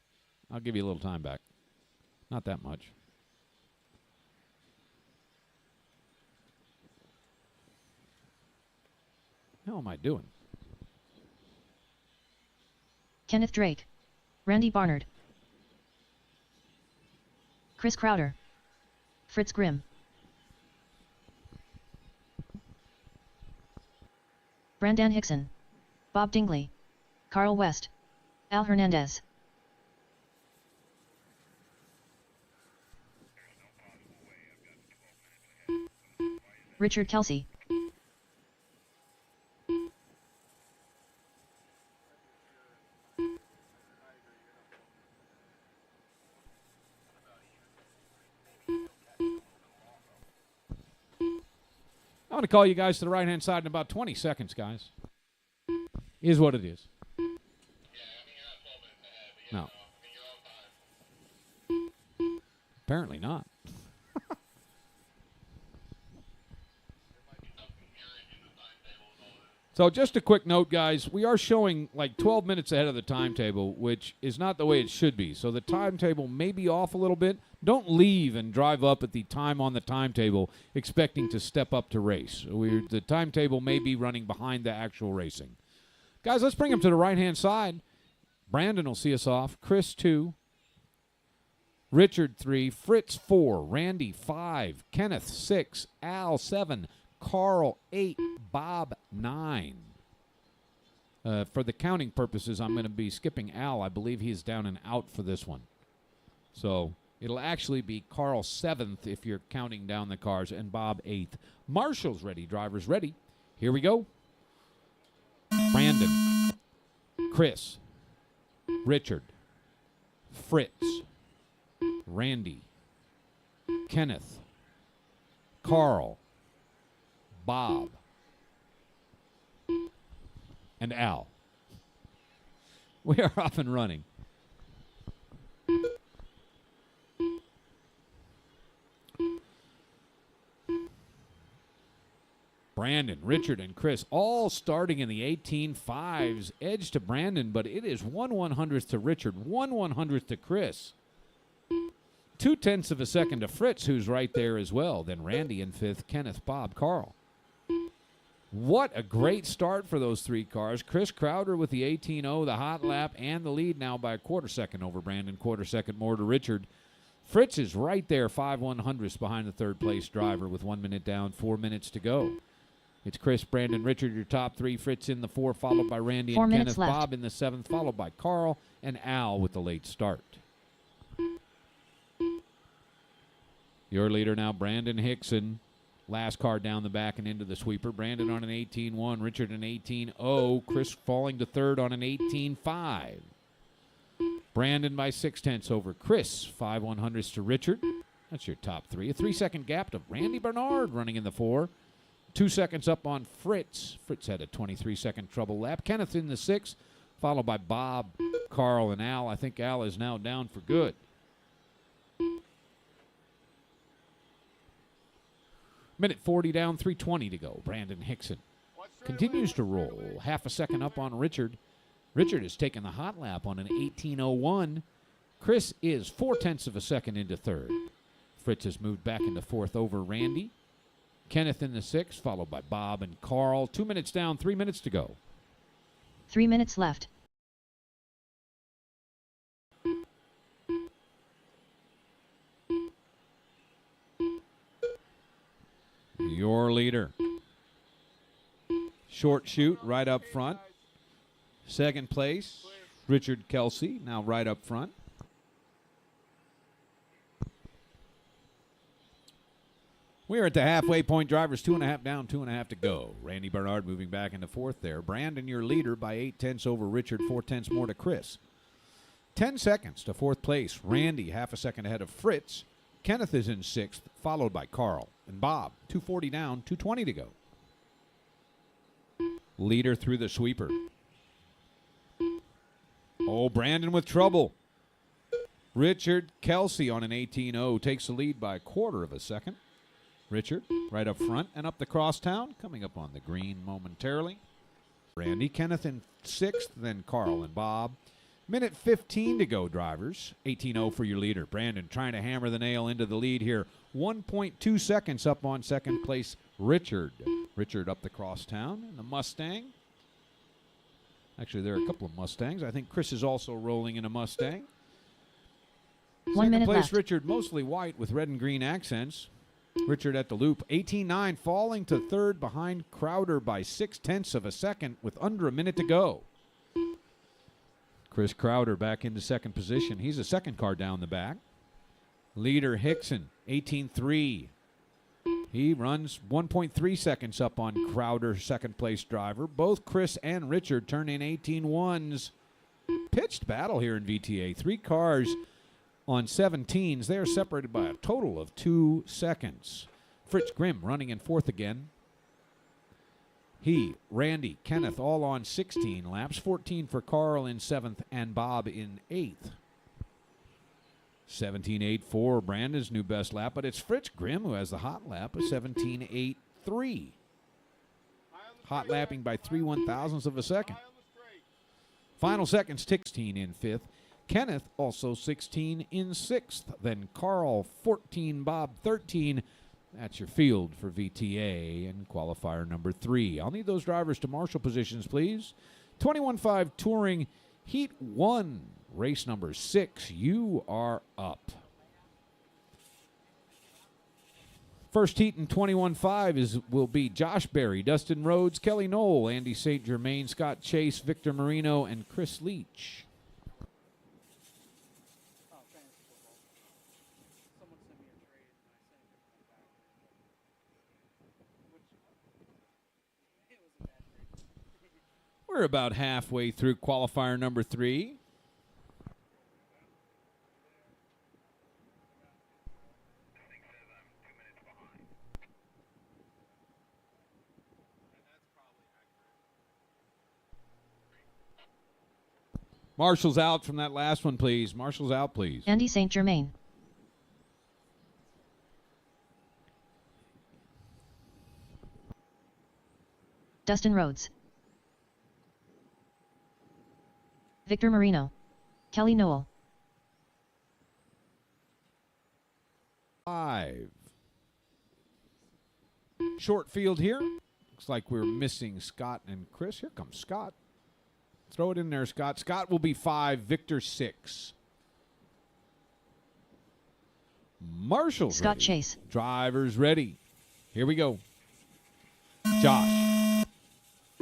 I'll give you a little time back. Not that much. What the hell am I doing? Kenneth Drake. Randy Barnard. Chris Crowder. Fritz Grimm. Brandan Hickson. Bob Dingley. Carl West. Al Hernandez. Richard Kelsey. I'm going to call you guys to the right-hand side in about 20 seconds, guys. Is what it is. Yeah, I mean, you're not 12 minutes ahead, but No. I mean, you're on time. Apparently not. So just a quick note, guys. We are showing like 12 minutes ahead of the timetable, which is not the way it should be. So the timetable may be off a little bit. Don't leave and drive up at the time on the timetable expecting to step up to race. The timetable may be running behind the actual racing. Guys, let's bring them to the right-hand side. Brandon will see us off. Chris, 2. Richard, 3. Fritz, 4. Randy, 5. Kenneth, 6. Al, 7. Carl, 8. Bob, 9. For the counting purposes, I'm going to be skipping Al. I believe he's down and out for this one. So it'll actually be Carl 7th if you're counting down the cars, and Bob 8th. Marshall's ready. Drivers ready. Here we go. Brandon, Chris, Richard, Fritz, Randy, Kenneth, Carl, Bob, and Al. We are off and running. Brandon, Richard, and Chris all starting in the 18.5s. Edge to Brandon, but it is 1/100th to Richard, 1/100th to Chris. 0.2 of a second to Fritz, who's right there as well. Then Randy in 5th, Kenneth, Bob, Carl. What a great start for those 3 cars. Chris Crowder with the 18.0, the hot lap, and the lead now by a 1/4 second over Brandon, 1/4 second more to Richard. Fritz is right there, 5/100ths behind the 3rd place driver with 1 minute down, 4 minutes to go. It's Chris, Brandon, Richard, your top 3. Fritz in the 4, followed by Randy 4 and minutes Kenneth. left. Bob in the 7th, followed by Carl and Al with the late start. Your leader now, Brandon Hickson. Last car down the back and into the sweeper. Brandon on an 18.1, Richard an 18.0, Chris falling to 3rd on an 18.5. Brandon by 0.6 over Chris, 5/100ths to Richard. That's your top 3. A 3-second gap to Randy Bernard running in the 4. 2 seconds up on Fritz. Fritz had a 23-second trouble lap. Kenneth in the 6, followed by Bob, Carl, and Al. I think Al is now down for good. Minute 40 down, 3:20 to go. Brandon Hickson continues to roll. 0.5 second up on Richard. Richard has taken the hot lap on an 18:01. Chris is 0.4 of a second into third. Fritz has moved back into fourth over Randy. Kenneth in the sixth, followed by Bob and Carl. 2 minutes down, 3 minutes to go. 3 minutes left. Your leader. Short shoot right up front. Second place, Richard Kelsey, now right up front. We are at the halfway point. Drivers 2.5 down, 2.5 to go. Randy Bernard moving back into fourth there. Brandon, your leader, by 0.8 over Richard, 0.4 more to Chris. 10 seconds to fourth place. Randy, half a second ahead of Fritz. Kenneth is in sixth, followed by Carl and Bob. 2:40 down, 2:20 to go. Leader through the sweeper. Oh, Brandon with trouble. Richard Kelsey on an 18.0 takes the lead by 1/4 of a second. Richard right up front and up the crosstown, coming up on the green momentarily. Randy, Kenneth in sixth, then Carl and Bob. Minute 15 to go, drivers. 18.0 for your leader. Brandon trying to hammer the nail into the lead here. 1.2 seconds up on second place, Richard. Richard up the crosstown in the Mustang. Actually, there are a couple of Mustangs. I think Chris is also rolling in a Mustang. 1 minute Second place, left. Richard, mostly white with red and green accents. Richard at the loop. 18.9, falling to third behind Crowder by 0.6 of a second with under a minute to go. Chris Crowder back into second position. He's the second car down the back. Leader Hickson, 18.3. He runs 1.3 seconds up on Crowder, second place driver. Both Chris and Richard turn in 18.1s. Pitched battle here in VTA. 3 cars on 17s. They are separated by a total of 2 seconds. Fritz Grimm running in fourth again. He, Randy, Kenneth all on 16 laps. 14 for Carl in seventh and Bob in eighth. 17.8 Brandon's new best lap, but it's Fritz Grimm who has the hot lap of 17.83. Hot lapping by 3/1000ths of a second. Final seconds, 16 in fifth. Kenneth also 16 in sixth. Then Carl 14, Bob 13. That's your field for VTA and qualifier number 3. I'll need those drivers to marshal positions, please. 21.5 Touring Heat 1, race number 6. You are up. First heat in 21.5 will be Josh Berry, Dustin Rhodes, Kelly Knoll, Andy St. Germain, Scott Chase, Victor Marino, and Chris Leach. We're about halfway through qualifier number 3. Marshall's out from that last one, please. Marshall's out, please. Andy St. Germain. Dustin Rhodes. Victor Marino. Kelly Knoll. 5. Short field here. Looks like we're missing Scott and Chris. Here comes Scott. Throw it in there, Scott. Scott will be 5, Victor 6. Marshall's Scott ready. Chase. Drivers ready. Here we go. Josh.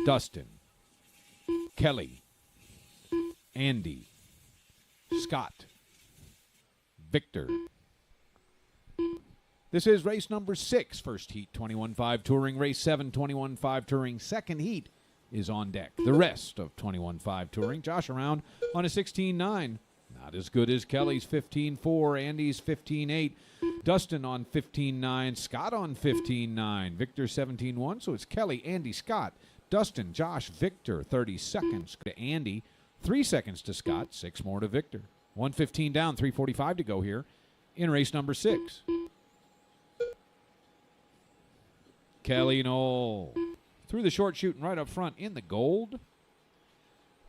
Dustin. Kelly. Andy. Scott. Victor. This is race number 6, first heat, 21.5 Touring. Race 7, 21.5 Touring. Second heat is on deck. The rest of 21.5 Touring. Josh around on a 16.9. Not as good as Kelly's 15.4. Andy's 15.8. Dustin on 15.9. Scott on 15.9. Victor 17.1. So it's Kelly, Andy, Scott, Dustin, Josh, Victor. 30 seconds to Andy. 3 seconds to Scott. 6 more to Victor. 1:15 down. 3:45 to go here in race number 6. Kelly Knoll through the short chute and right up front in the gold.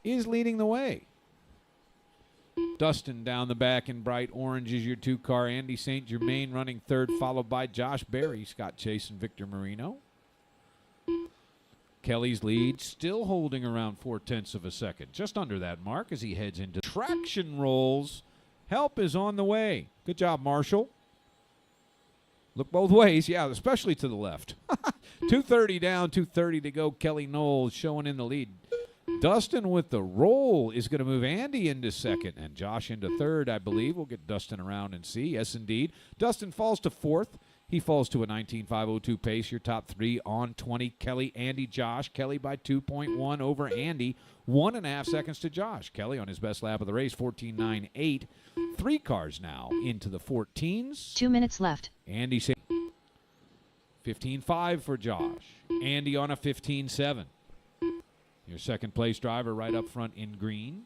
is leading the way. Dustin down the back in bright orange is your 2-car. Andy St. Germain running third, followed by Josh Berry, Scott Chase, and Victor Marino. Kelly's lead still holding around 0.4 of a second, just under that mark as he heads into traction rolls. Help is on the way. Good job, Marshall. Look both ways, yeah, especially to the left. 2:30 down, 2:30 to go. Kelly Knowles showing in the lead. Dustin with the roll is going to move Andy into second and Josh into third, I believe. We'll get Dustin around and see. Yes, indeed. Dustin falls to fourth. He falls to a 19.502 pace. Your top three on 20. Kelly, Andy, Josh. Kelly by 2.1 over Andy. 1.5 seconds to Josh. Kelly on his best lap of the race, 14.98. 3 cars now into the 14s. 2 minutes left. Andy 15.5 for Josh. Andy on a 15.7. Your second place driver right up front in green.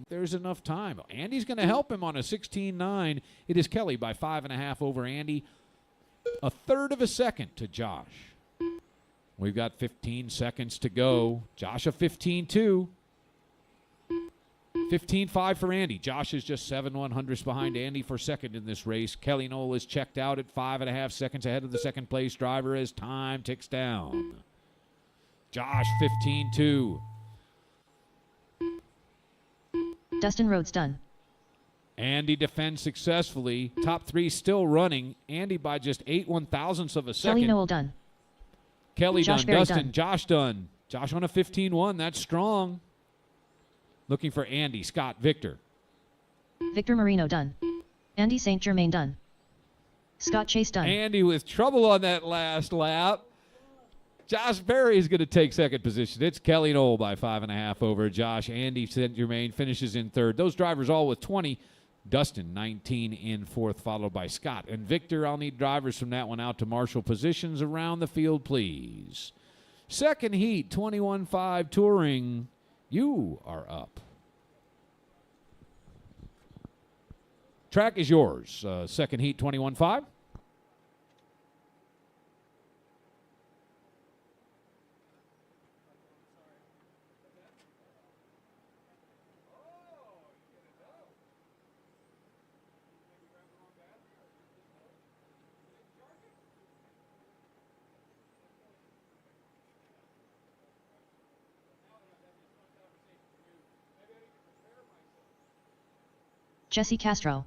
There's enough time. Andy's going to help him on a 16.9. It is Kelly by 5.5 over Andy. 1/3 of a second to Josh. We've got 15 seconds to go. Josh a 15.2. 15.5 for Andy. Josh is just 7/100ths behind Andy for second in this race. Kelly Knoll is checked out at 5.5 seconds ahead of the second place driver as time ticks down. Josh 15.2. Dustin Rhodes done. Andy defends successfully. Top three still running. Andy by just 8/1000ths of a second. Kelly Noel done. Kelly Josh done. Berry Dustin. done. Josh done. Josh on a 15.1. That's strong. Looking for Andy, Scott, Victor. Victor Marino done. Andy St. Germain done. Scott Chase done. Andy with trouble on that last lap. Josh Berry is going to take second position. It's Kelly Knoll by 5.5 over Josh. Andy St. Germain finishes in third. Those drivers all with 20. Dustin 19 in fourth, followed by Scott. And Victor, I'll need drivers from that one out to marshal positions around the field, please. Second heat, 21.5 Touring. You are up. Track is yours. Second heat, 21.5. Jesse Castro.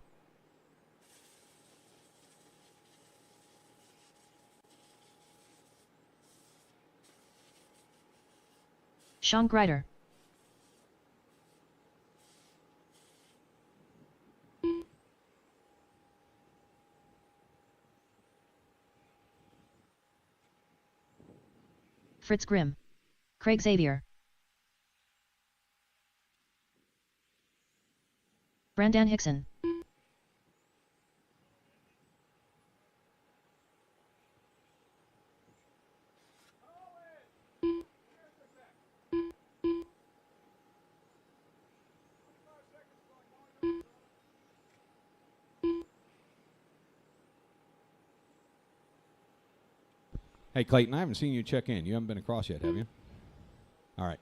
Sean Grider. Fritz Grimm. Craig Xavier. Brandon Hickson. Hey, Clayton, I haven't seen you check in. You haven't been across yet, have you? All right.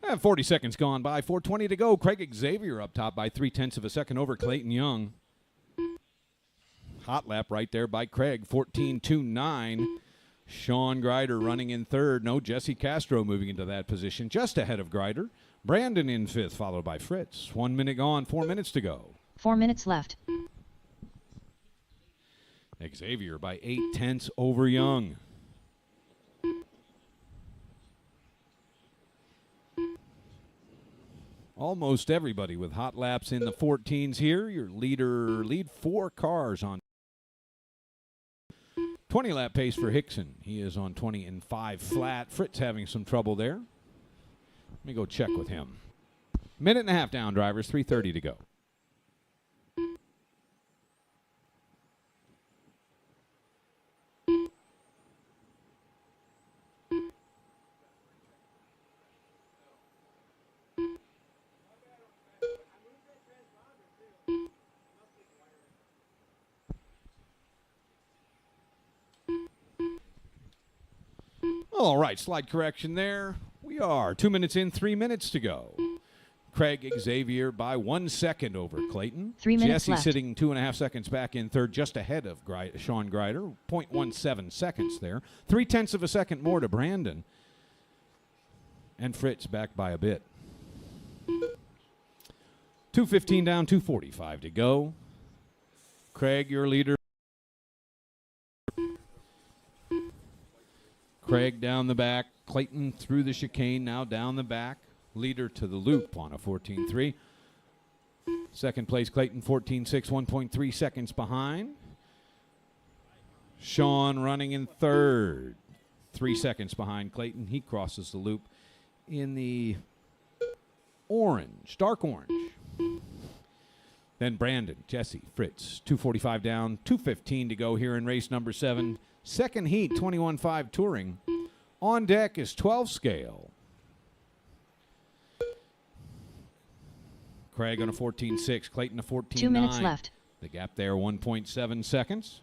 And 40 seconds gone by. 4:20 to go. Craig Xavier up top by 0.3 of a second over Clayton Young. Hot lap right there by Craig. 14.29. Sean Grider running in third. No Jesse Castro moving into that position. Just ahead of Grider. Brandon in fifth, followed by Fritz. 1 minute gone. 4 minutes to go. 4 minutes left. Xavier by 0.8 over Young. Almost everybody with hot laps in the 14s here. Your lead 4 cars on 20 lap pace for Hickson. He is on 20 and 5 flat. Fritz having some trouble there. Let me go check with him. Minute and a half down, drivers. 3:30 to go. All right, slide correction there. We are 2 minutes in, 3 minutes to go. Craig Xavier by 1 second over Clayton. 3 minutes Jesse left. sitting 2.5 seconds back in third, just ahead of Sean Greider. 0.17 seconds there. 0.3 of a second more to Brandon. And Fritz back by a bit. 2:15 down, 2:45 to go. Craig, your leader. Craig down the back. Clayton through the chicane, now down the back. Leader to the loop on a 14.3. Second place, Clayton, 14.6, 1.3 seconds behind. Sean running in third, 3 seconds behind Clayton. He crosses the loop in the orange, dark orange. Then Brandon, Jesse, Fritz, 2:45 down, 2:15 to go here in race number 7. Second heat, 21.5 touring. On deck is 12 scale. Craig on a 14.6, Clayton a 14.9. 2 minutes left. The gap there, 1.7 seconds.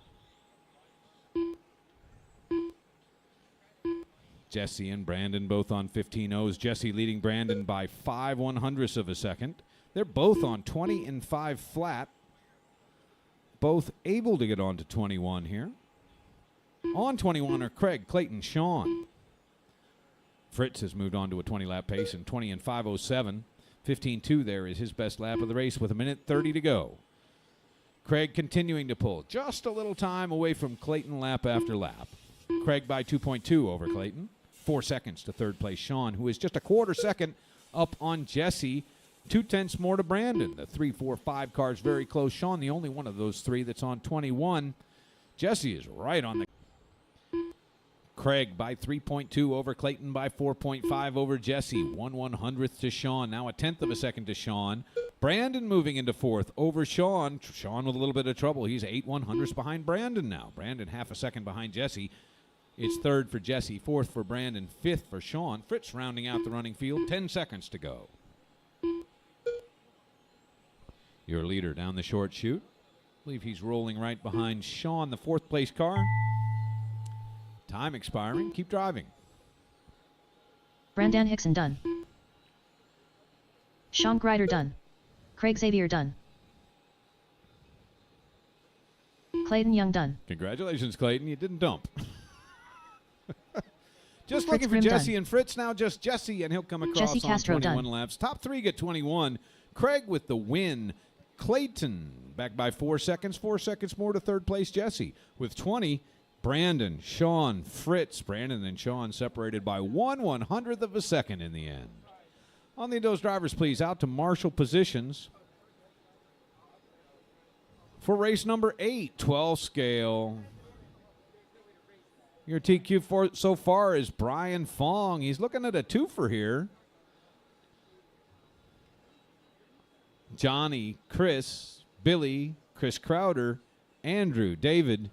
Jesse and Brandon both on 15.0s. Jesse leading Brandon by 5/100ths of a second. They're both on 20 and 5 flat. Both able to get on to 21 here. On 21 are Craig, Clayton, Sean. Fritz has moved on to a 20-lap pace in 20 and 5:07. 15.2 there is his best lap of the race with a minute 30 to go. Craig continuing to pull. Just a little time away from Clayton lap after lap. Craig by 2.2 over Clayton. 4 seconds to third place Sean, who is just a quarter second up on Jesse. 0.2 more to Brandon. The 3, 4, 5 cars very close. Sean, the only one of those three that's on 21. Jesse is right on the... Craig by 3.2 over Clayton, by 4.5 over Jesse. 1/100th to Sean. Now a 1/10 of a second to Sean. Brandon moving into fourth over Sean. Sean with a little bit of trouble. He's 8/100ths behind Brandon now. Brandon half a second behind Jesse. It's third for Jesse, fourth for Brandon, fifth for Sean. Fritz rounding out the running field. 10 seconds to go. Your leader down the short chute. I believe he's rolling right behind Sean, the fourth place car. Time expiring. Keep driving. Brandon Hickson done. Sean Greider done. Craig Xavier done. Clayton Young done. Congratulations, Clayton. You didn't dump. Just Fritz looking for Grimm Jesse done. and Fritz now. Just Jesse, and he'll come across Jesse on Castro 21 done. laps. Top three get 21. Craig with the win. Clayton back by 4 seconds. 4 seconds more to third place Jesse. With 20, Brandon, Sean, Fritz. Brandon and Sean separated by 1/100th of a second in the end. I'll need those drivers, please, out to marshal positions for race number 8, 12 scale. Your TQ for so far is Brian Fong. He's looking at a twofer here. Johnny, Chris, Billy, Chris Crowder, Andrew, David.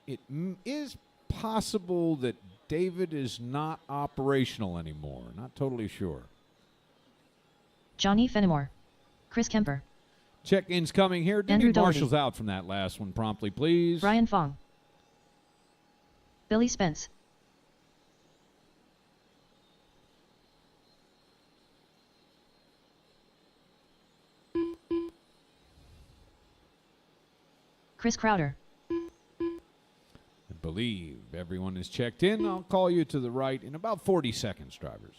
It is possible that David is not operational anymore. Not totally sure. Johnny Fenimore. Chris Kemper. Check-ins coming here. Andrew Denny Doherty. Marshall's out from that last one promptly, please. Brian Fong. Billy Spence. Chris Crowder. I believe everyone is checked in. I'll call you to the right in about 40 seconds, drivers.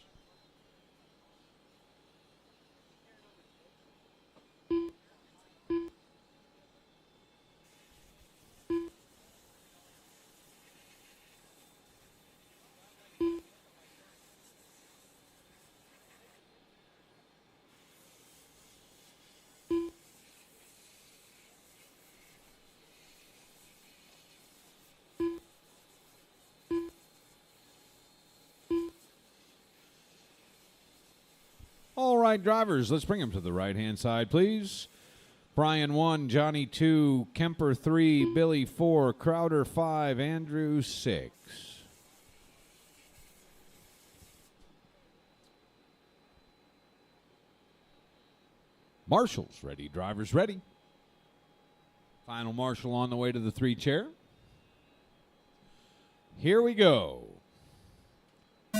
right, drivers, let's bring them to the right-hand side, please. Brian 1, Johnny 2, Kemper 3, Billy 4, Crowder 5, Andrew 6. Marshals ready, drivers ready. Final marshal on the way to the 3 chair. Here we go.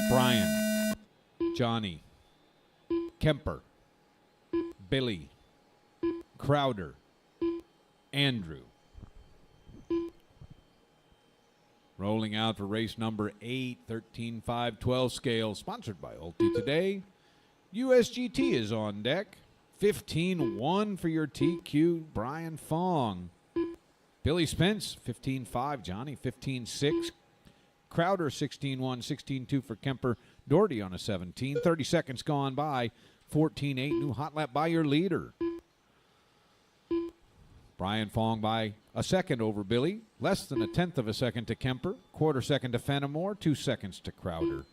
Brian, Johnny, Kemper, Billy, Crowder, Andrew. Rolling out for race number 8, 13, 5, 12 scale, sponsored by Ulti today. USGT is on deck. 15-1 for your TQ, Brian Fong. Billy Spence, 15-5. Johnny, 15-6. Crowder, 16-1, 16-2 for Kemper. Doherty on a 17. 30 seconds gone by. 14-8. New hot lap by your leader. Brian Fong by a second over Billy. Less than a tenth of a second to Kemper. Quarter second to Fenimore. 2 seconds to Crowder.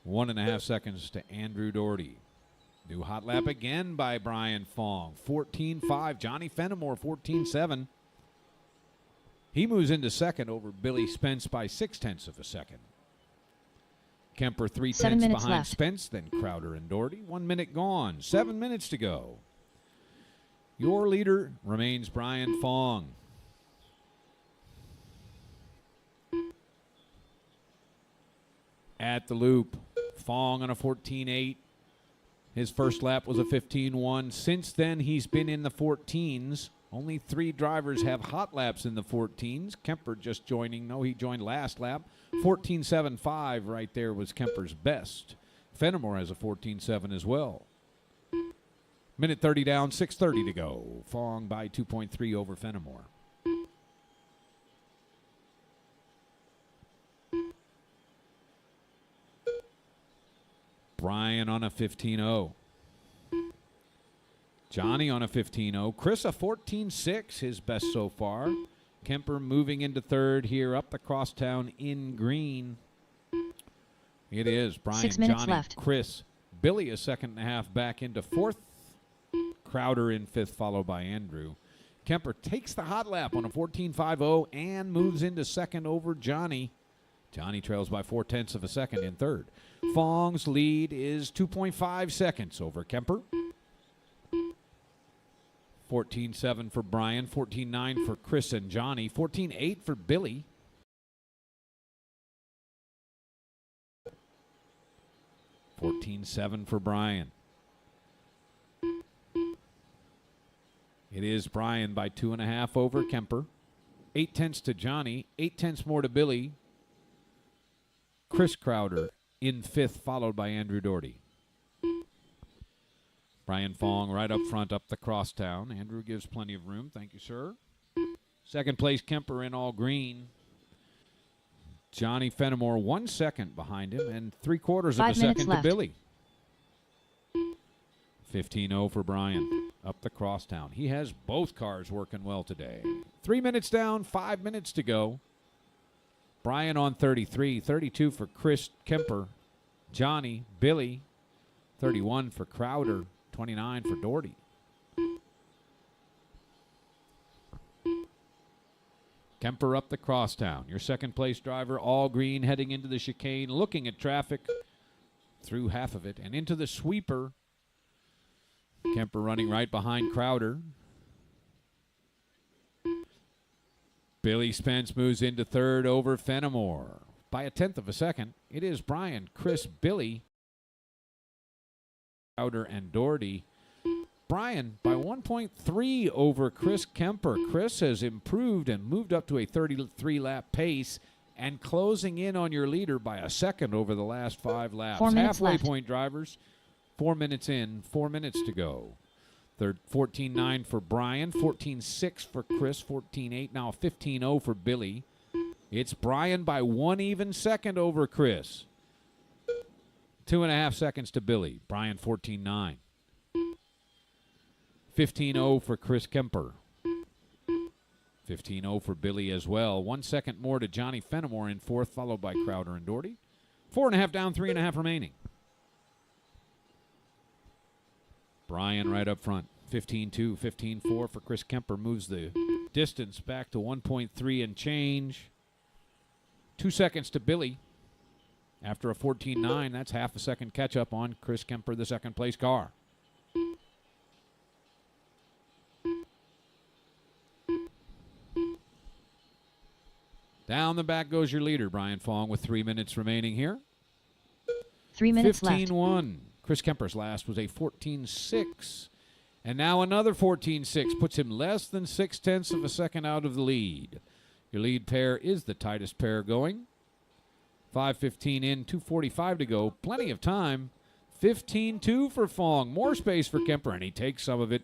1.5 seconds to Andrew Doherty. New hot lap again by Brian Fong. 14-5. Johnny Fenimore, 14-7. He moves into second over Billy Spence by 0.6 of a second. Kemper 3 tenths behind left. Spence, then Crowder and Doherty. 1 minute gone. 7 minutes to go. Your leader remains Brian Fong. At the loop, Fong on a 14-8. His first lap was a 15-1. Since then, he's been in the 14s. Only 3 drivers have hot laps in the 14s. Kemper just joining. No, he joined last lap. 14.75 right there was Kemper's best. Fenimore has a 14.7 as well. Minute 30 down, 6:30 to go. Fong by 2.3 over Fenimore. Brian on a 15.0. Johnny on a 15.0. Chris a 14.6, his best so far. Kemper moving into third here up the crosstown in green. It is Brian, 6 minutes Johnny, left. Chris. Billy a second and a half back into fourth. Crowder in fifth, followed by Andrew. Kemper takes the hot lap on a 14.50 and moves into second over Johnny. Johnny trails by 0.4 of a second in third. Fong's lead is 2.5 seconds over Kemper. 14.7 for Brian, 14.9 for Chris and Johnny, 14.8 for Billy. $14.7 for Brian. It is Brian by 2.5 over Kemper. 0.8 to Johnny, 0.8 more to Billy. Chris Crowder in fifth, followed by Andrew Doherty. Brian Fong right up front, up the crosstown. Andrew gives plenty of room. Thank you, sir. Second place, Kemper in all green. Johnny Fenimore 1 second behind him and 3/4 of a second to Billy. 15.0 for Brian up the crosstown. He has both cars working well today. 3 minutes down, 5 minutes to go. Brian on 33, 32 for Chris Kemper, Johnny, Billy, 31 for Crowder, 29 for Doherty. Kemper up the crosstown. Your second place driver, all green, heading into the chicane, looking at traffic through half of it and into the sweeper. Kemper running right behind Crowder. Billy Spence moves into third over Fenimore by 1/10 of a second. It is Brian, Chris, Billy, Crowder, and Doherty. Brian by 1.3 over Chris Kemper. Chris has improved and moved up to a 33-lap pace and closing in on your leader by a second over the last 5 laps. 4 minutes Halfway left. point drivers, 4 minutes in, 4 minutes to go. Third, 14.9 for Brian, 14.6 for Chris, 14.8, now 15.0 for Billy. It's Brian by 1 even second over Chris. 2.5 seconds to Billy. Brian 14.9. 15.0 for Chris Kemper. 15.0 for Billy as well. 1 second more to Johnny Fenimore in fourth, followed by Crowder and Doherty. 4.5 down, 3.5 remaining. Brian right up front. 15-2, 15-4 for Chris Kemper. Moves the distance back to 1.3 and change. 2 seconds to Billy. After a 14-9, that's half a second catch up on Chris Kemper, the second place car. Down the back goes your leader, Brian Fong, with 3 minutes remaining here. 3 minutes left. 15-1. Chris Kemper's last was a 14-6. And now another 14-6 puts him less than 0.6 of a second out of the lead. Your lead pair is the tightest pair going. 5:15 in, 2:45 to go. Plenty of time. 15-2 for Fong. More space for Kemper, and he takes some of it.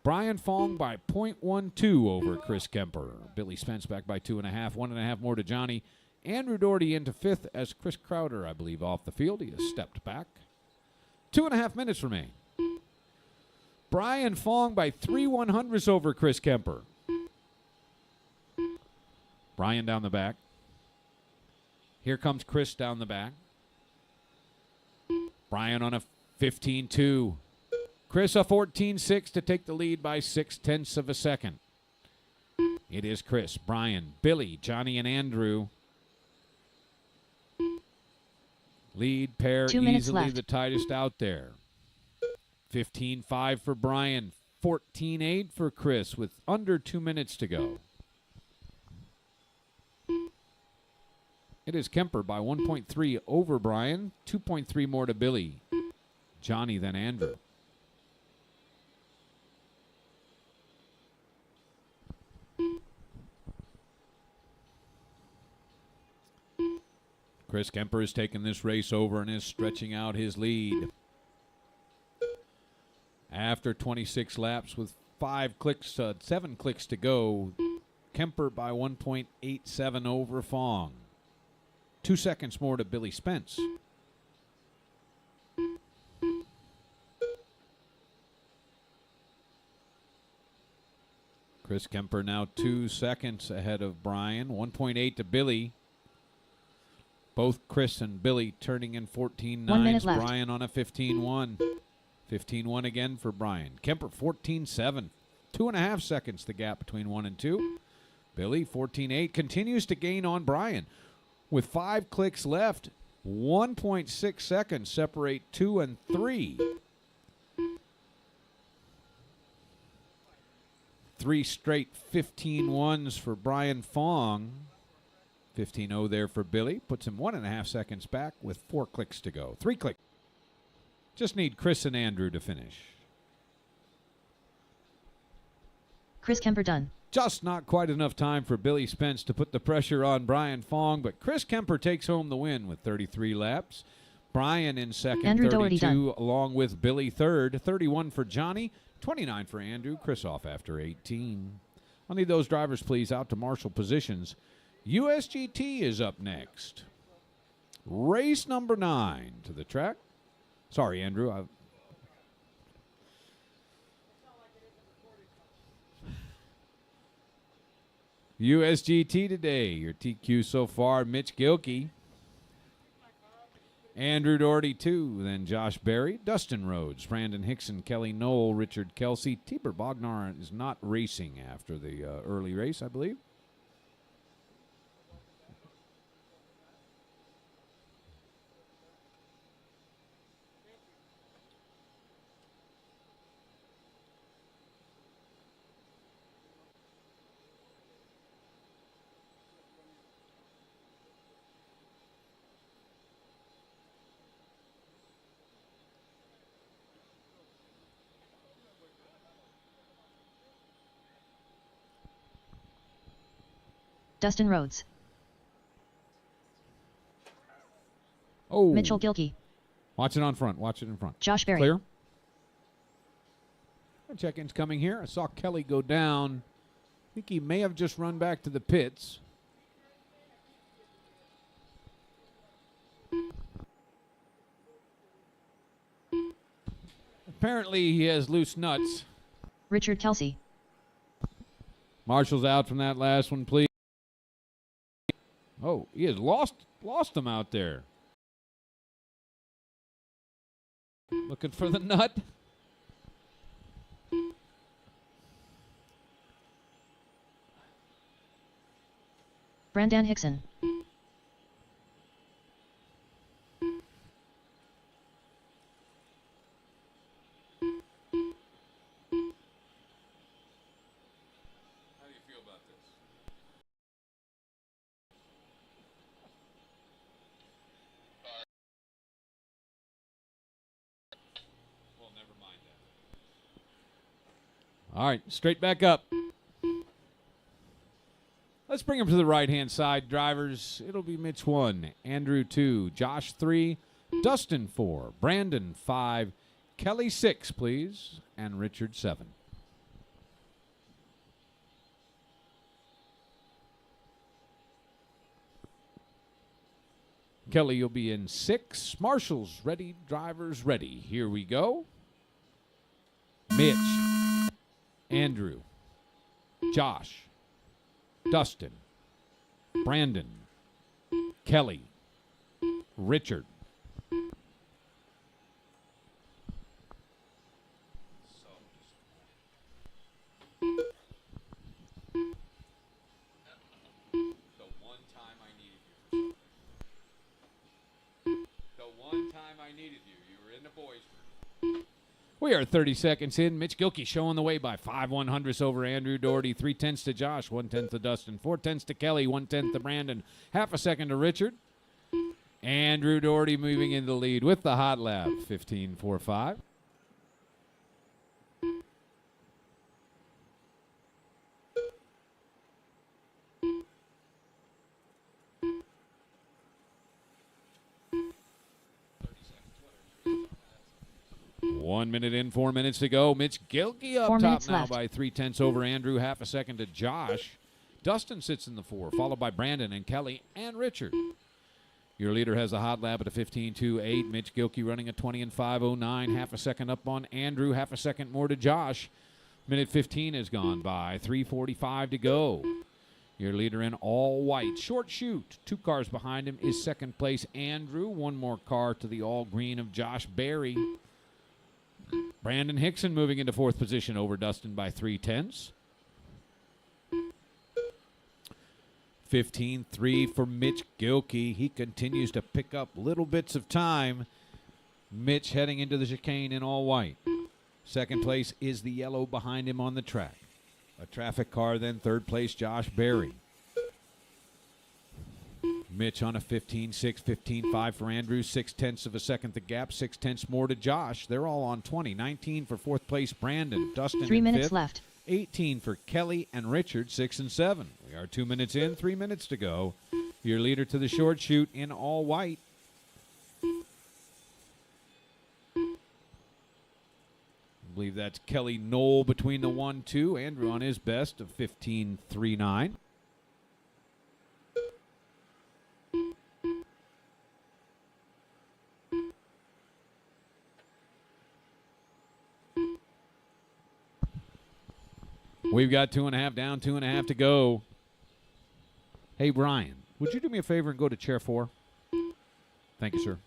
Brian Fong by 0.12 over Chris Kemper. Billy Spence back by 2.5. 1.5 more to Johnny. Andrew Doherty into 5th as Chris Crowder, I believe, off the field. He has stepped back. 2.5 minutes remain. Brian Fong by 3/100ths over Chris Kemper. Brian down the back. Here comes Chris down the back. Brian on a 15-2. Chris a 14-6 to take the lead by 0.6 of a second. It is Chris, Brian, Billy, Johnny, and Andrew. Lead pair 2 minutes easily left. the tightest out there. 15-5 for Brian, 14-8 for Chris with under 2 minutes to go. It is Kemper by 1.3 over Brian, 2.3 more to Billy, Johnny, then Andrew. Chris Kemper has taken this race over and is stretching out his lead. After 26 laps with 7 clicks to go, Kemper by 1.87 over Fong. 2 seconds more to Billy Spence. Chris Kemper now 2 seconds ahead of Brian. 1.8 to Billy. Both Chris and Billy turning in 1 minute 14-9s. left. Brian on a 15-1. 15-1 again for Brian. Kemper 14-7. 2.5 seconds the gap between 1 and 2. Billy 14-8 continues to gain on Brian. With 5 clicks left, 1.6 seconds separate 2 and 3. 3 straight 15-1s for Brian Fong. 15-0 there for Billy. Puts him 1.5 seconds back with 4 clicks to go. 3 clicks. Just need Chris and Andrew to finish. Chris Kemper done. Just not quite enough time for Billy Spence to put the pressure on Brian Fong, but Chris Kemper takes home the win with 33 laps. Brian in second, Andrew Doherty 32, along with Billy third. 31 for Johnny, 29 for Andrew. Chris off after 18. I'll need those drivers, please, out to marshal positions. USGT is up next. Race number 9 to the track. Sorry, Andrew. USGT today. Your TQ so far, Mitch Gilkey. Andrew Doherty 2, then Josh Berry, Dustin Rhodes, Brandon Hickson, Kelly Knoll, Richard Kelsey. Tibor Bognar is not racing after the early race, I believe. Dustin Rhodes. Oh. Mitchell Gilkey. Watch it on front. Watch it in front. Josh Berry. Clear. Check-in's coming here. I saw Kelly go down. I think he may have just run back to the pits. Apparently he has loose nuts. Richard Kelsey. Marshall's out from that last one, please. Oh, he has lost them out there. Looking for the nut. Brandon Hickson. How do you feel about this? Well, never mind that. All right, straight back up. Let's bring him to the right-hand side, drivers. It'll be Mitch 1, Andrew 2, Josh 3, Dustin 4, Brandon 5, Kelly 6, please, and Richard 7. Kelly, you'll be in 6. Marshall's ready, drivers ready. Here we go. Mitch, Andrew, Josh, Dustin, Brandon, Kelly, Richard. We are 30 seconds in. Mitch Gilkey showing the way by 5/100ths over Andrew Doherty. 3/10 to Josh, 1/10 to Dustin, 4/10 to Kelly, 1/10 to Brandon, half a second to Richard. Andrew Doherty moving into the lead with the hot lap, 15.45. One minute in, 4 minutes to go. Mitch Gilkey up 4 top minutes now left. by 3/10 over Andrew, half a second to Josh. Dustin sits in the 4, followed by Brandon and Kelly and Richard. Your leader has a hot lap at a 15.28. Mitch Gilkey running a 20:05.09, half a second up on Andrew, half a second more to Josh. Minute 15 has gone by, 3:45 to go. Your leader in all white. Short chute. 2 cars behind him is second place Andrew. 1 more car to the all green of Josh Berry. Brandon Hickson moving into 4th position over Dustin by 3/10. 15.3 for Mitch Gilkey. He continues to pick up little bits of time. Mitch heading into the chicane in all white. Second place is the yellow behind him on the track. A traffic car, then 3rd place Josh Berry. Mitch on a 15.6, 15.5 for Andrew, 6/10 of a second the gap, 6/10 more to Josh. They're all on 20. 19 for 4th place Brandon. Dustin 3 in minutes 5th. left. 18 for Kelly and Richard, 6 and 7. We are 2 minutes in, 3 minutes to go. Your leader to the short chute in all white. I believe that's Kelly Knoll between the 1-2. Andrew on his best of 15.39. We've got 2.5 down, 2.5 to go. Hey, Brian, would you do me a favor and go to chair 4? Thank you, sir.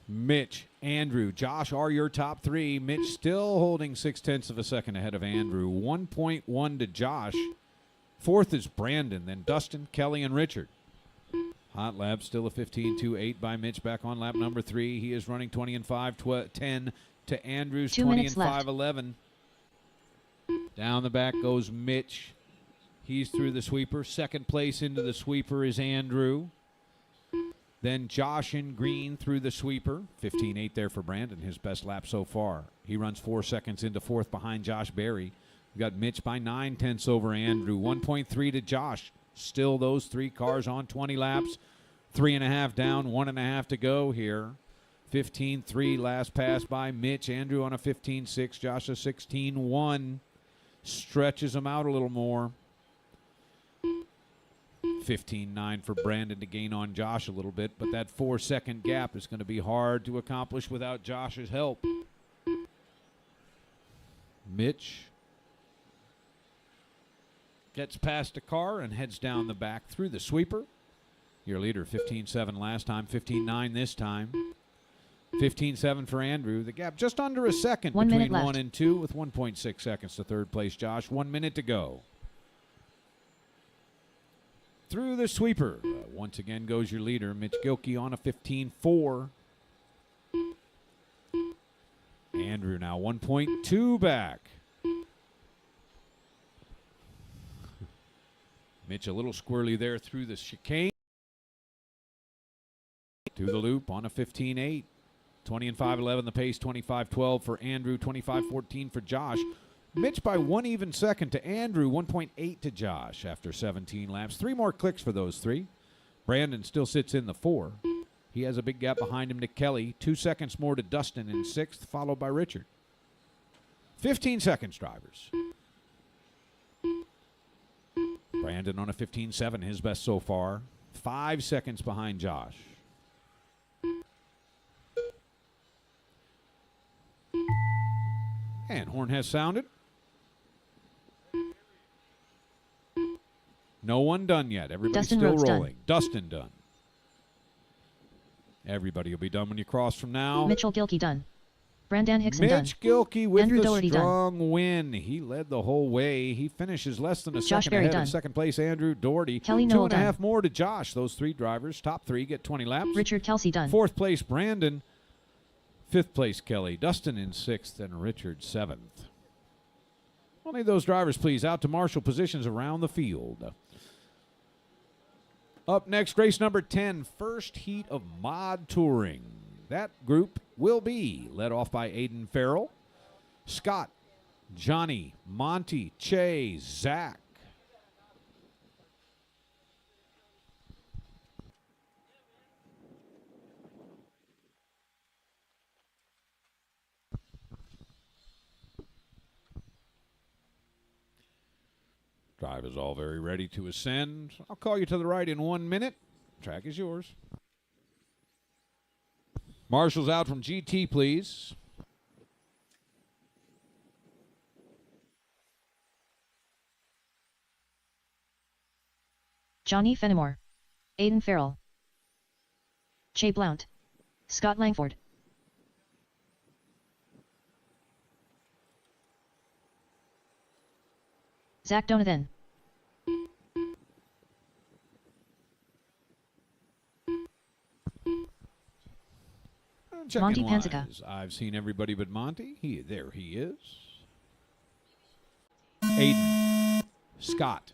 Mitch, Andrew, Josh are your top 3. Mitch still holding 6/10 of a second ahead of Andrew. 1.1 to Josh. 4th is Brandon, then Dustin, Kelly, and Richard. Hot lap still a 15.28 by Mitch back on lap number 3. He is running 20:05.10 to Andrew's 2 minutes left. 20:05.11. Down the back goes Mitch. He's through the sweeper. Second place into the sweeper is Andrew. Then Josh in green through the sweeper. 15.8 there for Brandon, his best lap so far. He runs 4 seconds into 4th behind Josh Berry. We've got Mitch by 9/10 over Andrew. 1.3 to Josh. Still those 3 cars on 20 laps. 3.5 down, 1.5 to go here. 15.3 last pass by Mitch. Andrew on a 15.6. Josh a 16.1. Stretches him out a little more. 15.9 for Brandon to gain on Josh a little bit, but that 4-second gap is going to be hard to accomplish without Josh's help. Mitch gets past a car and heads down the back through the sweeper. Your leader, 15.7 last time, 15.9 this time. 15.7 for Andrew. The gap just under a second 1 minute between left. 1 and 2 with 1.6 seconds to 3rd place Josh. 1 minute to go. Through the sweeper. Once again goes your leader, Mitch Gilkey, on a 15-4. Andrew now 1.2 back. Mitch a little squirrely there through the chicane. To the loop on a 15-8. 20 and 5-11 the pace, 25-12 for Andrew, 25-14 for Josh. Mitch by 1 even second to Andrew, 1.8 to Josh after 17 laps. 3 more clicks for those 3. Brandon still sits in the 4. He has a big gap behind him to Kelly. 2 seconds more to Dustin in 6th, followed by Richard. 15 seconds, drivers. Brandon on a 15-7, his best so far. 5 seconds behind Josh. And horn has sounded. No one done yet. Everybody's Dustin still Rhodes rolling. done. Dustin done. Everybody will be done when you cross from now. Mitchell Gilkey done. Brandon Hickson done. Mitch Gilkey with Andrew the Doherty strong win. He led the whole way. He finishes less than a Josh second Berry ahead done. of second place Andrew Doherty. Kelly 2.5 Noel more to Josh. Those 3 drivers, top 3, get 20 laps. Richard Kelsey done. 4th place Brandon. 5th place Kelly. Dustin in 6th and Richard 7th. Only those drivers, please, out to marshal positions around the field. Up next, race number 10, first heat of Mod Touring. That group will be led off by Aiden Farrell, Scott, Johnny, Monty, Che, Zach. Drive is all very ready to ascend. I'll call you to the right in 1 minute. Track is yours. Marshals out from GT, please. Johnny Fenimore. Aiden Farrell. Che Blount. Scott Langford. Zach Donovan. Monty Panzica. I've seen everybody but Monty. There he is. Aiden, Scott,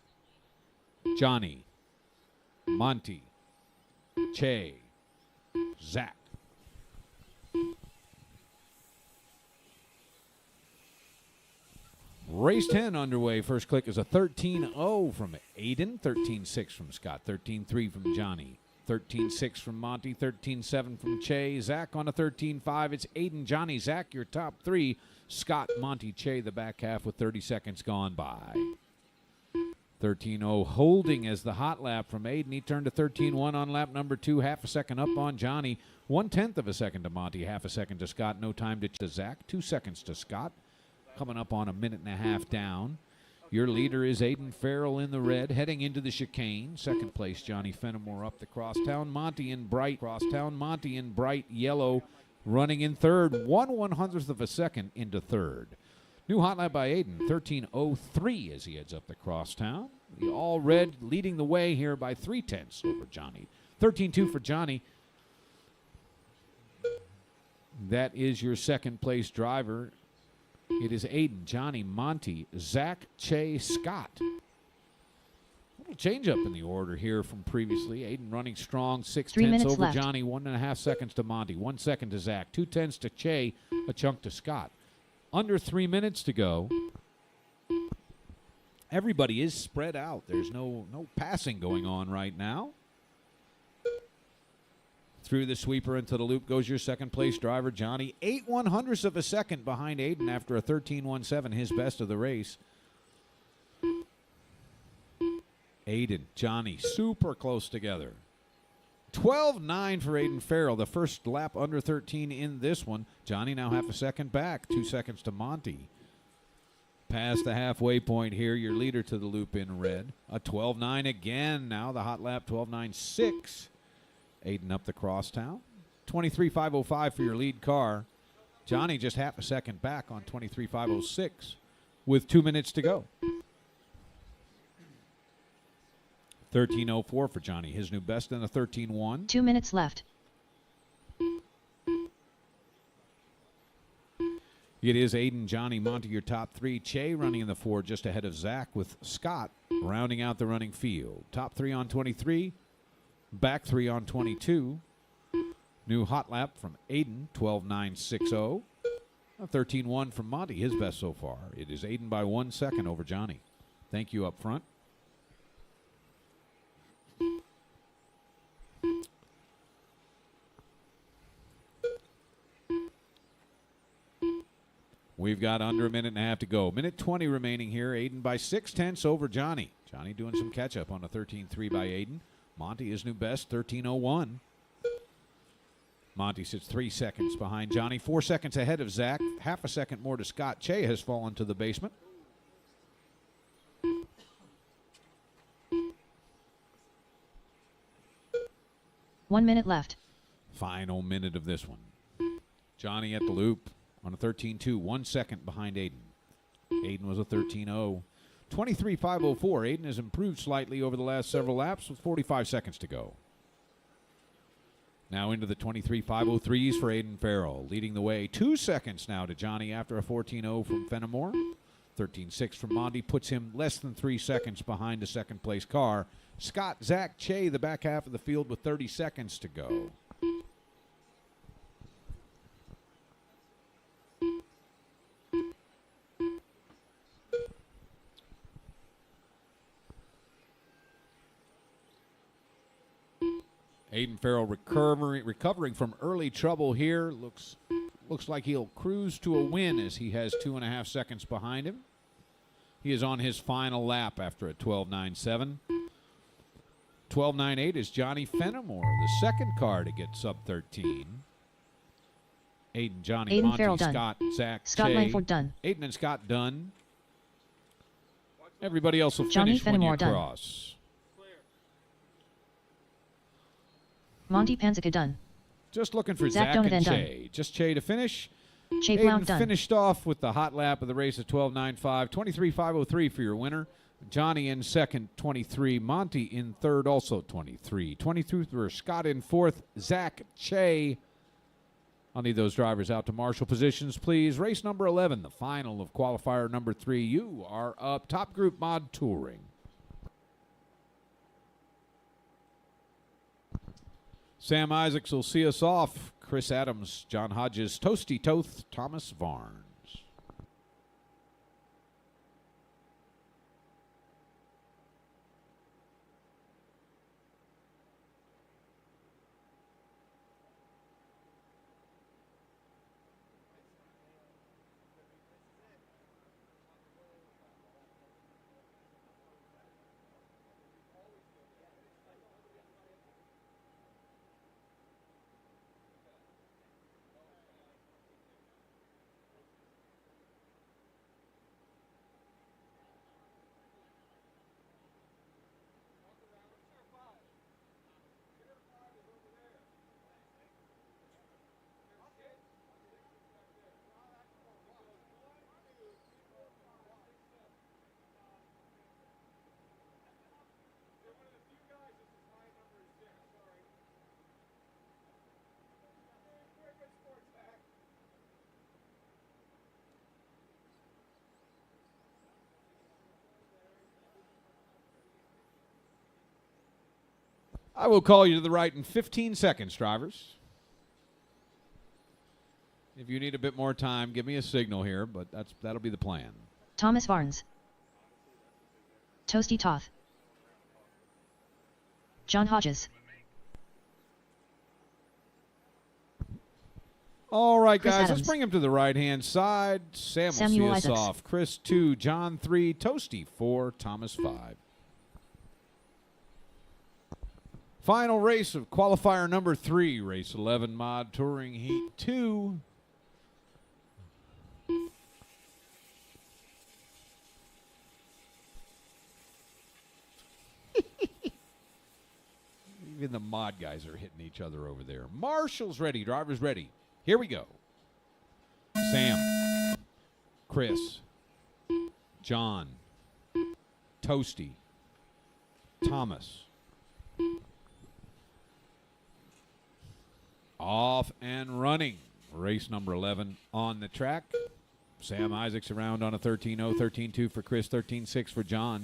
Johnny, Monty, Che, Zach. Race 10 underway. First click is a 13-0 from Aiden, 13-6 from Scott, 13-3 from Johnny, 13-6 from Monty, 13-7 from Che. Zach on a 13-5. It's Aiden, Johnny, Zach, your top 3. Scott, Monty, Che, the back half with 30 seconds gone by. 13-0 holding as the hot lap from Aiden. He turned to 13-1 on lap number 2, half a second up on Johnny, 1/10 of a second to Monty, half a second to Scott, no time to Zach, 2 seconds to Scott. Coming up on a minute and a half down. Your leader is Aiden Farrell in the red, heading into the chicane. Second place, Johnny Fenimore up the crosstown. Monty in bright crosstown. Monty in bright yellow, running in third. 1/100th of a second into third. New hot lap by Aiden, 13:03 as he heads up the crosstown. The all red leading the way here by 3/10 over Johnny. 13:2 for Johnny. That is your second place driver. It is Aiden, Johnny, Monty, Zach, Che, Scott. A little change up in the order here from previously. Aiden running strong, 6/10 over left. Johnny, 1.5 seconds to Monty, 1 second to Zach, 2/10 to Che, a chunk to Scott. Under 3 minutes to go. Everybody is spread out. There's no passing going on right now. Through the sweeper into the loop goes your second place driver, Johnny. 8/100ths of a second behind Aiden after a 13:17, his best of the race. Aiden, Johnny, super close together. 12:09 for Aiden Farrell, the first lap under 13 in this one. Johnny now half a second back, 2 seconds to Monty. Past the halfway point here, your leader to the loop in red. A 12:09 again, now the hot lap, 12:96. Aiden up the crosstown. 23:505 for your lead car. Johnny just half a second back on 23:506 with 2 minutes to go. 13:04 for Johnny. His new best in a 13:1. 2 minutes left. It is Aiden, Johnny, Monty, your top three. Che running in the 4 just ahead of Zach, with Scott rounding out the running field. Top 3 on 23, back 3 on 22. New hot lap from Aiden, 12:09.60. A 13:1 from Monty, his best so far. It is Aiden by 1 second over Johnny. Thank you up front. We've got under a minute and a half to go. Minute 20 remaining here. Aiden by 6/10 over Johnny. Johnny doing some catch-up on a 13:3 by Aiden. Monty, his new best, 13:01. Monty sits 3 seconds behind Johnny, 4 seconds ahead of Zach. Half a second more to Scott. Che has fallen to the basement. One minute left. Final minute of this one. Johnny at the loop on a 13:2, 1 second behind Aiden. Aiden was a 13:0. 23:504. Aiden has improved slightly over the last several laps with 45 seconds to go. Now into the 23:503s for Aiden Farrell, leading the way 2 seconds now to Johnny after a 14:0 from Fenimore. 13:6 from Monty puts him less than 3 seconds behind a second place car. Scott, Zach, Che, the back half of the field with 30 seconds to go. Aiden Farrell recovering from early trouble here. Looks like he'll cruise to a win as he has 2.5 seconds behind him. He is on his final lap after a 12:09.7. 12:09.8 is Johnny Fenimore, the second car to get sub 13. Aiden, Johnny, Aiden Monty, Farrell done. Scott, Zach, Scott Che. Langford done. Aiden and Scott done. Everybody else will Johnny finish when you Fenimore done. cross. Monty Panzica done. Just looking for Zach Zach Donovan and done. Che. Just Che to finish. Che Aiden Blount done. finished off with the hot lap of the race at 12:09.5. 23:503 for your winner. Johnny in second, 23. Monty in third, also 23. 23 for Scott in fourth. Zach, Che. I'll need those drivers out to marshal positions, please. Race number 11, the final of qualifier number 3. You are up. Top Group Mod Touring. Sam Isaacs will see us off. Chris Adams, John Hodges, Toasty Toth, Thomas Varnes. I will call you to the right in 15 seconds, drivers. If you need a bit more time, give me a signal here, but that'll be the plan. Thomas Varnes. Toasty Toth. John Hodges. All right, Chris guys, Adams. let's bring him to the right-hand side. Sam will Samuel see us Isaacs. off. Chris 2, John 3, Toasty 4, Thomas 5. Final race of qualifier number 3, race 11, Mod Touring Heat 2. Even the mod guys are hitting each other over there. Marshall's ready, drivers ready. Here we go. Sam, Chris, John, Toasty, Thomas. Off and running. Race number 11 on the track. Sam Isaacs around on a 13-0, 13-2 for Chris, 13-6 for John.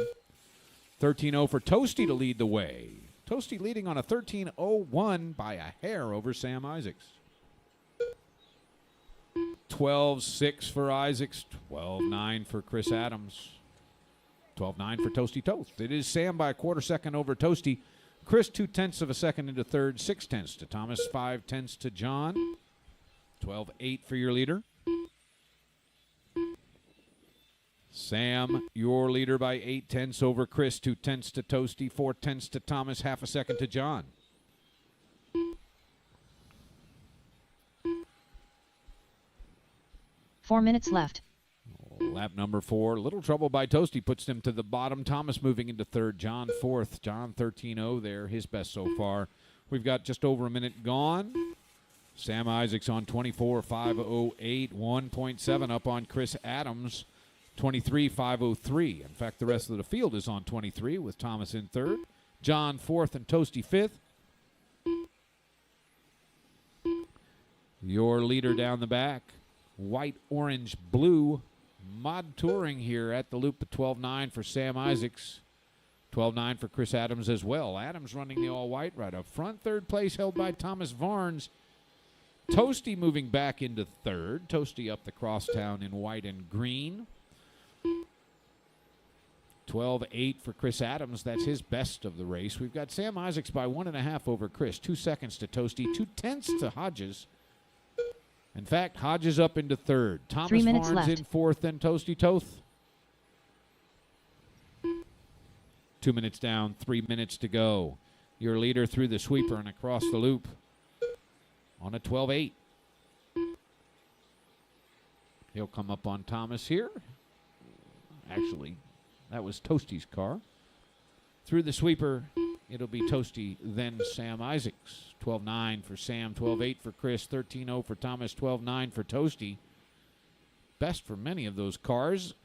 13-0 for Toasty to lead the way. Toasty leading on a 13-01 by a hair over Sam Isaacs. 12-6 for Isaacs, 12-9 for Chris Adams. 12-9 for Toasty Toast. It is Sam by a quarter second over Toasty. Chris 0.2 of a second into third, 0.6 to Thomas, 0.5 to John. 12-8 for your leader. Sam, your leader by 0.8 over Chris, 0.2 to Toasty, 0.4 to Thomas, half a second to John. Four minutes left. Lap number 4, little trouble by Toasty, puts him to the bottom. Thomas moving into third, John fourth. John 13-0 there, his best so far. We've got just over a minute gone. Sam Isaacs on 24, 5:08, 1.7 up on Chris Adams, 23, 5:03. In fact, the rest of the field is on 23 with Thomas in third, John fourth, and Toasty fifth. Your leader down the back, white, orange, blue. Mod Touring here at the loop at 12.9 for Sam Isaacs. 12.9 for Chris Adams as well. Adams running the all-white right up front. Third place held by Thomas Varnes. Toasty moving back into third. Toasty up the crosstown in white and green. 12.8 for Chris Adams. That's his best of the race. We've got Sam Isaacs by 1.5 over Chris. 2 seconds to Toasty. 0.2 to Hodges. In fact, Hodges up into third. Thomas 3 minutes Varnes left. in fourth, then Toasty Toth. 2 minutes down, 3 minutes to go. Your leader through the sweeper and across the loop on a 12.8. He'll come up on Thomas here. Actually, that was Toasty's car. Through the sweeper, it'll be Toasty, then Sam Isaacs. 12.9 for Sam, 12.8 for Chris, 13.0 for Thomas, 12.9 for Toasty. Best for many of those cars.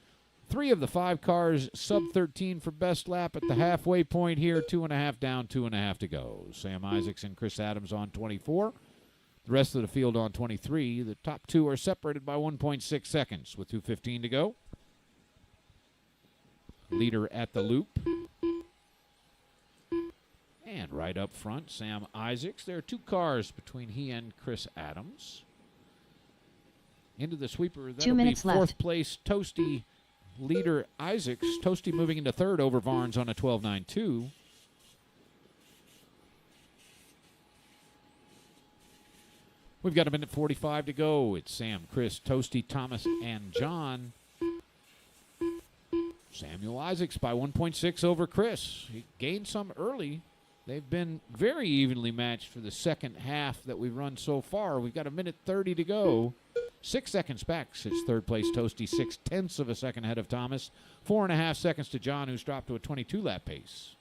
3 of the 5 cars sub-13 for best lap at the halfway point here. 2.5 down, 2.5 to go. Sam Isaacs and Chris Adams on 24. The rest of the field on 23. The top 2 are separated by 1.6 seconds with 2:15 to go. Leader at the loop. And right up front, Sam Isaacs. There are 2 cars between he and Chris Adams. Into the sweeper, that'll 2 minutes be fourth left. place Toasty, leader Isaacs. Toasty moving into third over Varnes on a 12.92. We've got a minute 45 to go. It's Sam, Chris, Toasty, Thomas, and John. Samuel Isaacs by 1.6 over Chris. He gained some early. They've been very evenly matched for the second half that we've run so far. We've got a minute 30 to go. 6 seconds back. It's third place Toasty, 0.6 of a second ahead of Thomas. 4.5 seconds to John, who's dropped to a 22-lap pace.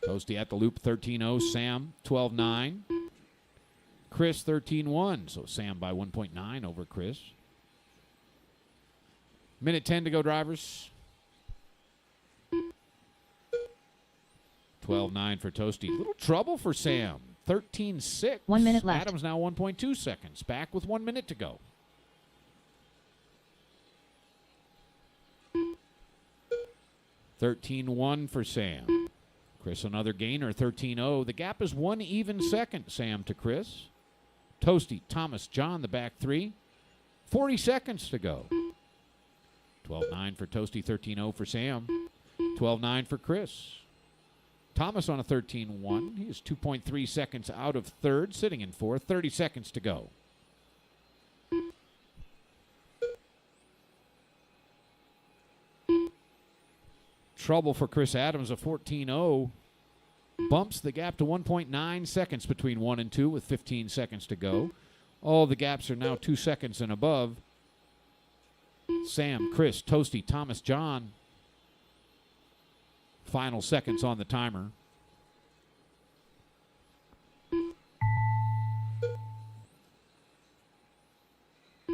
Toasty at the loop, 13.0. Sam, 12.9. Chris, 13.1. So Sam by 1.9 over Chris. Minute 10 to go, drivers. 12.9 for Toasty. Little trouble for Sam. 13.6. 1 minute left. Adams now 1.2 seconds. Back with 1 minute to go. $13.1 for Sam. Chris another gainer, 13.0. The gap is 1 even second, Sam to Chris. Toasty, Thomas, John, the back 3. 40 seconds to go. 12.9 for Toasty, 13.0 for Sam. 12.9 for Chris. Thomas on a 13.1. He is 2.3 seconds out of third, sitting in fourth. 30 seconds to go. Trouble for Chris Adams, a 14.0. Bumps the gap to 1.9 seconds between 1 and 2 with 15 seconds to go. All the gaps are now 2 seconds and above. Sam, Chris, Toasty, Thomas, John. Final seconds on the timer.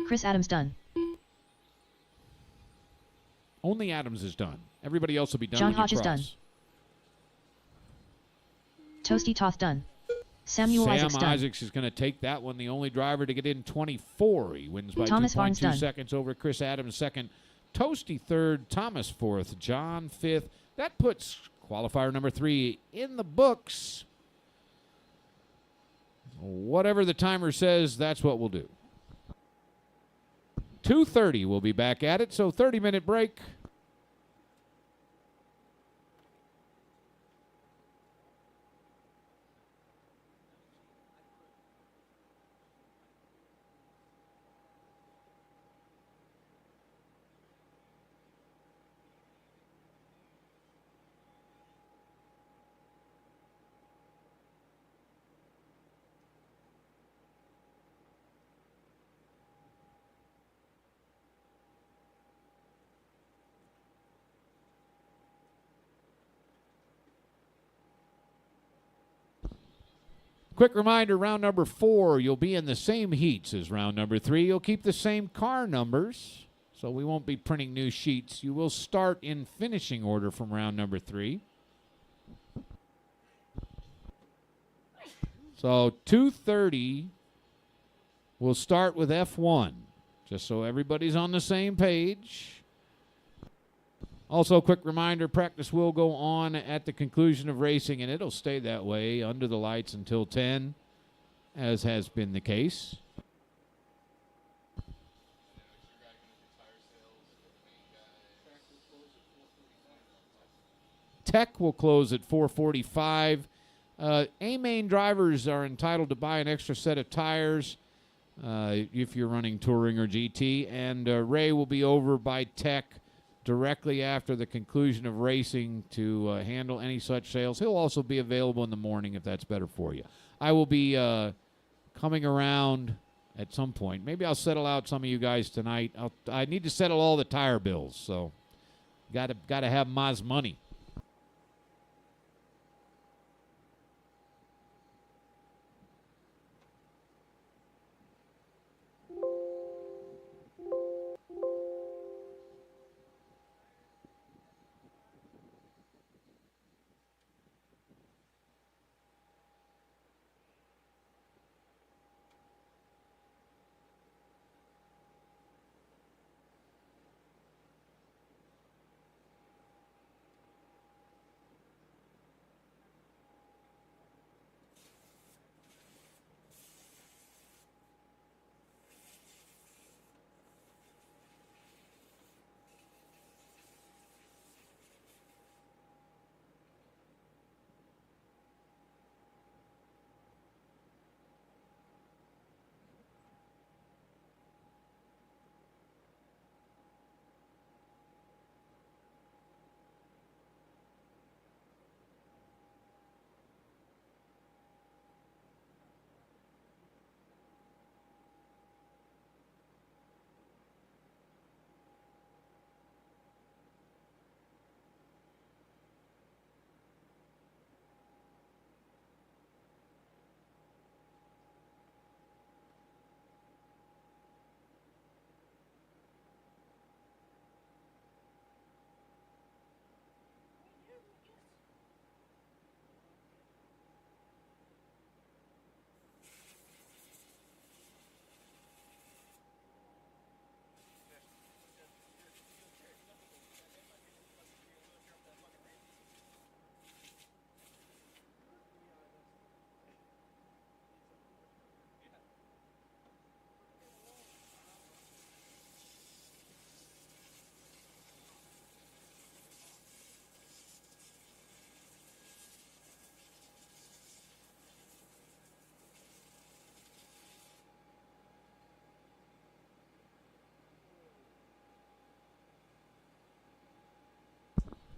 Chris Adams done. Only Adams is done. Everybody else will be done John when you Hodges done. cross. Toasty Toth done. Samuel Isaacs Sam done. Isaacs is going to take that one, the only driver to get in 24. He wins by Thomas Barnes 2.2 done. seconds over Chris Adams second. Toasty third, Thomas fourth, John fifth. That puts qualifier number 3 in the books. Whatever the timer says, that's what we'll do. 2:30, we'll be back at it, so 30-minute break. Quick reminder, round number 4, you'll be in the same heats as round number 3. You'll keep the same car numbers, so we won't be printing new sheets. You will start in finishing order from round number 3. So 2:30, we'll start with F1, just so everybody's on the same page. Also, quick reminder, practice will go on at the conclusion of racing, and it'll stay that way under the lights until 10, as has been the case. Tech will close at 4:45. A-main drivers are entitled to buy an extra set of tires if you're running Touring or GT, and Ray will be over by Tech directly after the conclusion of racing to handle any such sales. He'll also be available in the morning if that's better for you. I will be coming around at some point. Maybe I'll settle out some of you guys tonight. I need to settle all the tire bills, so got to have Ma's money.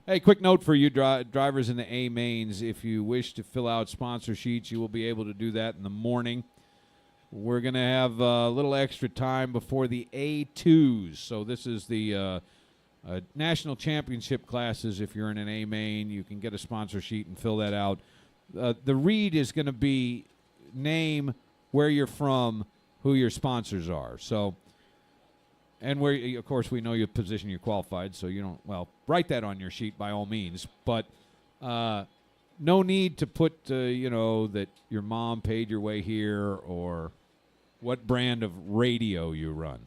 Hey, quick note for you drivers in the A mains. If you wish to fill out sponsor sheets, you will be able to do that in the morning. We're going to have a little extra time before the A2s. So this is the national championship classes. If you're in an A main, you can get a sponsor sheet and fill that out. The read is going to be name, where you're from, who your sponsors are. So And where, of course, we know your position you're qualified, so you don't, well, write that on your sheet by all means. But no need to put, that your mom paid your way here or what brand of radio you run.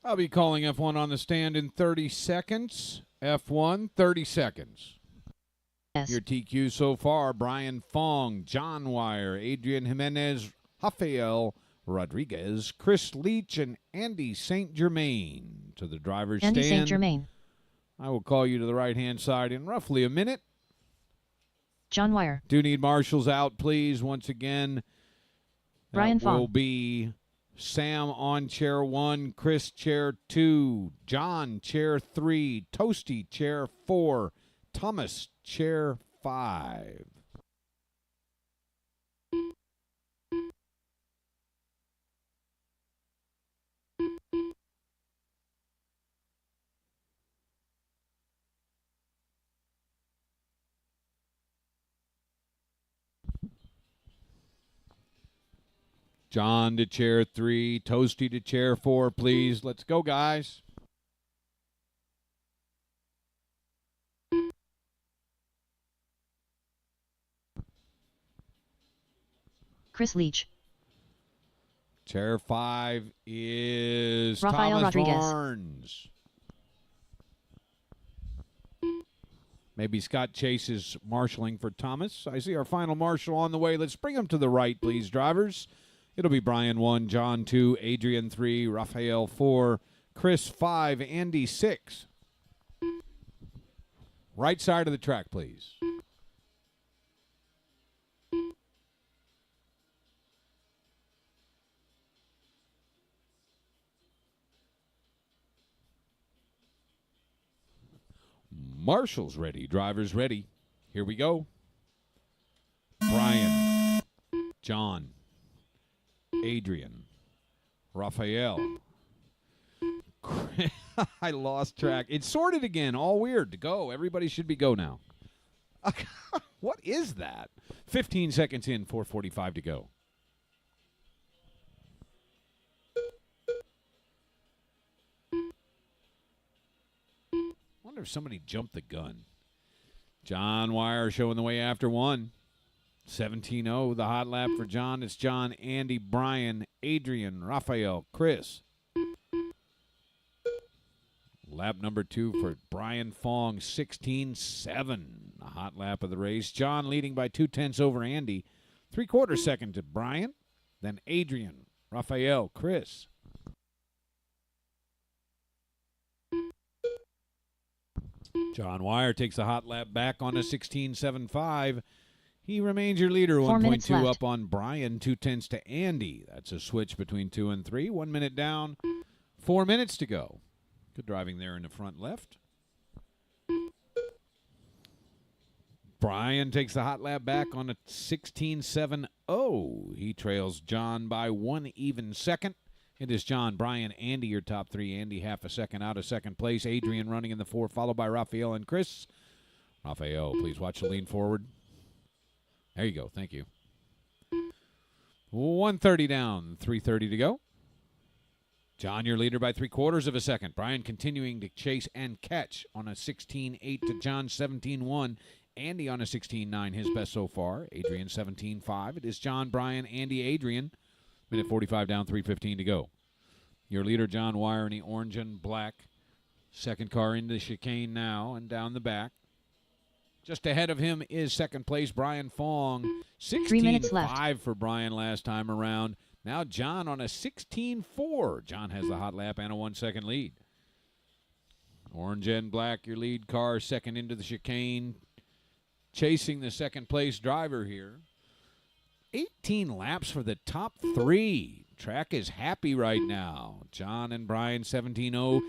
I'll be calling F1 on the stand in 30 seconds. F1, 30 seconds. S. Your TQ so far, Brian Fong, John Wire, Adrian Jimenez, Rafael Rodriguez, Chris Leach, and Andy St. Germain to the driver's Andy stand. St. Germain. I will call you to the right-hand side in roughly a minute. John Wire. Do need marshals out, please, once again. Brian That will Fong. be Sam on chair 1, Chris chair 2, John chair 3, Toasty chair 4, Thomas chair 5. John to chair 3, Toasty to chair 4, please. Let's go, guys. Chris Leach. Chair 5 is Rafael Thomas Rodriguez. Barnes. Maybe Scott Chase is marshaling for Thomas. I see our final marshal on the way. Let's bring him to the right, please, drivers. It'll be Brian 1, John 2, Adrian 3, Rafael 4, Chris 5, Andy 6. Right side of the track, please. Marshals ready, drivers ready. Here we go. Brian, John, Adrian, Rafael. I lost track. It's sorted again. All weird to go. Everybody should be go now. What is that? 15 seconds in, 4:45 to go. Wonder if somebody jumped the gun. John Wire showing the way after 1. 17-0, the hot lap for John. It's John, Andy, Brian, Adrian, Rafael, Chris. Lap number 2 for Brian Fong, 16-7. The hot lap of the race. John leading by 0.2 over Andy. 3/4 second to Brian. Then Adrian, Rafael, Chris. John Wire takes the hot lap back on a 16.75. He remains your leader, 4 minutes 1.2 left. up on Brian, 0.2 to Andy. That's a switch between 2 and 3. 1 minute down, 4 minutes to go. Good driving there in the front left. Brian takes the hot lap back on a 16.70. He trails John by 1 even second. It is John, Brian, Andy, your top 3. Andy half a second out of second place. Adrian running in the 4, followed by Rafael and Chris. Rafael, please watch the lean forward. There you go. Thank you. 1:30 down, 3:30 to go. John, your leader by 3/4 of a second. Brian continuing to chase and catch on a 16.8 to John 17.1. Andy on a 16.9, his best so far. Adrian 17.5. It is John, Brian, Andy, Adrian. Minute 45 down, 3:15 to go. Your leader, John Wire, in the orange and black. Second car into the chicane now and down the back. Just ahead of him is second place, Brian Fong. 3 minutes left. 16.5 for Brian last time around. Now John on a 16.4. John has the hot lap and a 1 second lead. Orange and black, your lead car, second into the chicane. Chasing the second place driver here. 18 laps for the top 3. Track is happy right now. John and Brian 17.0.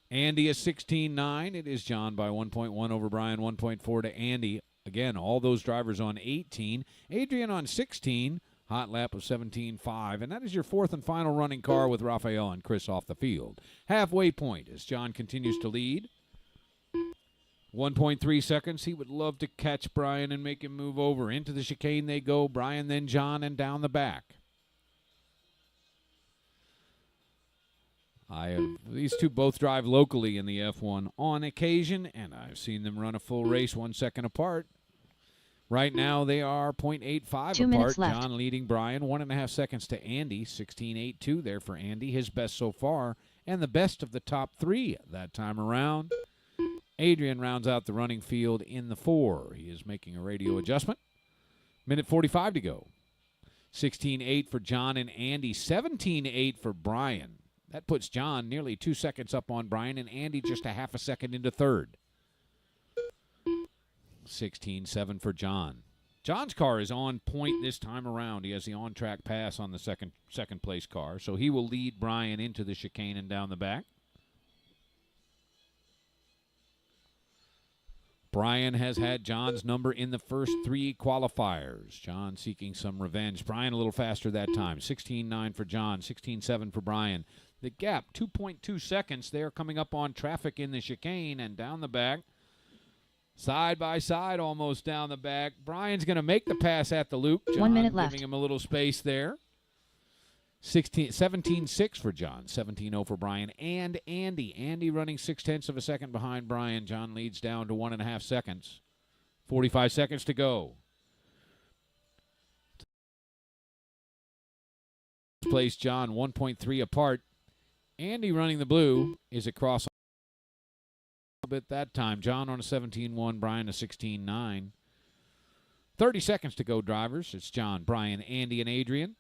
Andy is 16.9. It is John by 1.1 over Brian, 1.4 to Andy. Again, all those drivers on 18. Adrian on 16. Hot lap of 17.5. And that is your 4th and final running car with Rafael and Chris off the field. Halfway point as John continues to lead. 1.3 seconds. He would love to catch Brian and make him move over. Into the chicane they go. Brian, then John, and down the back. These two both drive locally in the F1 on occasion, and I've seen them run a full race 1 second apart. Right now they are 0.85 2 apart. minutes left. John leading Brian, 1.5 seconds to Andy. 16.82 there for Andy, his best so far. and the best of the top 3 that time around. Adrian rounds out the running field in the 4. He is making a radio adjustment. Minute 45 to go. 16-8 for John and Andy. 17-8 for Brian. That puts John nearly 2 seconds up on Brian, and Andy just a half a second into third. 16-7 for John. John's car is on point this time around. He has the on-track pass on the second place car, so he will lead Brian into the chicane and down the back. Brian has had John's number in the first 3 qualifiers. John seeking some revenge. Brian a little faster that time. 16-9 for John, 16-7 for Brian. The gap, 2.2 seconds there, coming up on traffic in the chicane and down the back. Side by side, almost down the back. Brian's going to make the pass at the loop. John 1 minute left. Giving him a little space there. 17-6 for John, 17-0 for Brian and Andy. Andy running 0.6 of a second behind Brian. John leads down to 1.5 seconds. 45 seconds to go. Place John 1.3 apart. Andy running the blue is across a bit that time. John on a 17-1, Brian a 16-9. 30 seconds to go, drivers. It's John, Brian, Andy, and Adrian.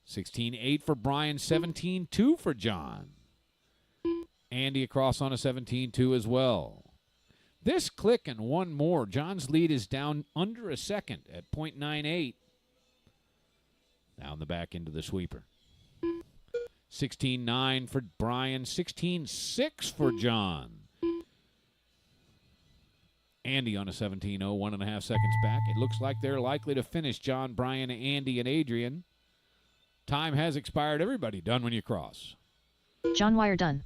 16-8 for Brian, 17-2 for John. Andy across on a 17-2 as well. This click and one more. John's lead is down under a second at 0.98. Down the back into the sweeper. 16-9 for Brian, 16-6 for John. Andy on a 17-0, 1.5 seconds back. It looks like they're likely to finish. John, Brian, Andy, and Adrian. Time has expired. Everybody done when you cross. John Wire done.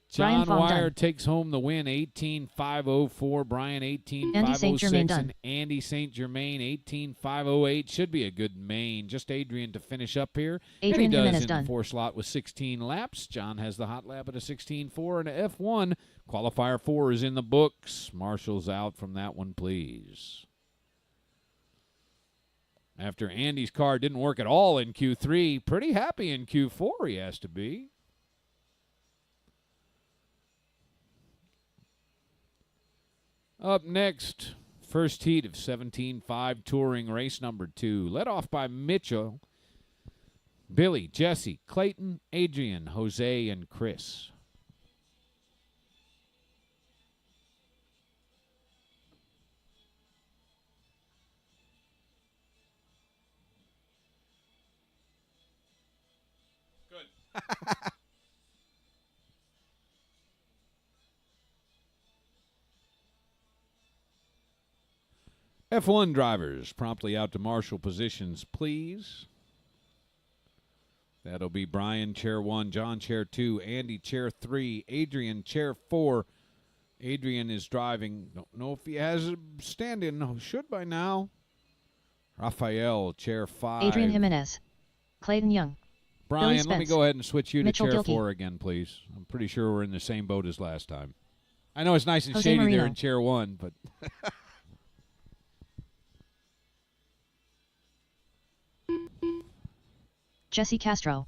John Brian Fong Wire done. takes home the win, 18-504. Brian, Andy St. 18-506. Germain And done. Andy St. Germain, 18-508. Should be a good main. Just Adrian to finish up here. Adrian and he does Jimenez in done. the 4 slot with 16 laps. John has the hot lap at a 16-4 and a F1. Qualifier 4 is in the books. Marshall's out from that one, please. After Andy's car didn't work at all in Q3, pretty happy in Q4 he has to be. Up next, first heat of 17.5 touring race number 2. Led off by Mitchell, Billy, Jesse, Clayton, Adrian, Jose, and Chris. F1 drivers promptly out to marshal positions, please. That'll be Brian, chair 1, John, chair 2, Andy, chair 3, Adrian, chair 4. Adrian is driving. Don't know if he has a stand-in. Should by now. Rafael, chair 5. Adrian Jimenez. Clayton Young. Brian, Billy let me Spence. go ahead and switch you Mitchell to chair Gilkey. 4 again, please. I'm pretty sure we're in the same boat as last time. I know it's nice and Jose shady there Marino. in chair 1, but... Jesse Castro.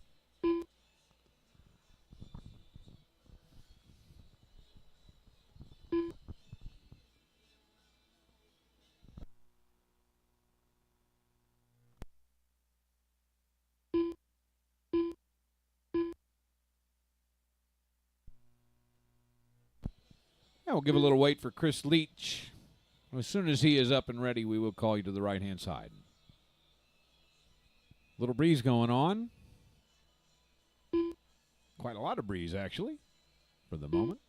Yeah, we'll give a little wait for Chris Leach. As soon as he is up and ready, we will call you to the right-hand side. Little breeze going on. Quite a lot of breeze, actually, for the moment.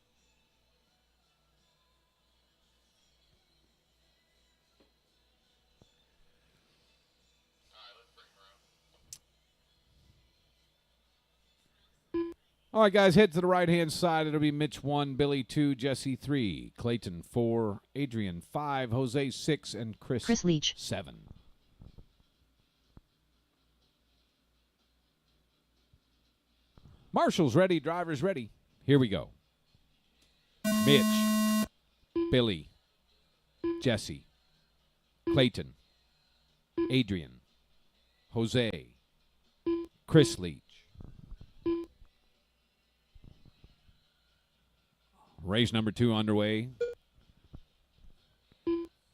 All right, guys, head to the right-hand side. It'll be Mitch 1, Billy 2, Jesse 3, Clayton 4, Adrian 5, Jose 6, and Chris Leach. 7. Marshall's ready, drivers ready. Here we go. Mitch, Billy, Jesse, Clayton, Adrian, Jose, Chris Leach, Race number 2 underway.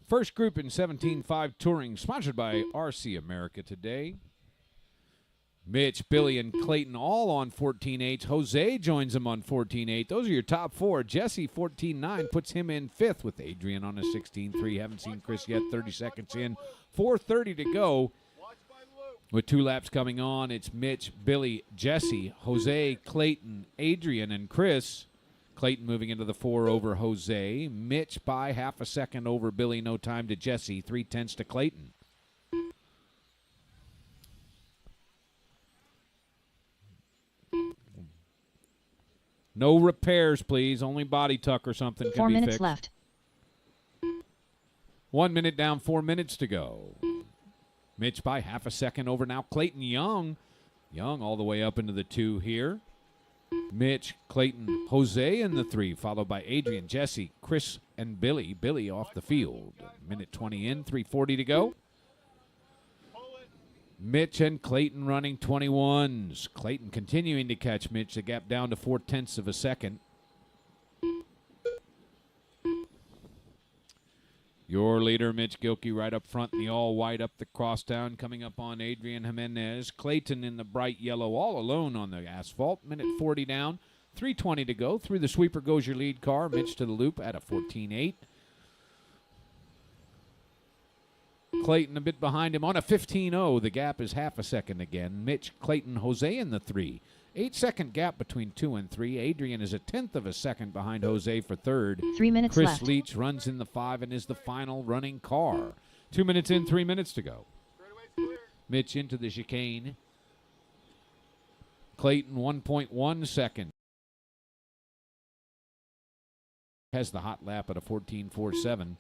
First group in 17.5 Touring, sponsored by RC America today. Mitch, Billy, and Clayton all on 14.8. Jose joins them on 14.8. Those are your top 4. Jesse, 14.9, puts him in 5th with Adrian on a 16.3. Haven't seen Chris yet. 30 seconds in. 4:30 to go. With 2 laps coming on, it's Mitch, Billy, Jesse, Jose, Clayton, Adrian, and Chris. Clayton moving into the 4 over Jose. Mitch by half a second over Billy. No time to Jesse. 3/10 to Clayton. No repairs, please. Only body tuck or something can 4 be minutes fixed. left. 1 minute down, 4 minutes to go. Mitch by half a second over now. Clayton Young. Young all the way up into the 2 here. Mitch, Clayton, Jose in the 3, followed by Adrian, Jesse, Chris, and Billy. Billy off the field. Minute 20 in, 3:40 to go. Mitch and Clayton running 21s. Clayton continuing to catch Mitch. The gap down to 4/10 of a second. Your leader, Mitch Gilkey, right up front in the all-white up the crosstown, coming up on Adrian Jimenez. Clayton in the bright yellow, all alone on the asphalt. Minute 40 down, 3:20 to go. Through the sweeper goes your lead car. Mitch to the loop at a 14.8. Clayton a bit behind him on a 15.0. The gap is half a second again. Mitch, Clayton, Jose in the 3. 8-second gap between 2 and 3. Adrian is a 10th of a second behind Jose for 3rd. 3 minutes Chris left. Leach runs in the 5 and is the final running car. 2 minutes in, 3 minutes to go. Mitch into the chicane. Clayton 1.1 second. Has the hot lap at a 14.47.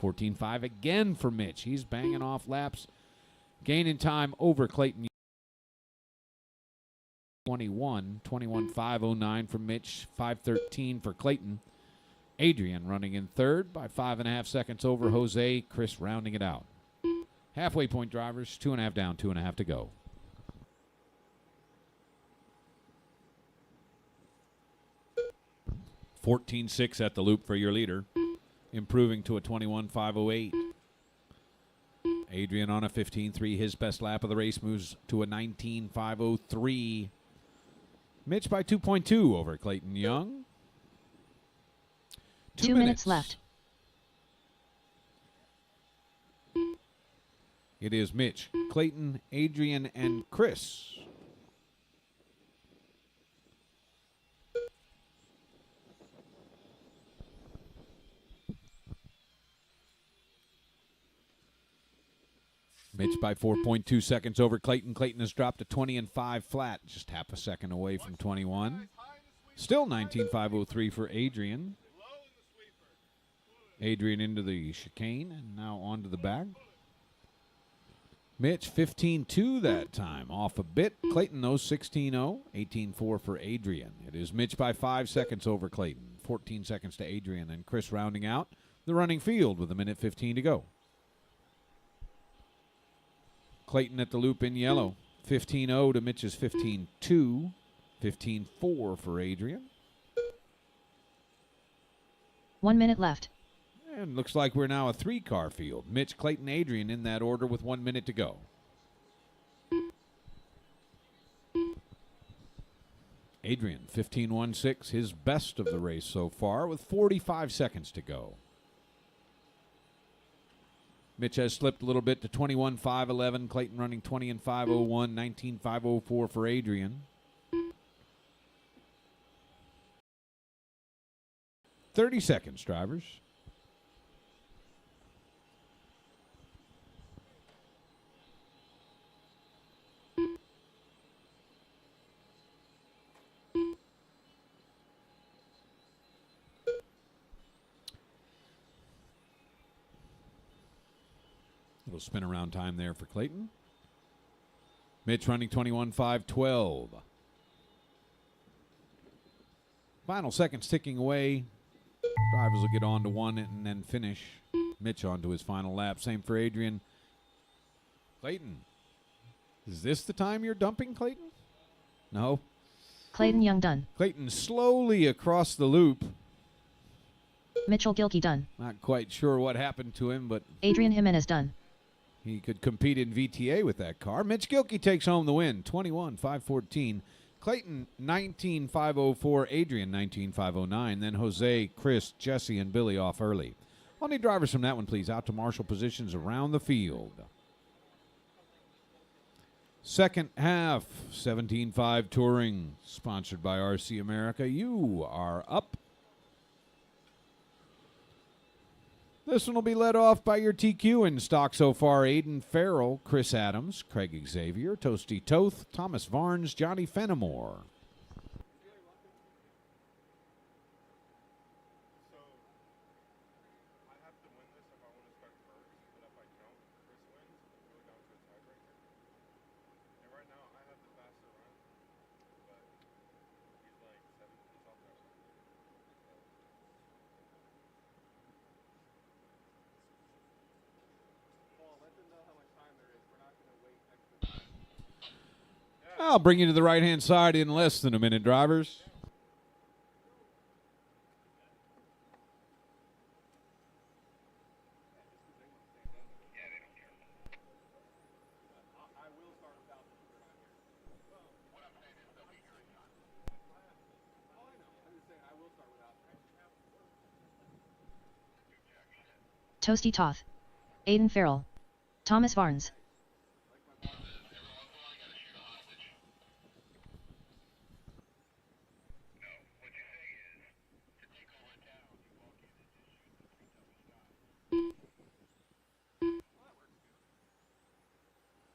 14.5 again for Mitch. He's banging off laps, gaining time over Clayton. 21.509 for Mitch, 5:13 for Clayton. Adrian running in 3rd by 5.5 seconds over Jose. Chris rounding it out. Halfway point drivers, 2.5 down, 2.5 to go. $14.6 at the loop for your leader, improving to a 21.508. Adrian on a 15.3. His best lap of the race moves to a 19.503. Mitch by 2.2 over Clayton Young. 2 minutes left. It is Mitch, Clayton, Adrian, and Chris. Mitch by 4.2 seconds over Clayton. Clayton has dropped to 20 and 5 flat, just half a second away from 21. Still 19.503 for Adrian. Adrian into the chicane and now onto the back. Mitch 15.2 that time, off a bit. Clayton though 16.0, 18.4 for Adrian. It is Mitch by 5 seconds over Clayton, 14 seconds to Adrian, and Chris rounding out the running field with a minute 15 to go. Clayton at the loop in yellow, 15.0 to Mitch's 15.2, 15.4 for Adrian. 1 minute left. And looks like we're now a 3-car field. Mitch, Clayton, Adrian in that order with 1 minute to go. Adrian, 15.16, his best of the race so far with 45 seconds to go. Mitch has slipped a little bit to 21.511. Clayton running 20 and 501, 19.504 for Adrian. 30 seconds, drivers. Little spin around time there for Clayton. Mitch running 21.512. Final seconds ticking away. Drivers will get on to one and then finish. Mitch on to his final lap. Same for Adrian. Clayton, is this the time you're dumping, Clayton? No. Clayton Young done. Clayton slowly across the loop. Mitchell Gilkey done. Not quite sure what happened to him, but Adrian Jimenez done. he could compete in VTA with that car. Mitch Gilkey takes home the win, 21-514. Clayton, 19-504. Adrian, 19-509. Then Jose, Chris, Jesse, and Billy off early. I'll need drivers from that one, please. Out to marshal positions around the field. Second half, 17-5 Touring, sponsored by RC America. You are up. This one will be led off by your TQ in stock so far. Aiden Farrell, Chris Adams, Craig Xavier, Toasty Toth, Thomas Varnes, Johnny Fenimore. I'll bring you to the right-hand side in less than a minute, drivers. Toasty Toth. Aiden Farrell. Thomas Varnes.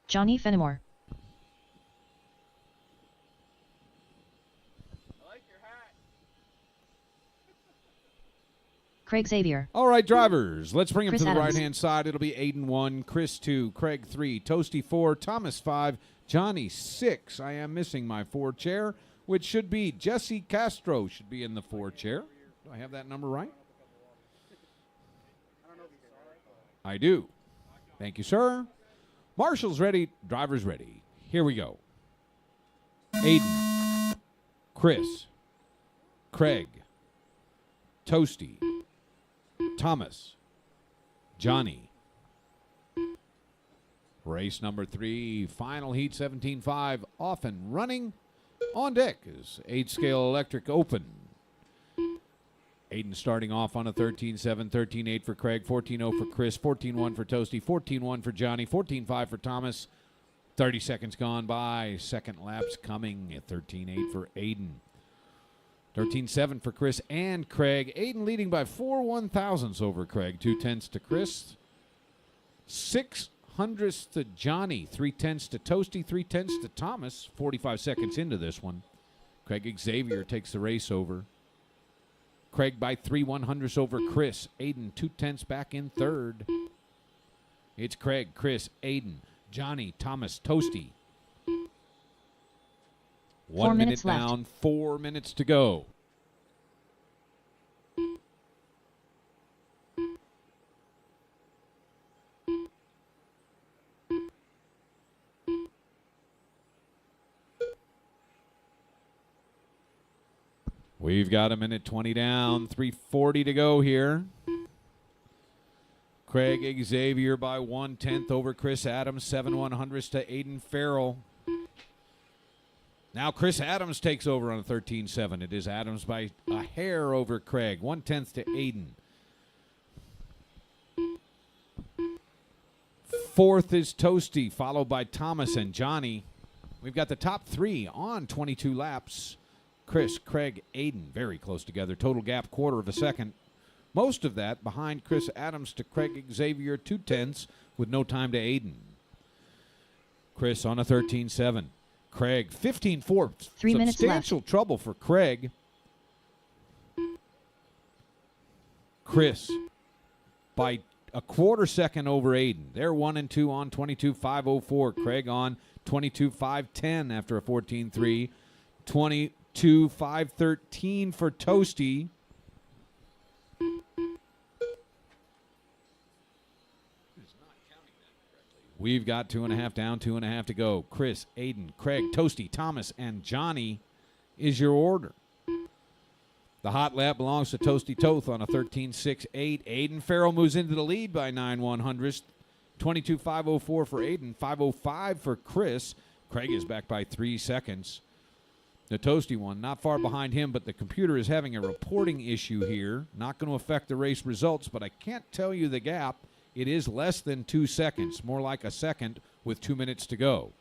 Johnny Fenimore. Craig Xavier. All right, drivers, let's bring them Chris to the Adams. right-hand side. It'll be Aiden 1, Chris 2, Craig 3, Toasty 4, Thomas 5, Johnny 6. I am missing my 4 chair, which should be Jesse Castro should be in the 4 chair. Do I have that number right? I do. Thank you, sir. Marshall's ready, drivers ready. Here we go. Aiden, Chris, Craig, Toasty, Thomas, Johnny. Race number 3, final heat 17-5, off and running. On deck is 8-scale electric open. Aiden starting off on a 13-7, 13-8 for Craig, 14-0 for Chris, 14-1 for Toasty, 14-1 for Johnny, 14-5 for Thomas. 30 seconds gone by. Second lap's coming at 13-8 for Aiden. 13-7 for Chris and Craig. Aiden leading by 4 1/1000ths over Craig. 2/10 to Chris. 0.06 to Johnny. 0.3 to Toasty. 0.3 to Thomas. 45 seconds into this one. Craig Xavier takes the race over. Craig by 3 1/100ths over Chris. Aiden 2/10 back in third. It's Craig, Chris, Aiden, Johnny, Thomas, Toasty. 1 minute minutes left. down, 4 minutes to go. We've got a minute 20 down, 3:40 to go here. Craig Xavier by 1/10 over Chris Adams, 7 1/100ths to Aiden Farrell. Now Chris Adams takes over on a 13-7. It is Adams by a hair over Craig, 1/10 to Aiden. Fourth is Toasty, followed by Thomas and Johnny. We've got the top 3 on 22 laps. Chris, Craig, Aiden, very close together. Total gap, 1/4 of a second. Most of that behind Chris Adams to Craig Xavier, 2/10 with no time to Aiden. Chris on a 13-7. Craig, 15-4. 3 minutes left. Substantial trouble for Craig. Chris by a 1/4 second over Aiden. They're 1 and 2 on 22.504. Craig on 22.510 after a 14-3. 22.513 for Toasty. We've got 2.5 down, 2.5 to go. Chris, Aiden, Craig, Toasty, Thomas, and Johnny is your order. The hot lap belongs to Toasty Toth on a 13.6.8. Aiden Farrell moves into the lead by 9/100ths. 22.504 for Aiden, 5:05 for Chris. Craig is back by 3 seconds. The Toasty one not far behind him, but the computer is having a reporting issue here. Not going to affect the race results, but I can't tell you the gap. It is less than 2 seconds, more like a second with 2 minutes to go.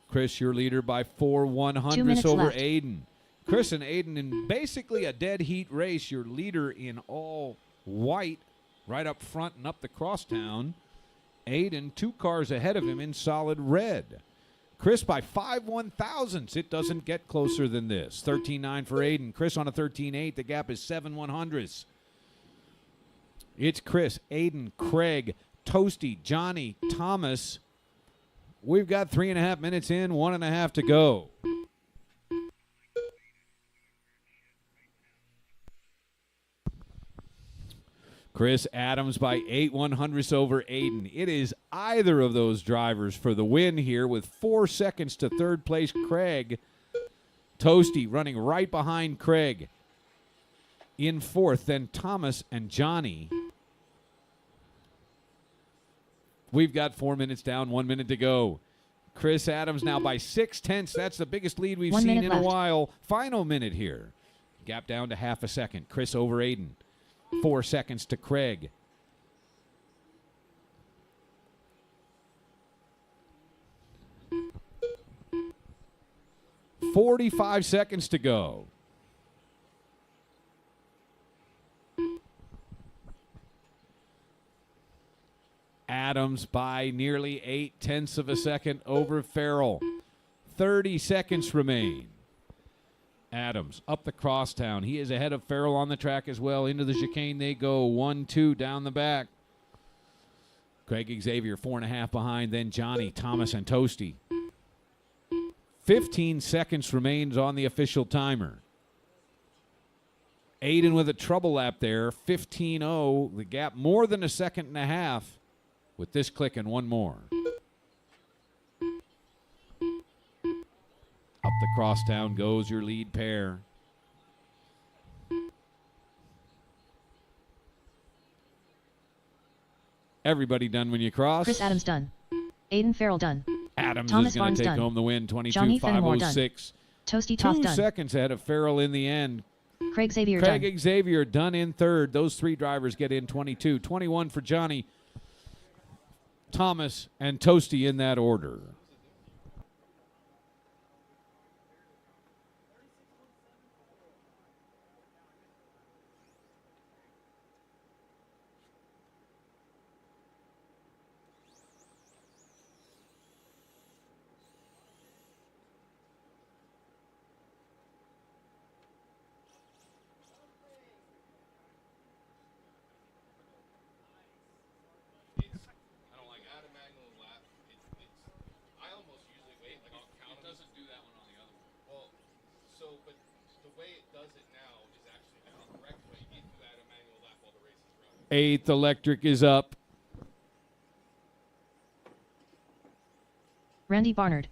Chris, your leader by 4/100ths over left. Aiden. Chris and Aiden in basically a dead heat race. Your leader in all white right up front and up the crosstown. Aiden 2 cars ahead of him in solid red. Chris by 5/1000ths. It doesn't get closer than this. 13.9 for Aiden. Chris on a 13.8. The gap is 7/100ths. It's Chris, Aiden, Craig, Toasty, Johnny, Thomas. We've got 3.5 minutes in, 1.5 to go. Chris Adams by 8/100ths over Aiden. It is either of those drivers for the win here with 4 seconds to third place Craig. Toasty running right behind Craig. In fourth, then Thomas and Johnny. We've got 4 minutes down, 1 minute to go. Chris Adams now by 6/10. That's the biggest lead we've 1 seen minute in left. a while. Final minute here. Gap down to half a second. Chris over Aiden. 4 seconds to Craig. $45 seconds to go. Adams by nearly 0.8 of a second over Farrell. 30 seconds remain. Adams up the crosstown. He is ahead of Farrell on the track as well. Into the chicane they go. 1-2 down the back. Craig Xavier 4.5 behind. Then Johnny, Thomas, and Toasty. 15 seconds remains on the official timer. Aiden with a trouble lap there. 15:0. The gap more than a second and a half. With this click and one more. Up the crosstown goes your lead pair. Everybody done when you cross. Chris Adams done. Aiden Farrell done. Adams Thomas is going Barnes to take done. home the win. Johnny Fenimore done. 22.506. Toasty Toth 2 done. seconds ahead of Farrell in the end. Craig Xavier Craig done. Xavier done in third. Those 3 drivers get in 22. 21 for Johnny, Thomas, and Toasty in that order. Eighth electric is up. Randy Barnard.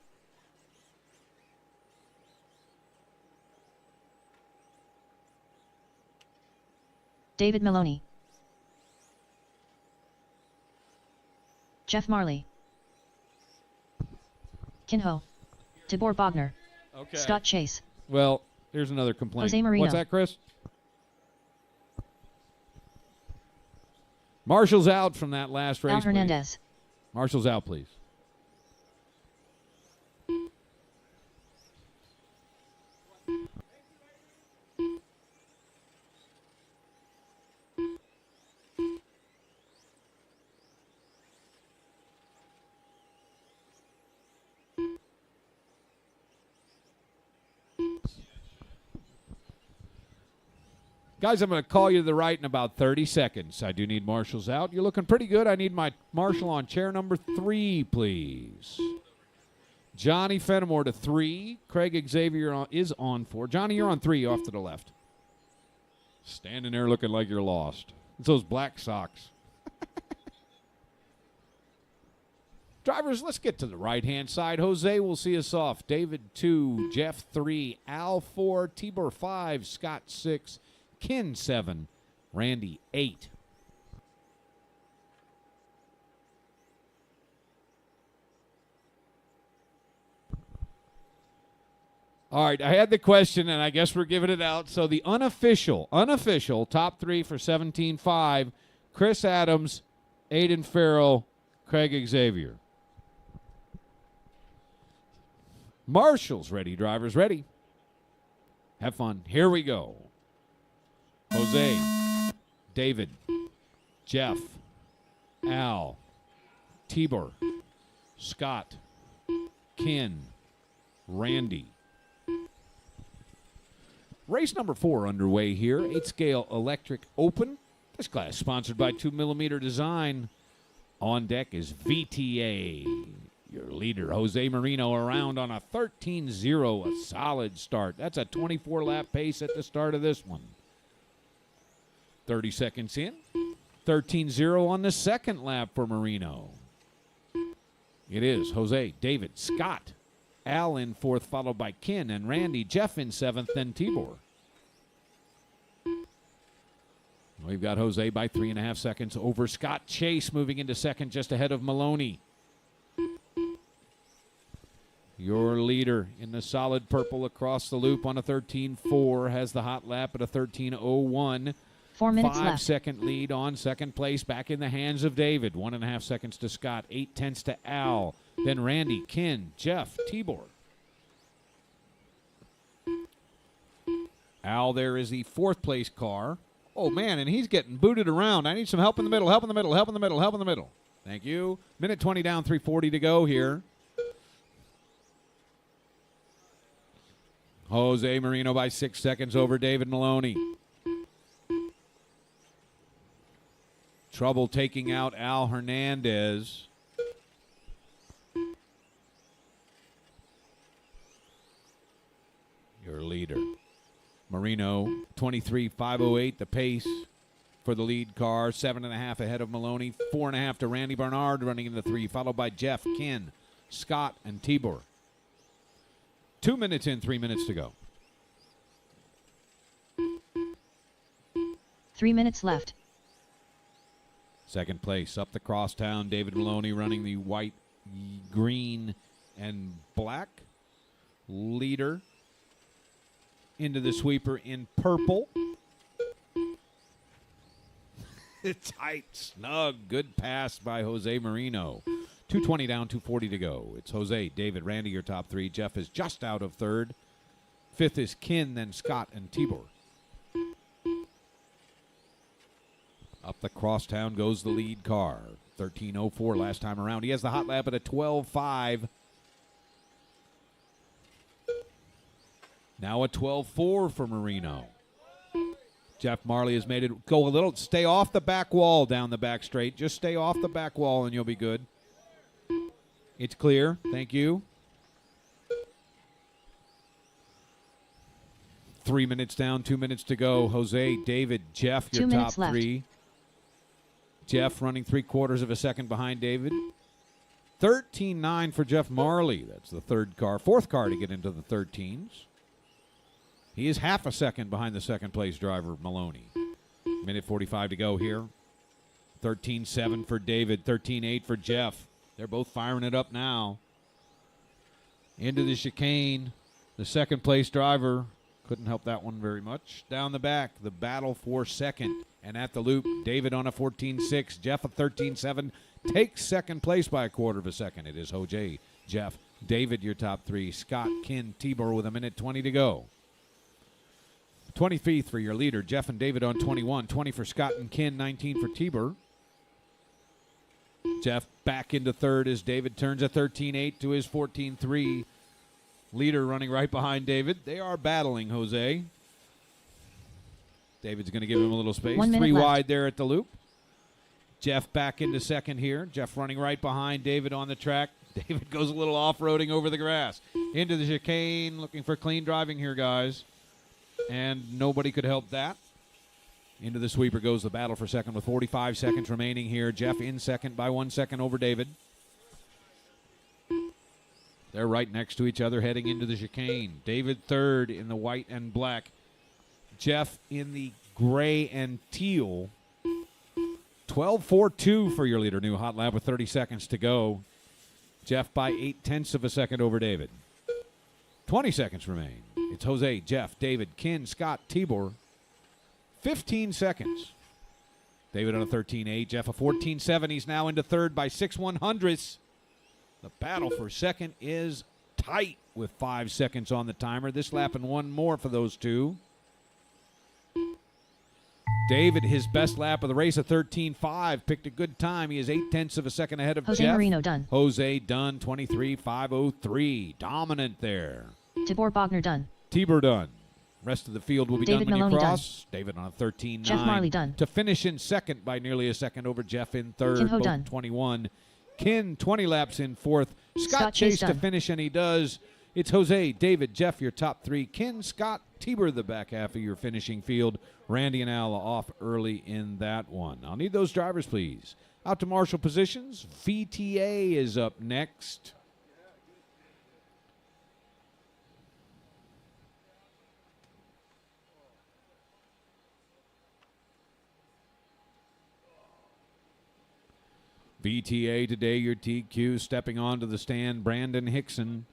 David Maloney. Jeff Marley. Kinho. Tibor Bogner. Okay. Scott Chase. Well, here's another complaint. Jose Marino. What's that, Chris? Marshall's out from that last race. Al please. Hernandez. Marshall's out, please. Guys, I'm going to call you to the right in about 30 seconds. I do need Marshall's out. You're looking pretty good. I need my Marshall on chair number 3, please. Johnny Fenimore to 3. Craig Xavier is on 4. Johnny, you're on 3 off to the left. Standing there looking like you're lost. It's those black socks. Drivers, let's get to the right-hand side. Jose will see us off. David 2, Jeff 3, Al 4, Tibor 5, Scott 6, Ken 7, Randy 8. All right, I had the question, and I guess we're giving it out. So the unofficial top 3 for 17.5, Chris Adams, Aiden Farrell, Craig Xavier. Marshall's ready, drivers ready. Have fun. Here we go. Jose, David, Jeff, Al, Tibor, Scott, Ken, Randy. Race number 4 underway here. 8-scale electric open. This class sponsored by 2mm Design. On deck is VTA. Your leader, Jose Marino, around on a 13-0, a solid start. That's a 24-lap pace at the start of this one. 30 seconds in. 13-0 on the second lap for Marino. It is Jose, David, Scott, Al in 4th, followed by Ken and Randy, Jeff in 7th, then Tibor. We've got Jose by 3.5 seconds over Scott. Chase moving into 2nd, just ahead of Maloney. Your leader in the solid purple across the loop on a 13.4 has the hot lap at a 13.01. 4 minutes 5 left. second lead on second place, back in the hands of David. 1.5 seconds to Scott, 0.8 to Al, then Randy, Ken, Jeff, Tibor. Al there is the 4th place car. Oh, man, and he's getting booted around. I need some help in the middle, help in the middle, help in the middle, help in the middle. Thank you. Minute 20 down, 3:40 to go here. Jose Marino by 6 seconds over David Maloney. Trouble taking out Al Hernandez. Your leader. Marino, 23.508, the pace for the lead car. 7.5 ahead of Maloney. 4.5 to Randy Barnard running in the 3, followed by Jeff, Ken, Scott, and Tibor. 2 minutes in, 3 minutes to go. 3 minutes left. Second place, up the crosstown, David Maloney running the white, green, and black. Leader into the sweeper in purple. Tight, snug, good pass by Jose Marino. 2:20 down, 2:40 to go. It's Jose, David, Randy, your top 3. Jeff is just out of 3rd. 5th is Ken, then Scott and Tibor. Up the crosstown goes the lead car. 13.04 last time around. He has the hot lap at a 12.5. Now a 12.4 for Marino. Jeff Marley has made it go a little. Stay off the back wall down the back straight. Just stay off the back wall and you'll be good. It's clear. Thank you. 3 minutes down, 2 minutes to go. Jose, David, Jeff, your 2 top minutes left. 3. Jeff running 3/4 of a second behind David. 13.9 for Jeff Marley. That's the 3rd car, 4th car to get into the 13s. He is 0.5 second behind the 2nd place driver, Maloney. Minute 45 to go here. 13.7 for David, 13.8 for Jeff. They're both firing it up now. Into the chicane. The 2nd place driver couldn't help that one very much. Down the back, the battle for 2nd. And at the loop, David on a 14.6, Jeff a 13.7, takes 2nd place by 1/4 of a second. It is Jose, Jeff, David, your top 3, Scott, Ken, Tibor with a minute 20 to go. 25th for your leader, Jeff and David on 21, 20 for Scott and Ken, 19 for Tibor. Jeff back into 3rd as David turns a 13.8 to his 14.3. Leader running right behind David. They are battling, Jose. David's going to give him a little space. 1 minute 3 left. wide there at the loop. Jeff back into 2nd here. Jeff running right behind David on the track. David goes a little off-roading over the grass. Into the chicane, looking for clean driving here, guys. And nobody could help that. Into the sweeper goes the battle for 2nd with 45 seconds remaining here. Jeff in 2nd by 1 second over David. They're right next to each other heading into the chicane. David third in the white and black. Jeff in the gray and teal. 12.42 for your leader. New hot lap with 30 seconds to go. Jeff by 0.8 of a second over David. 20 seconds remain. It's Jose, Jeff, David, Ken, Scott, Tibor. 15 seconds. David on a 13.8. Jeff a 14.7. He's now into third by 6/100ths. The battle for second is tight with 5 seconds on the timer. This lap and one more for those two. David, his best lap of the race, a 13.5. Picked a good time. He is 0.8 of a second ahead of Jose Jeff. Marino done. Jose done, 23.503. Dominant there. Tibor Bogner done. Tibor done. Rest of the field will be David done when Maloney you cross. David on a 13.9. Jeff Marley done. To finish in second by nearly a second over Jeff in third. Ken Ho both done. 21. Ken 20 laps in fourth. Scott Chase Chase to done. finish, and he does. It's Jose, David, Jeff, your top three. Ken, Scott, Tibor, the back half of your finishing field. Randy and Al off early in that one. I'll need those drivers, please. Out to marshal positions. VTA is up next. VTA today, your TQ stepping onto the stand. Brandon Hickson,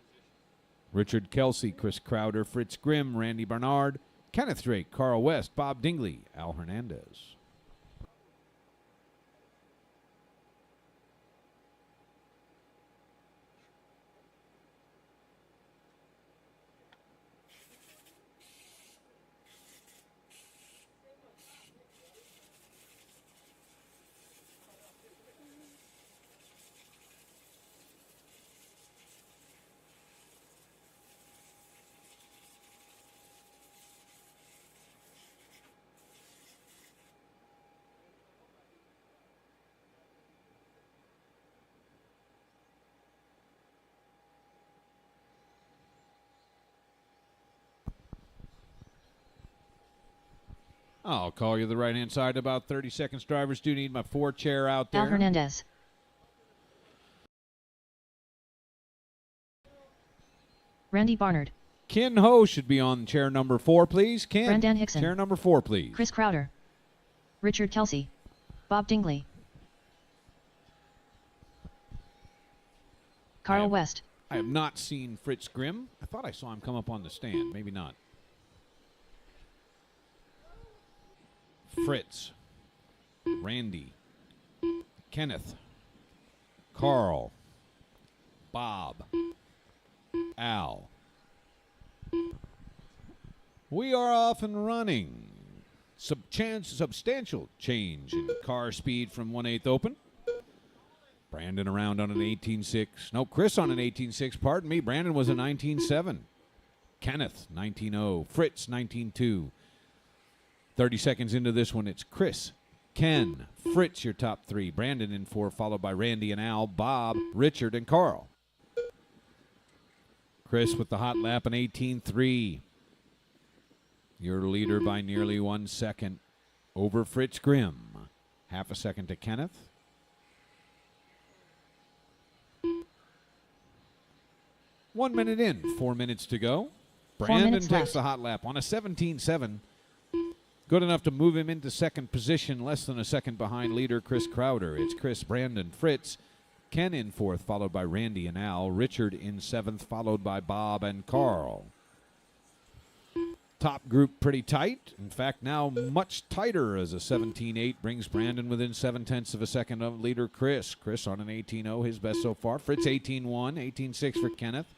Richard Kelsey, Chris Crowder, Fritz Grimm, Randy Bernard, Kenneth Drake, Carl West, Bob Dingley, Al Hernandez. I'll call you the right-hand side in about 30 seconds. Drivers do need my 4 chair out there. Al Hernandez. Randy Barnard. Ken Ho should be on chair number 4, please. Ken, Brendan Hickson. chair number 4, please. Chris Crowder. Richard Kelsey. Bob Dingley. Carl West. I have not seen Fritz Grimm. I thought I saw him come up on the stand. Maybe not. Fritz, Randy, Kenneth, Carl, Bob, Al. We are off and running. Substantial change in car speed from 1/8 open. Brandon around on an 18.6. No, Chris on an 18.6. Pardon me. Brandon was a 19.7. Kenneth, 19.0. Fritz, 19.2. 30 seconds into this one, it's Chris, Ken, Fritz, your top 3. Brandon in 4, followed by Randy and Al, Bob, Richard, and Carl. Chris with the hot lap, an 18.3. Your leader by nearly 1 second over Fritz Grimm. Half a second to Kenneth. One minute in, 4 minutes to go. 4 Brandon minutes takes left. the hot lap on a 17.7. Good enough to move him into second position, less than a second behind leader Chris Crowder. It's Chris, Brandon, Fritz, Ken in 4th, followed by Randy and Al. Richard in 7th, followed by Bob and Carl. Top group pretty tight. In fact, now much tighter as a 17.8 brings Brandon within 0.7 of a second of leader Chris. Chris on an 18.0, his best so far. Fritz 18.1, 18.6 for Kenneth.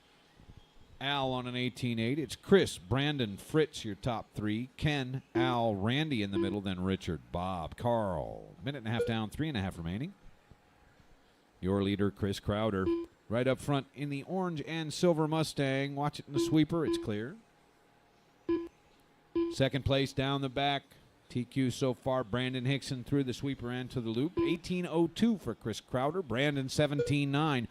Al on an 18.8. It's Chris, Brandon, Fritz, your top 3. Ken, Al, Randy in the middle, then Richard, Bob, Carl. Minute and a half down, 3.5 remaining. Your leader, Chris Crowder. Right up front in the orange and silver Mustang. Watch it in the sweeper. It's clear. Second place down the back. TQ so far, Brandon Hickson through the sweeper and to the loop. 18.02 for Chris Crowder. Brandon 17.9.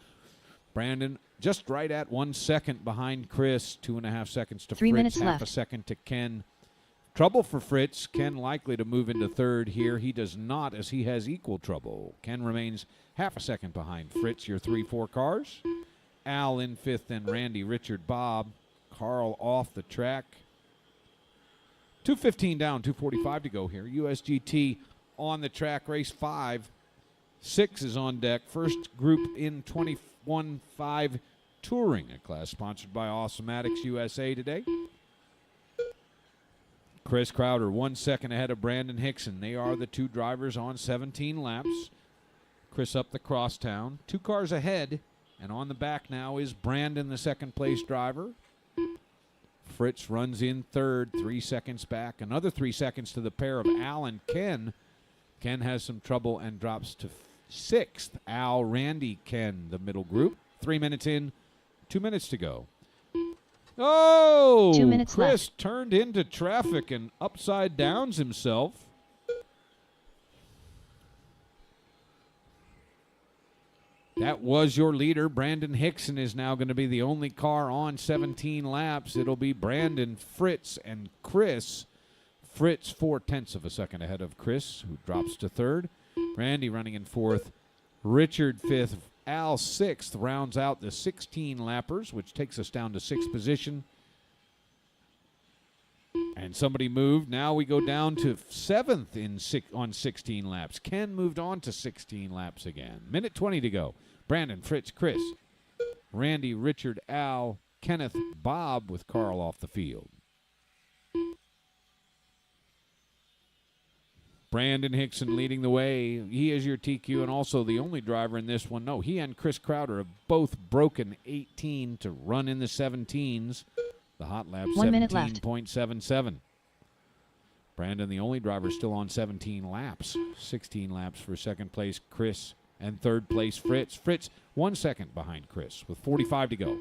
Brandon just right at 1 second behind Chris. 2.5 seconds to 3 Fritz. minutes half left. a second to Ken. Trouble for Fritz. Ken likely to move into third here. He does not, as he has equal trouble. Ken remains half a second behind Fritz. Your 3-4 cars. Al in fifth, then Randy, Richard, Bob. Carl off the track. 2:15 down, 2:45 to go here. USGT on the track, race 5. 6 is on deck. First group in 21.5 Touring, a class sponsored by Awesomatics USA today. Chris Crowder 1 second ahead of Brandon Hickson. They are the two drivers on 17 laps. Chris up the crosstown. 2 cars ahead, and on the back now is Brandon, the second place driver. Fritz runs in third, 3 seconds back. Another 3 seconds to the pair of Al and Ken. Ken has some trouble and drops to 6th. Al, Randy, Ken, the middle group. 3 minutes in, 2 minutes to go. Oh, 2 minutes Chris left. turned into traffic and upside downs himself. That was your leader. Brandon Hickson is now going to be the only car on 17 laps. It'll be Brandon, Fritz, and Chris. Fritz 0.4 of a second ahead of Chris, who drops to third. Randy running in fourth. Richard fifth. Al sixth rounds out the 16 lappers, which takes us down to 6th position. And somebody moved. Now we go down to 7th on 16 laps. Ken moved on to 16 laps again. Minute 20 to go. Brandon, Fritz, Chris, Randy, Richard, Al, Kenneth, Bob with Carl off the field. Brandon Hickson leading the way. He is your TQ and also the only driver in this one. No, he and Chris Crowder have both broken 18 to run in the 17s. The hot lap 1 minute left. 17.77. Brandon, the only driver still on 17 laps. 16 laps for second place, Chris, and third place, Fritz. Fritz 1 second behind Chris with 45 to go.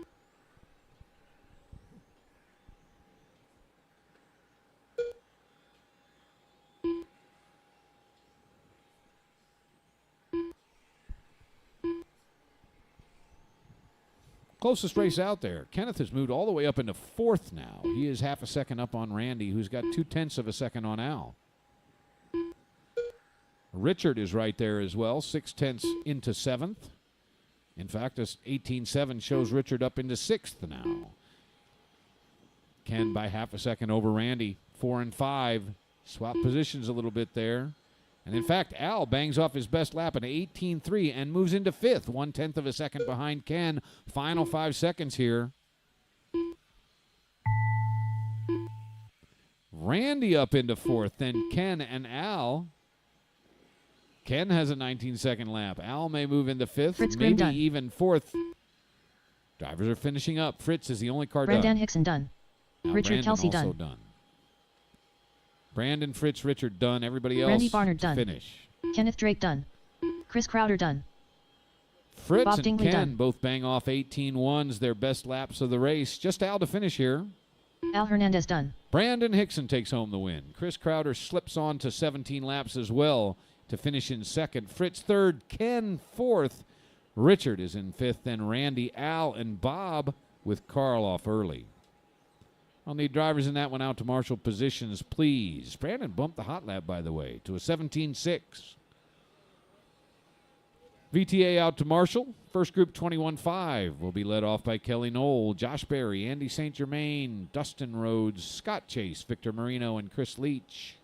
Closest race out there. Kenneth has moved all the way up into 4th now. He is half a second up on Randy, who's got 0.2 of a second on Al. Richard is right there as well, 0.6 into 7th. In fact, this 18.7 shows Richard up into 6th now. Ken by half a second over Randy, 4 and 5. Swap positions a little bit there. And in fact, Al bangs off his best lap at 18.3 and moves into 5th, 0.1 of a second behind Ken. Final 5 seconds here. Randy up into 4th, then Ken and Al. Ken has a 19-second lap. Al may move into 5th, Fritz Grimm maybe done. even 4th. Drivers are finishing up. Fritz is the only car Brandon done. Hickson done. Now Richard Brandon Kelsey also done. Brandon, Fritz, Richard done. Everybody else Randy Barnard done. finish. Kenneth Drake done. Chris Crowder done. Fritz Bob and Dingley Ken done. both bang off 18.1s, their best laps of the race. Just Al to finish here. Al Hernandez done. Brandon Hickson takes home the win. Chris Crowder slips on to 17 laps as well to finish in 2nd. Fritz 3rd, Ken 4th. Richard is in 5th, then Randy, Al, and Bob with Carl off early. I'll need drivers in that one out to marshal positions, please. Brandon bumped the hot lap, by the way, to a 17.6. VTA out to marshal. First group 21.5 will be led off by Kelly Knoll, Josh Berry, Andy St. Germain, Dustin Rhodes, Scott Chase, Victor Marino, and Chris Leach.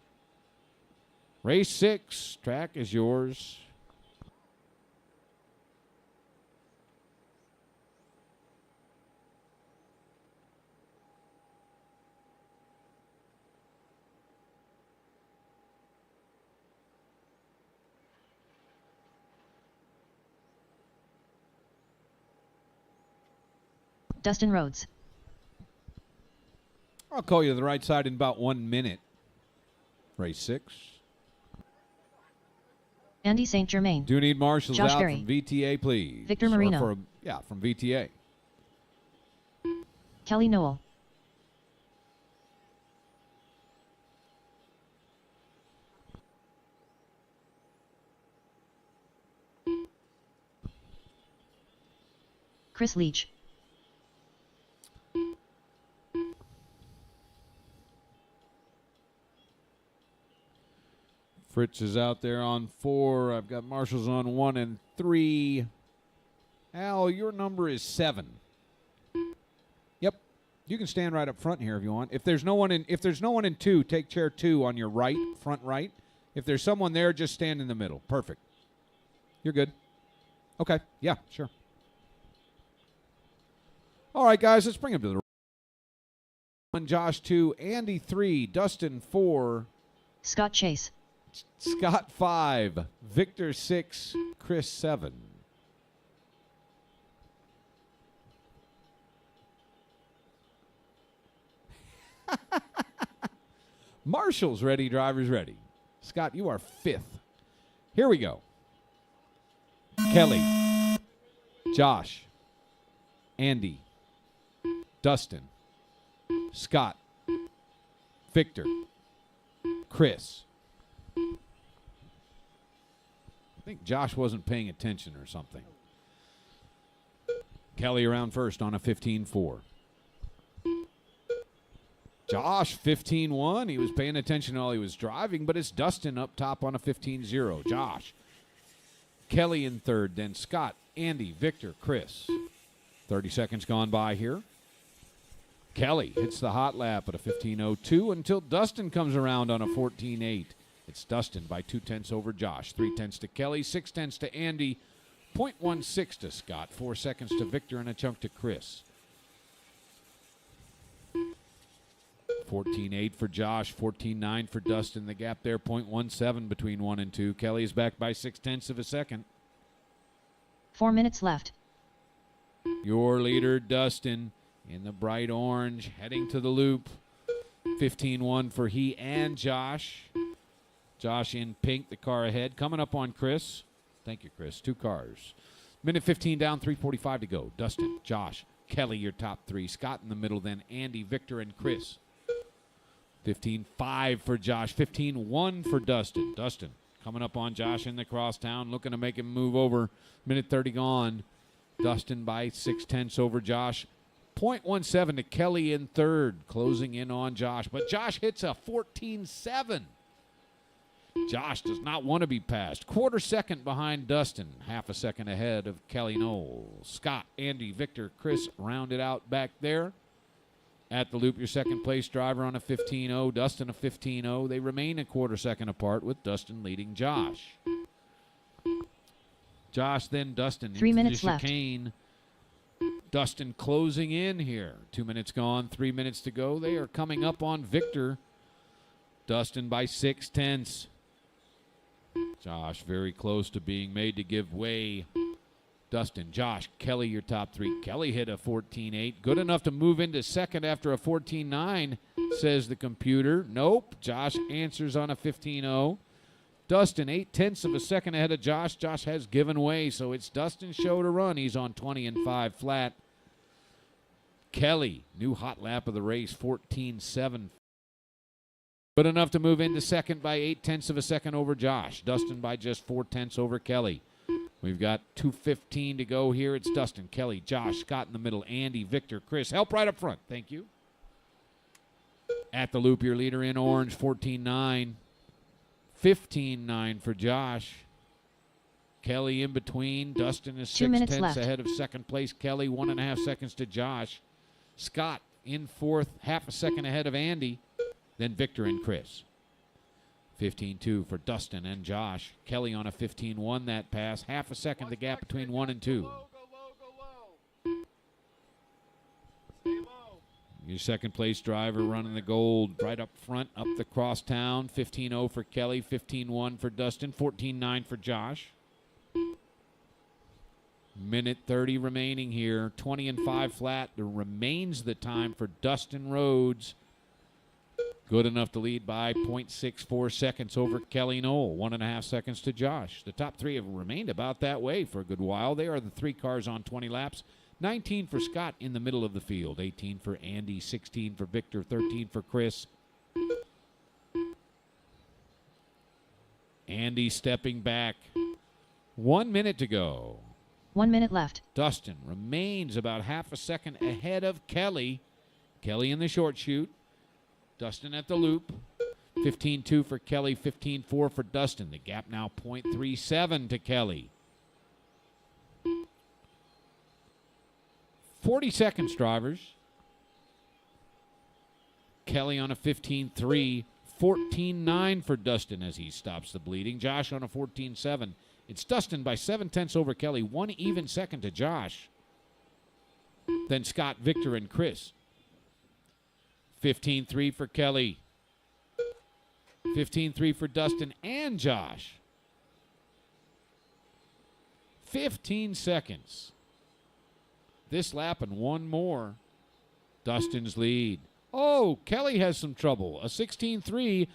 Race 6, track is yours. Dustin Rhodes. I'll call you to the right side in about 1 minute. Race 6. Andy St. Germain. Do need marshals Josh out Berry. from VTA, please. Victor Or Marino. from VTA. Kelly Knoll. Chris Leach. Fritz is out there on 4. I've got marshals on 1 and 3. Al, your number is 7. Yep. You can stand right up front here if you want. If there's no one in 2, take chair 2 on your right, front right. If there's someone there, just stand in the middle. Perfect. You're good. Okay. Yeah, sure. All right, guys, let's bring him to the 1, Josh 2, Andy 3, Dustin 4, Scott Chase. Scott 5, Victor 6, Chris 7. Marshall's ready, drivers ready. Scott, you are 5th. Here we go. Kelly, Josh, Andy, Dustin, Scott, Victor, Chris. I think Josh wasn't paying attention or something. Kelly around first on a 15-4. Josh, 15-1. He was paying attention while he was driving, but it's Dustin up top on a 15-0. Josh. Kelly in third, then Scott, Andy, Victor, Chris. 30 seconds gone by here. Kelly hits the hot lap at a 15.02 until Dustin comes around on a 14.8. It's Dustin by 0.2 over Josh. 0.3 to Kelly, 0.6 to Andy, 0.16 to Scott, 4 seconds to Victor, and a chunk to Chris. 14.8 for Josh, 14.9 for Dustin. The gap there, 0.17 between 1 and 2. Kelly is back by 0.6 of a second. 4 minutes left. Your leader, Dustin, in the bright orange, heading to the loop. 15-1 for he and Josh. Josh in pink, the car ahead. Coming up on Chris. Thank you, Chris. 2 cars. Minute 15 down, 3:45 to go. Dustin, Josh, Kelly, your top 3. Scott in the middle, then Andy, Victor, and Chris. 15-5 for Josh. 15-1 for Dustin. Dustin coming up on Josh in the crosstown, looking to make him move over. Minute 30 gone. Dustin by 0.6 over Josh. 0.17 to Kelly in third, closing in on Josh. But Josh hits a 14.7. Josh does not want to be passed. Quarter second behind Dustin. Half a second ahead of Kelly Knowles. Scott, Andy, Victor, Chris rounded out back there. At the loop, your second place driver on a 15.0. Dustin a 15.0. They remain a quarter second apart with Dustin leading Josh. Josh, then Dustin. 3 minutes the chicane. left. Dustin closing in here. 2 minutes gone, 3 minutes to go. They are coming up on Victor. Dustin by 0.6. Josh very close to being made to give way. Dustin, Josh, Kelly, your top 3. Kelly hit a 14.8. Good enough to move into second after a 14.9, says the computer. Nope. Josh answers on a 15.0. Dustin, 0.8 of a second ahead of Josh. Josh has given way, so it's Dustin's show to run. He's on 20.5 flat. Kelly, new hot lap of the race, 14.7. Good enough to move into second by 0.8 of a second over Josh. Dustin by just 0.4 over Kelly. We've got 2:15 to go here. It's Dustin, Kelly, Josh, Scott in the middle, Andy, Victor, Chris. Help right up front. Thank you. At the loop, your leader in orange, 14.9. 15.9 for Josh. Kelly in between. Dustin is 2 minutes 0.6 left. ahead of second place. Kelly, 1.5 seconds to Josh. Scott in fourth, half a second ahead of Andy. Then Victor and Chris. 15.2 for Dustin and Josh. Kelly on a 15.1 that pass. Half a second the gap between 1 and 2. Go low. Stay low. Your second place driver running the gold right up front, up the crosstown. 15.0 for Kelly, 15.1 for Dustin, 14.9 for Josh. Minute 30 remaining here. 20.5 flat. There remains the time for Dustin Rhodes. Good enough to lead by 0.64 seconds over Kelly Knoll. 1.5 seconds to Josh. The top 3 have remained about that way for a good while. They are the 3 cars on 20 laps. 19 for Scott in the middle of the field. 18 for Andy. 16 for Victor. 13 for Chris. Andy stepping back. 1 minute to go. 1 minute left. Dustin remains about half a second ahead of Kelly. Kelly in the short chute. Dustin at the loop. 15.2 for Kelly, 15.4 for Dustin. The gap now 0.37 to Kelly. 40 seconds, drivers. Kelly on a 15-3. 14-9 for Dustin as he stops the bleeding. Josh on a 14-7. It's Dustin by 7/10 over Kelly. 1 even second to Josh. Then Scott, Victor, and Chris. 15-3 for Kelly. 15-3 for Dustin and Josh. 15 seconds. This lap and one more. Dustin's lead. Oh, Kelly has some trouble. A 16-3.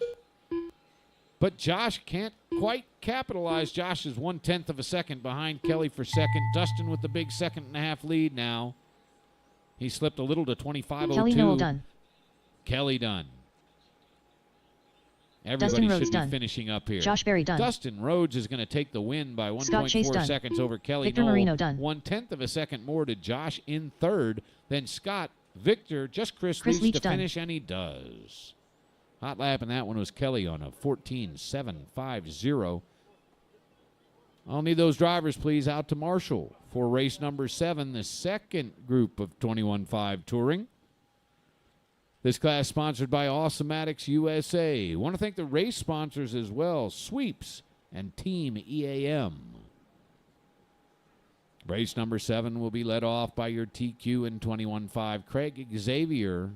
But Josh can't quite capitalize. Josh is 1/10 of a second behind Kelly for second. Dustin with the big 1.5 lead now. He slipped a little to 25.02. Kelly Noel done. Kelly done. Dustin Everybody Rhodes should be done. finishing up here. Josh Berry done. Dustin Rhodes is going to take the win by Scott Chase 1.4 done. seconds over Kelly Victor Noel. Marino done. 1/10 of a second more to Josh in third. Then Scott, Victor, just Chris Chris Leach Leach to done. finish, and he does. Hot lap in that one was Kelly on a 14.750. I'll need those drivers, please, out to Marshall for race number 7, the second group of 21.5 touring. This class sponsored by Awesomatics USA. Want to thank the race sponsors as well, Sweeps and Team EAM. Race number 7 will be led off by your TQ in 21.5, Craig Xavier,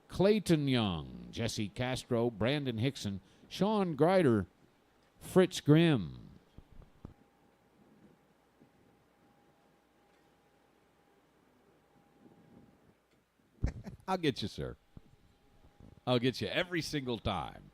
Clayton Young, Jesse Castro, Brandon Hickson, Sean Greider, Fritz Grimm. I'll get you, sir. I'll get you every single time.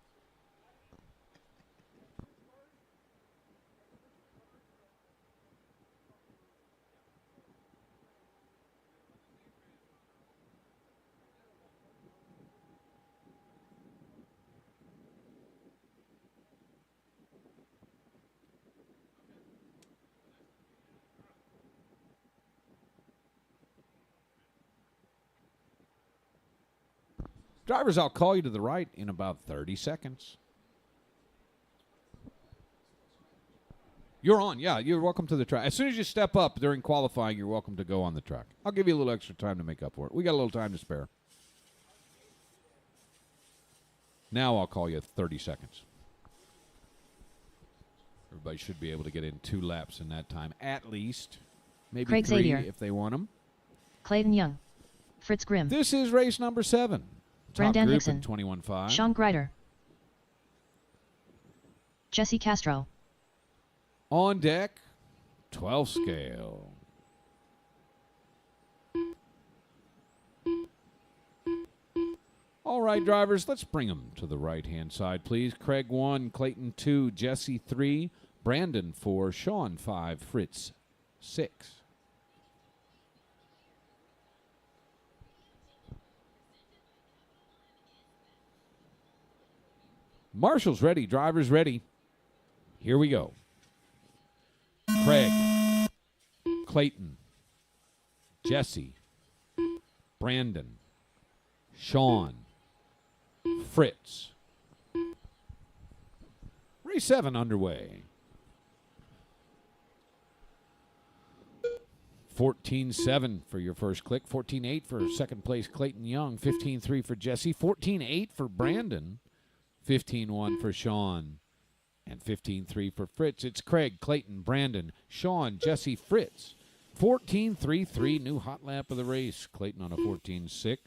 Drivers, I'll call you to the right in about 30 seconds. You're on. Yeah, you're welcome to the track. As soon as you step up during qualifying, you're welcome to go on the track. I'll give you a little extra time to make up for it. We got a little time to spare. Now I'll call you 30 seconds. Everybody should be able to get in 2 laps in that time, at least. Maybe Craig 3 Xavier. if they want them. Clayton Young. Fritz Grimm. This is race number 7. Top Brandon group Hickson. in 21.5. Sean Greider. Jesse Castro. On deck, 12 scale. All right, drivers, let's bring them to the right-hand side, please. Craig 1, Clayton 2, Jesse 3, Brandon 4, Sean 5, Fritz 6. Marshall's ready, drivers ready. Here we go. Craig, Clayton, Jesse, Brandon, Sean, Fritz. Race 7 underway. 14-7 for your first click. 14-8 for second place Clayton Young. 15-3 for Jesse. 14-8 for Brandon. 15-1 for Sean. And 15-3 for Fritz. It's Craig, Clayton, Brandon, Sean, Jesse, Fritz. 14-3-3, new hot lap of the race. Clayton on a 14-6.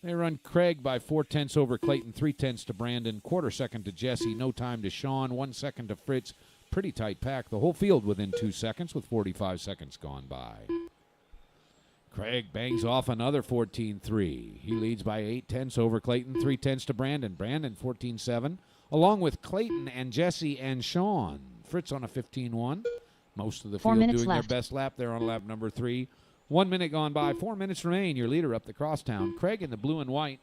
They run Craig by 4/10 over Clayton, 3/10 to Brandon, quarter second to Jesse, no time to Sean, 1 second to Fritz. Pretty tight pack. The whole field within 2 seconds with 45 seconds gone by. Craig bangs off another 14-3. He leads by 8/10 over Clayton, 3/10 to Brandon. Brandon 14-7, along with Clayton and Jesse and Sean. Fritz on a 15-1. Most of the 4 field minutes doing left. their best lap there on lap number 3. 1 minute gone by. 4 minutes remain. Your leader up the crosstown. Craig in the blue and white.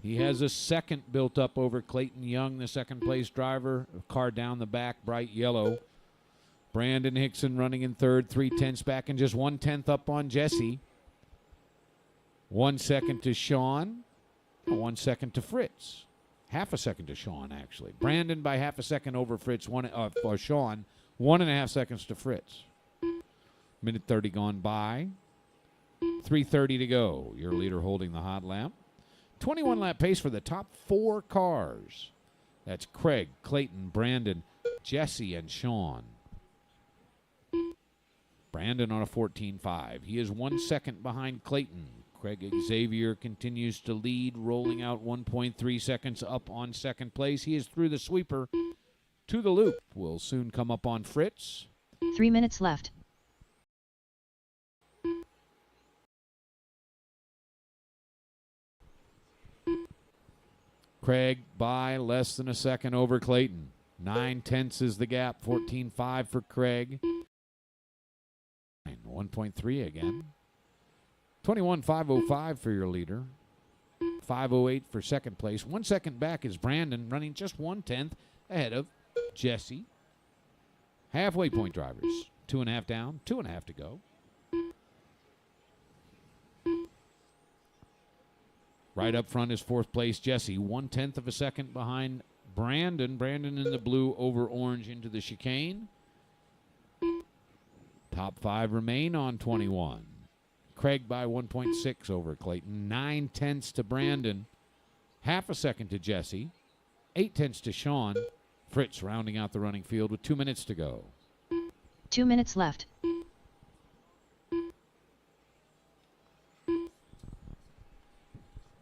He has a second built up over Clayton Young, the second place driver. A car down the back, bright yellow. Brandon Hickson running in third, 3/10 back, and just 1/10 up on Jesse. 1 second to Sean, 1 second to Fritz. Half a second to Sean, actually. Brandon by half a second over Fritz, or Sean, 1.5 seconds to Fritz. Minute 30 gone by. 3:30 to go. Your leader holding the hot lap. 21 lap pace for the top 4 cars. That's Craig, Clayton, Brandon, Jesse, and Sean. Brandon on a 14.5. He is 1 second behind Clayton. Craig Xavier continues to lead, rolling out 1.3 seconds up on second place. He is through the sweeper to the loop. Will soon come up on Fritz. 3 minutes left. Craig by less than a second over Clayton. 9/10 is the gap. 14.5 for Craig. 1.3 again. 21.505 for your leader. 5:08 for second place. 1 second back is Brandon, running just 1/10 ahead of Jesse. Halfway point drivers. 2.5 down, 2.5 to go. Right up front is fourth place Jesse. 1/10 of a second behind Brandon. Brandon in the blue over orange into the chicane. Top 5 remain on 21. Craig by 1.6 over Clayton. 9/10 to Brandon. Half a second to Jesse. 8/10 to Sean. Fritz rounding out the running field with 2 minutes to go. 2 minutes left.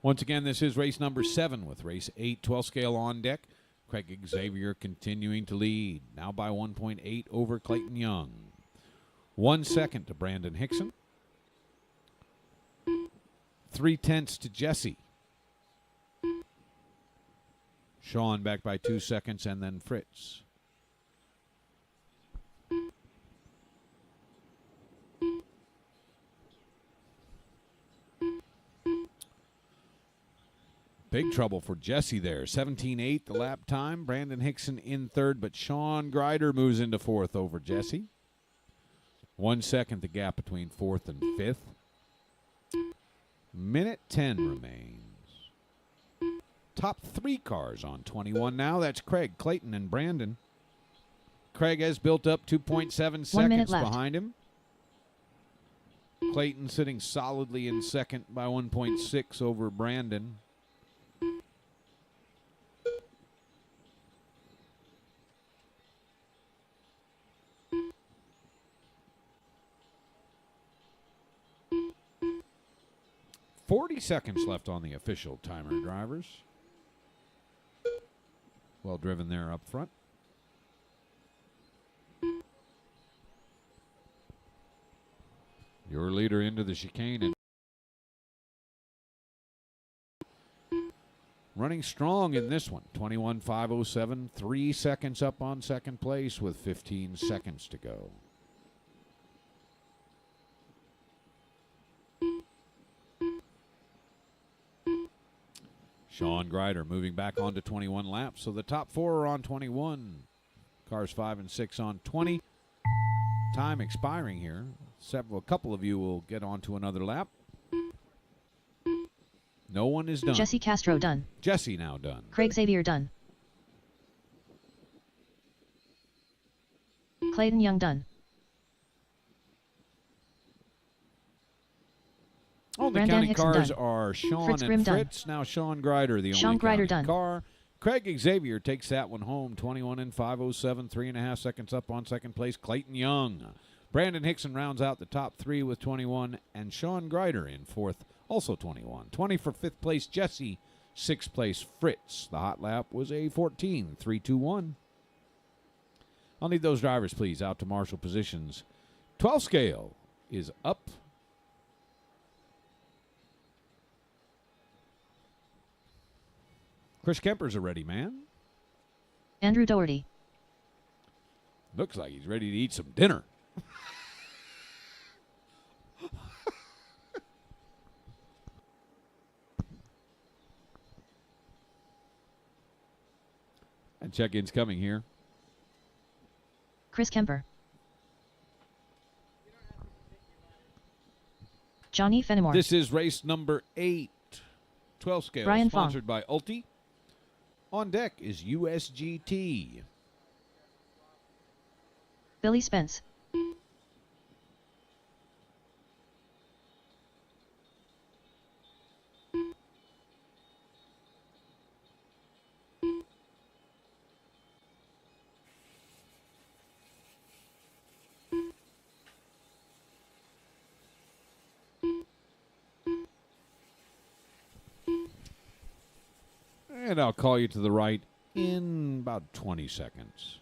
Once again, this is race number 7 with race 8, 12 scale on deck. Craig Xavier continuing to lead, now by 1.8 over Clayton Young. 1 second to Brandon Hickson. 3/10 to Jesse. Sean back by 2 seconds, and then Fritz. Big trouble for Jesse there. 17.8 the lap time. Brandon Hickson in third, but Sean Grider moves into fourth over Jesse. 1 second the gap between fourth and fifth. Minute 10 remains. Top 3 cars on 21 now. That's Craig, Clayton, and Brandon. Craig has built up 2.7 seconds behind him. Clayton sitting solidly in second by 1.6 over Brandon. .40 seconds left on the official timer, drivers. Well driven there up front. Your leader into the chicane and running strong in this one. 21.507, 3 seconds up on second place with 15 seconds to go. Sean Grider moving back onto 21 laps. So the top 4 are on 21. Cars 5 and 6 on 20. Time expiring here. A couple of you will get onto another lap. No one is done. Jesse Castro done. Jesse now done. Craig Xavier done. Clayton Young done. On the Brandon county Hickson cars done. are Sean Fritz and Grimm done. Fritz. Now Sean Grider, the Sean only Grider county done. car. Craig Xavier takes that one home. 21.507, 3.5 seconds up on second place. Clayton Young. Brandon Hickson rounds out the top 3 with 21, and Sean Grider in fourth, also 21. 20 for fifth place, Jesse. Sixth place, Fritz. The hot lap was a 14.321. I'll need those drivers, please, out to marshal positions. 12 scale is up. Chris Kemper's a ready man. Andrew Doherty. Looks like he's ready to eat some dinner. And check-in's coming here. Chris Kemper. Johnny Fenimore. This is race number 8. 12 scale, Brian sponsored Fong. by Ulti. On deck is USGT. Billy Spence. And I'll call you to the right in about 20 seconds.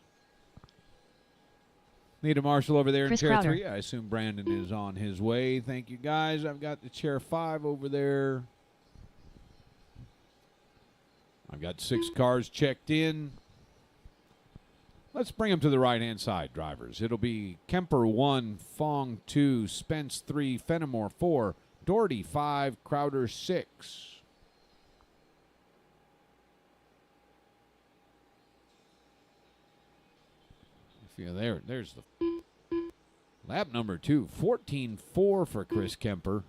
Need a marshal over there Chris in chair Crowder. 3. I assume Brandon is on his way. Thank you, guys. I've got the chair 5 over there. I've got 6 cars checked in. Let's bring them to the right-hand side, drivers. It'll be Kemper 1, Fong 2, Spence 3, Fenimore 4, Doherty 5, Crowder 6. If you're there, there's the lap number 2, 14-4 for Chris Kemper.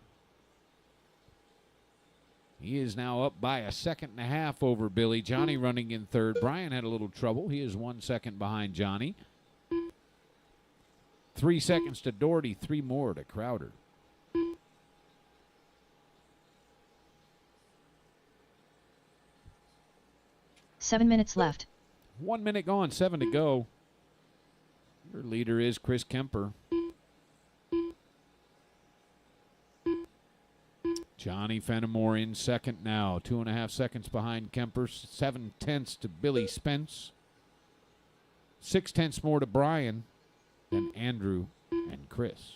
He is now up by a second and a half over Billy. Johnny running in third. Brian had a little trouble. He is 1 second behind Johnny. 3 seconds to Doherty, 3 more to Crowder. Seven minutes left. 1 minute gone, 7 to go. Your leader is Chris Kemper. Johnny Fenimore in second now. 2.5 seconds behind Kemper. 7/10 to Billy Spence. 6/10 more to Brian than Andrew and Chris.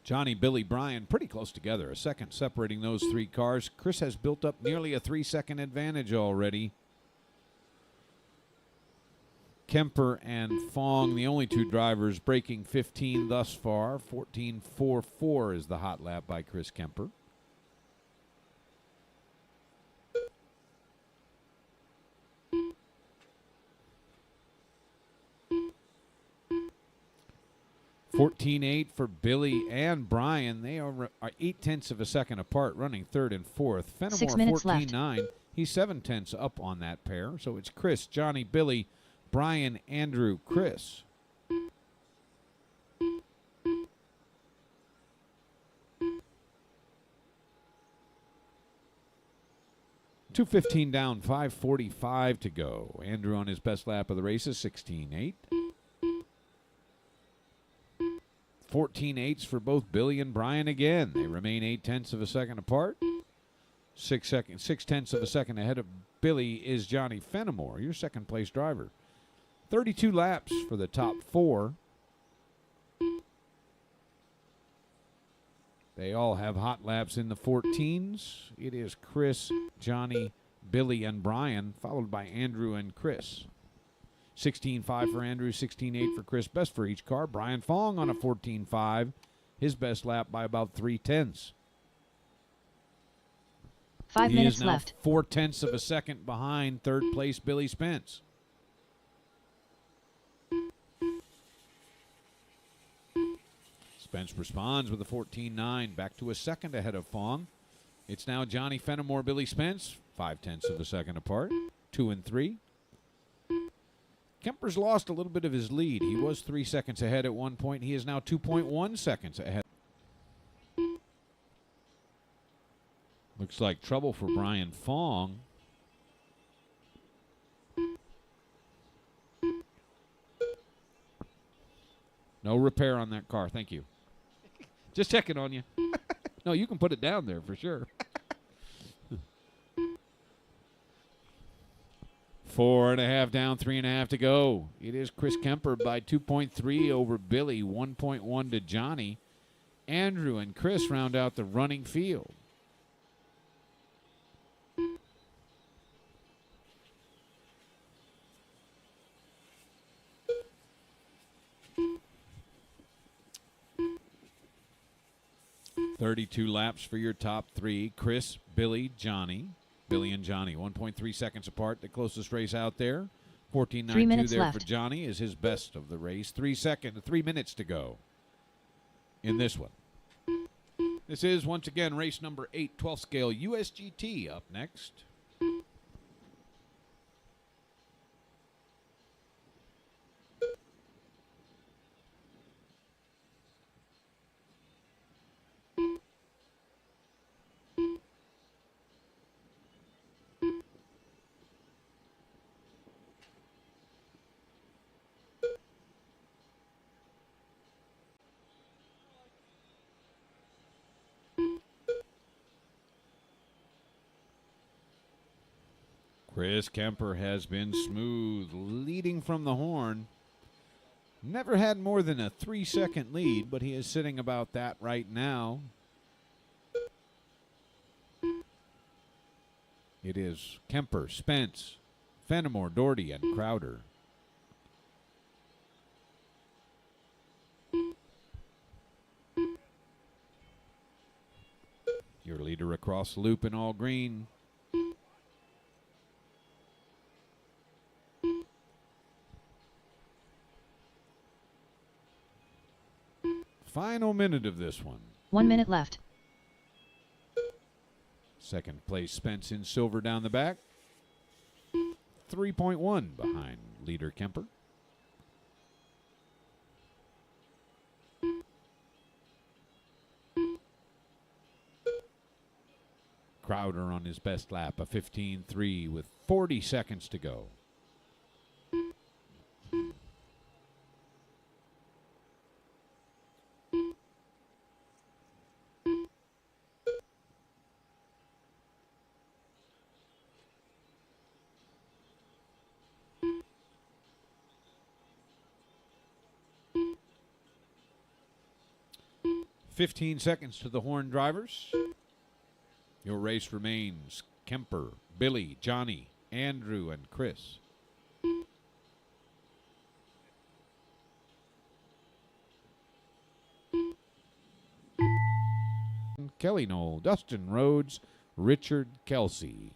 Johnny, Billy, Brian pretty close together. A second separating those 3 cars. Chris has built up nearly a 3-second advantage already. Kemper and Fong, the only 2 drivers breaking 15 thus far. 14.44 is the hot lap by Chris Kemper. $14.8 for Billy and Brian. They are 0.8 of a second apart, running third and fourth. Fenimore 6 minutes left. 14.9. He's 0.7 up on that pair. So it's Chris, Johnny, Billy, Brian, Andrew, Chris. $2.15 down, 5:45 to go. Andrew on his best lap of the races, 16.8. 14.8s for both Billy and Brian again. They remain 0.8 of a second apart. 6/10 of a second ahead of Billy is Johnny Fenimore, your second place driver. 32 laps for the top 4. They all have hot laps in the 14s. It is Chris, Johnny, Billy, and Brian, followed by Andrew and Chris. 16.5 for Andrew, 16.8 for Chris. Best for each car. Brian Fong on a 14.5. His best lap by about 3/10. 5 He minutes is now left. 0.4 of a second behind third place Billy Spence. Spence responds with a 14.9, back to a second ahead of Fong. It's now Johnny Fenimore, Billy Spence, 0.5 of a second apart, 2 and 3. Kemper's lost a little bit of his lead. He was 3 seconds ahead at one point. He is now 2.1 seconds ahead. Looks like trouble for Brian Fong. No repair on that car. Thank you. Just checking on you. No, you can put it down there for sure. 4.5 down, 3.5 to go. It is Chris Kemper by 2.3 over Billy, 1.1 to Johnny. Andrew and Chris round out the running field. $32 laps for your top 3. Chris, Billy, Johnny. Billy and Johnny, 1.3 seconds apart. The closest race out there. 3 14.92 minutes there left. for Johnny is his best of the race. 3 minutes to go in this one. This is, once again, race number 8, 12th scale USGT up next. Chris Kemper has been smooth, leading from the horn. Never had more than a 3-second lead, but he is sitting about that right now. It is Kemper, Spence, Fenimore, Doherty, and Crowder. Your leader across the loop in all green. Final minute of this one. 1 minute left. Second place, Spence in silver down the back. 3.1 behind leader Kemper. Crowder on his best lap, a 15.3 with 40 seconds to go. "15 seconds to the horn drivers. Your race remains Kemper, Billy, Johnny, Andrew, and Chris. Kelly Knoll, Dustin Rhodes, Richard Kelsey.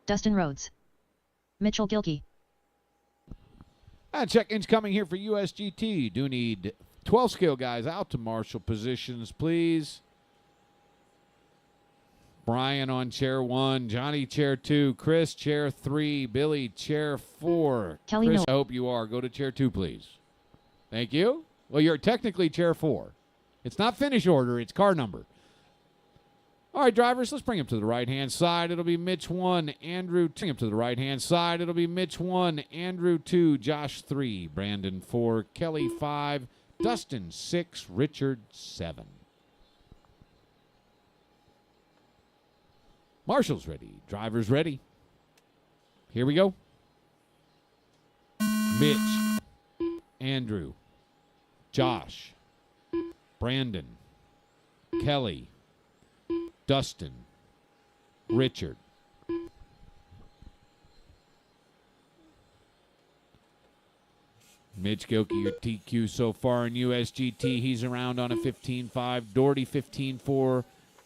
Dustin Rhodes. Mitchell Gilkey. And check-ins coming here for USGT. Do need 12 scale guys out to marshal positions, please. Brian on chair 1, Johnny chair 2, Chris chair 3, Billy chair 4. Kelly Chris, Knoll. I hope you are. Go to chair 2, please. Thank you. Well, you're technically chair 4. It's not finish order, it's car number. All right, drivers, let's bring him to the right-hand side. It'll be Mitch 1, Andrew 2. Bring him to the right-hand side. It'll be Mitch 1, Andrew 2, Josh 3, Brandon 4, Kelly 5, Dustin 6, Richard 7. Marshall's ready. Drivers ready. Here we go. Mitch, Andrew, Josh, Brandon, Kelly, Dustin, Richard. Mitch Gilkey, your TQ so far in USGT. He's around on a 15.5. Doherty 15.4.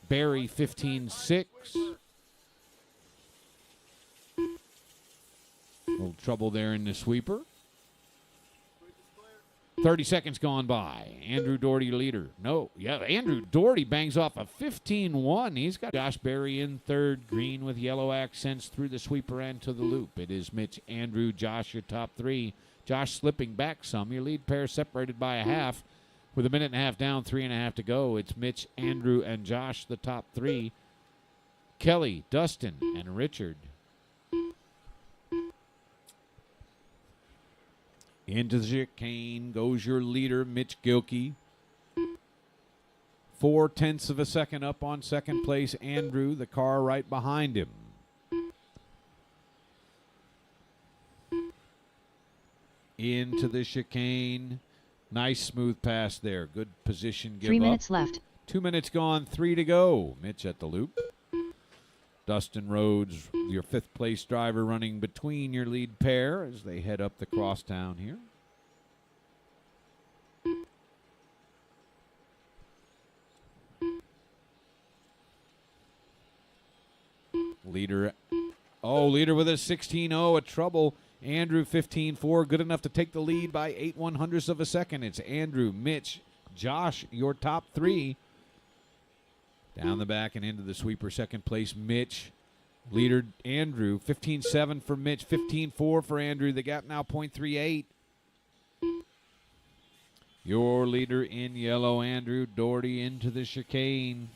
Barry 15.6. A little trouble there in the sweeper. 30 seconds gone by. Andrew Doherty leader. No, yeah, Andrew Doherty bangs off a 15.1. He's got Josh Berry in third, green with yellow accents through the sweeper and to the loop. It is Mitch, Andrew, Josh, your top 3. Josh slipping back some. Your lead pair separated by a half. With a minute and a half down, 3.5 to go. It's Mitch, Andrew, and Josh, the top 3. Kelly, Dustin, and Richard. Into the chicane goes your leader, Mitch Gilkey. 0.4 of a second up on second place, Andrew, the car right behind him. Into the chicane. Nice smooth pass there. Good position give 3 up. minutes left. 2 minutes gone, 3 to go. Mitch at the loop. Dustin Rhodes, your 5th place driver, running between your lead pair as they head up the crosstown here. Leader with a 16.0, a trouble Andrew 15-4, good enough to take the lead by 8/100ths of a second. It's Andrew, Mitch, Josh, your top three. Down the back and into the sweeper, second place, Mitch. Leader, Andrew, 15-7 for Mitch, 15-4 for Andrew. The gap now .38. Your leader in yellow, Andrew Doherty, into the chicane.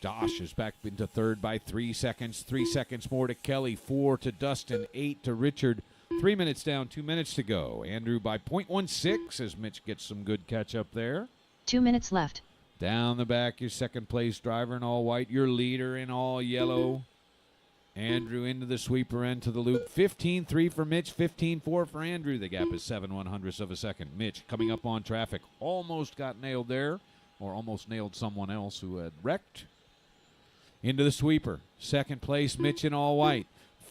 Josh is back into third by 3 seconds. 3 seconds more to Kelly, 4 to Dustin, 8 to Richard. 3 minutes down, 2 minutes to go. Andrew by .16 as Mitch gets some good catch up there. 2 minutes left. Down the back, your second place driver in all white. Your leader in all yellow. Andrew into the sweeper end to the loop. 15-3 for Mitch, 15-4 for Andrew. The gap is 7/100ths of a second. Mitch coming up on traffic. Almost got nailed there, or almost nailed someone else who had wrecked. Into the sweeper. Second place, Mitch in all white.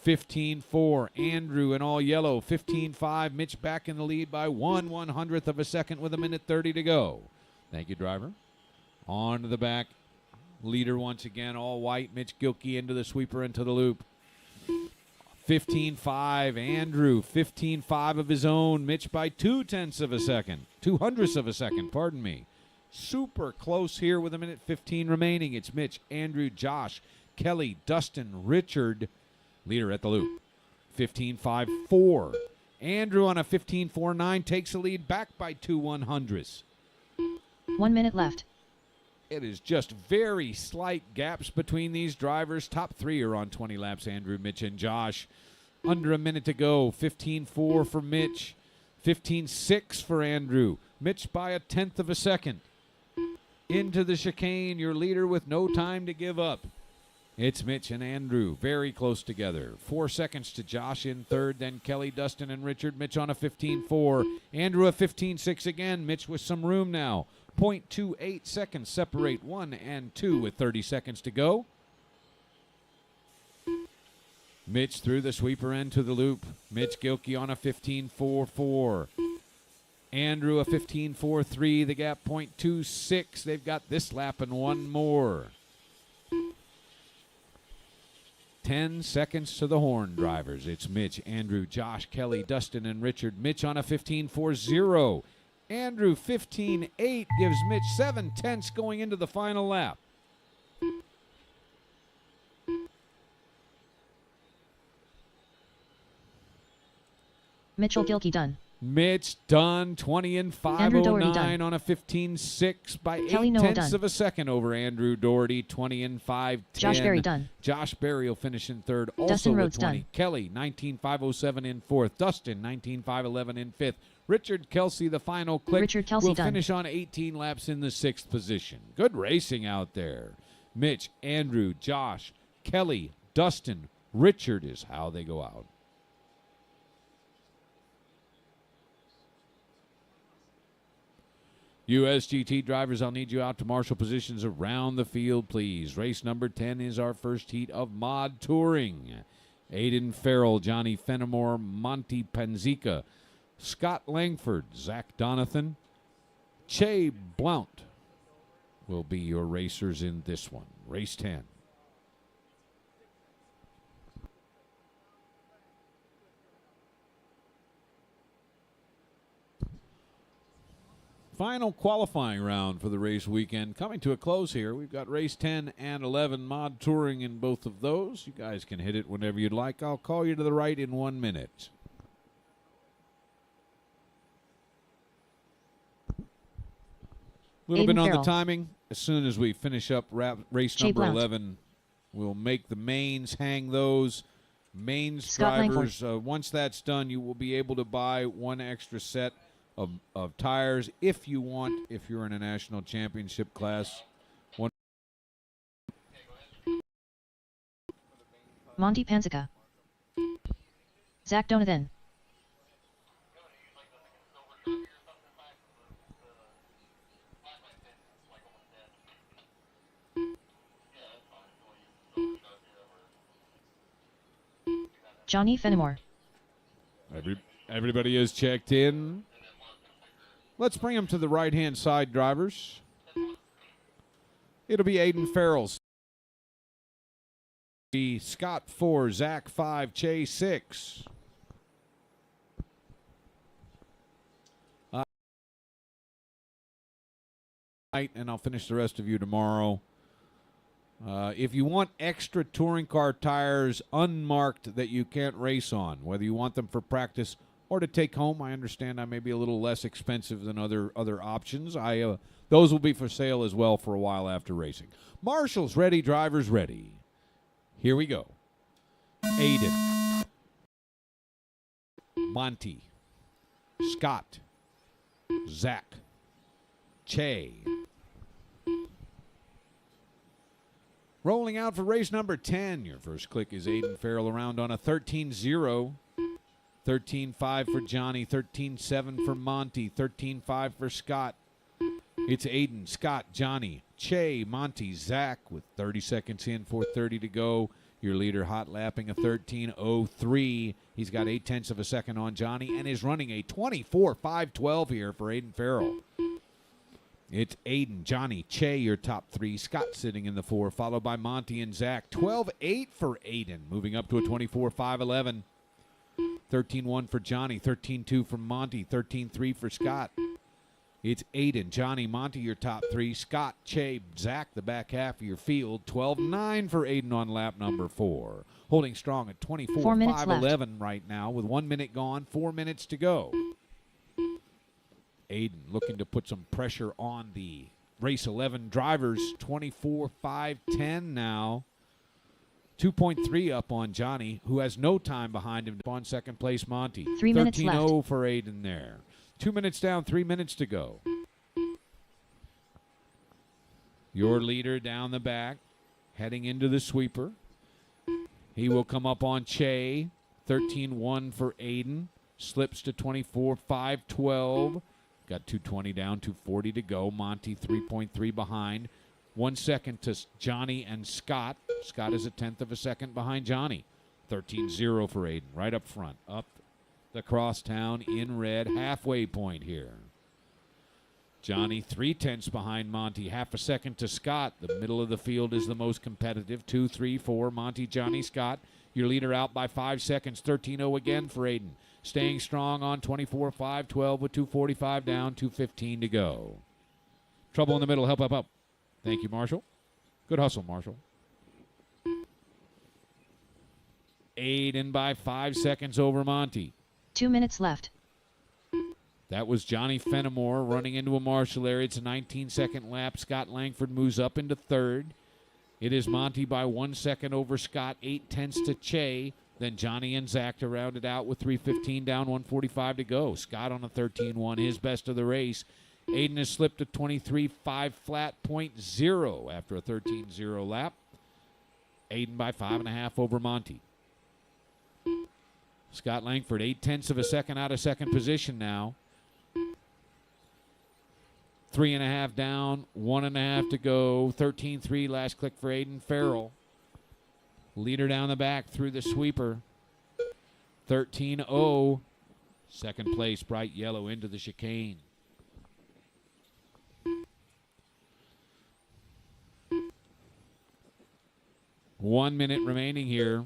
15-4. Andrew in all yellow. 15-5. Mitch back in the lead by 1/100th of a second with 1:30 to go. Thank you, driver. On to the back. Leader once again, all white. Mitch Gilkey into the sweeper into the loop. 15-5. Andrew, 15-5 of his own. Mitch by 2/10ths of a second. 2/100ths of a second, pardon me. Super close here with 1:15 remaining. It's Mitch, Andrew, Josh, Kelly, Dustin, Richard. Leader at the loop. 15-5-4. Andrew on a 15-4-9 takes the lead back by 2/100ths. 1 minute left. It is just very slight gaps between these drivers. Top three are on 20 laps, Andrew, Mitch, and Josh. Under a minute to go. 15-4 for Mitch. 15-6 for Andrew. Mitch by 1/10 of a second. Into the chicane, your leader with no time to give up. It's Mitch and Andrew, very close together. 4 seconds to Josh in third, then Kelly, Dustin, and Richard. Mitch on a 15-4. Andrew a 15-6 again. Mitch with some room now. 0.28 seconds separate 1 and 2 with 30 seconds to go. Mitch through the sweeper end to the loop. Mitch Gilkey on a 15-4-4. Andrew a 15-4-3. The gap 0.26. They've got this lap and one more. 10 seconds to the horn drivers. It's Mitch, Andrew, Josh, Kelly, Dustin, and Richard. Mitch on a 15-4-0. Andrew 15-8 gives Mitch 7/10ths going into the final lap. Mitchell Gilkey done. Mitch done 20-5-09 Andrew Doherty done. on a 15-6 by Kelly Noel 8/10ths done. of a second over Andrew Doherty. 20-5-10. Josh Berry done. Josh Berry will finish in third. Also Dustin with Rhodes 20. done. Kelly 19-5-07 in fourth. Dustin 19-5-11 in fifth. Richard Kelsey, the final click, Richard Kelsey will done. finish on 18 laps in the sixth position. Good racing out there. Mitch, Andrew, Josh, Kelly, Dustin, Richard is how they go out. USGT drivers, I'll need you out to marshal positions around the field, please. Race number 10 is our first heat of mod touring. Aiden Farrell, Johnny Fenimore, Monty Panzica, Scott Langford, Zach Donathan, Che Blount will be your racers in this one. Race 10. Final qualifying round for the race weekend coming to a close here. We've got race 10 and 11 mod touring in both of those. You guys can hit it whenever you'd like. I'll call you to the right in 1 minute. A little bit on the timing. As soon as we finish up race Jay number Blount. 11, we'll make the mains, hang those. Mains Scott drivers, once that's done, you will be able to buy one extra set of tires if you want, if you're in a national championship class. Monty Panzica. Zach Donathan. Johnny Fenimore. Everybody is checked in. Let's bring them to the right-hand side, drivers. It'll be Aiden Farrell's. Scott 4, Zach 5, Che 6. and I'll finish the rest of you tomorrow. If you want extra touring car tires unmarked that you can't race on, whether you want them for practice or to take home, I understand I may be a little less expensive than other options. Those will be for sale as well for a while after racing. Marshall's ready, drivers ready. Here we go. Aiden, Monty, Scott, Zach, Che. Rolling out for race number 10. Your first click is Aiden Farrell around on a 13-0. 13-5 for Johnny, 13-7 for Monty, 13-5 for Scott. It's Aiden, Scott, Johnny, Che, Monty, Zach with 30 seconds in, 4:30 to go. Your leader hot lapping a 13:03. He's got 0.8 of a second on Johnny and is running a 24:5:12 here for Aiden Farrell. It's Aiden, Johnny, Che, your top three. Scott sitting in the 4, followed by Monty and Zach. 12:8 for Aiden, moving up to a 24:5:11. 13-1 for Johnny, 13-2 for Monty, 13-3 for Scott. It's Aiden, Johnny, Monty, your top three. Scott, Che, Zach, the back half of your field. 12-9 for Aiden on lap number 4. Holding strong at 24:5:11 right now with 1 minute gone, 4 minutes to go. Aiden looking to put some pressure on the race 11 drivers. 24:5:10 now. 2.3 up on Johnny, who has no time behind him on second place Monty. 3 minutes 13-0 left. for Aiden there. 2 minutes down, 3 minutes to go. Your leader down the back, heading into the sweeper. He will come up on Che. 13-1 for Aiden. Slips to 24:5:12. Got 2:20 down, 2:40 to go. Monty 3.3 behind. 1 second to Johnny and Scott. Scott is 1/10 of a second behind Johnny. 13-0 for Aiden, right up front. Up the crosstown in red, halfway point here. Johnny 3/10 behind Monty, half a second to Scott. The middle of the field is the most competitive. 2, 3, 4, Monty, Johnny, Scott. Your leader out by 5 seconds. 13-0 again for Aiden. Staying strong on 24:5:12 with 2:45 down, 2:15 to go. Trouble in the middle, help, up, up. Thank you, Marshall. Good hustle, Marshall. Aiden by 5 seconds over Monty. 2 minutes left. That was Johnny Fenimore running into a Marshall area. It's a 19-second lap. Scott Langford moves up into third. It is Monty by 1 second over Scott, 0.8 to Che. Then Johnny and Zach to round it out with 3:15 down, 1:45 to go. Scott on a 13-1, his best of the race. Aiden has slipped to 23:5 flat, 0.0 after a 13-0 lap. Aiden by 5.5 over Monty. Scott Langford, 0.8 of a second out of second position now. 3.5 down, 1.5 to go. 13-3 last click for Aiden Farrell. Leader down the back through the sweeper. 13-0. Second place, bright yellow into the chicane. One minute remaining here.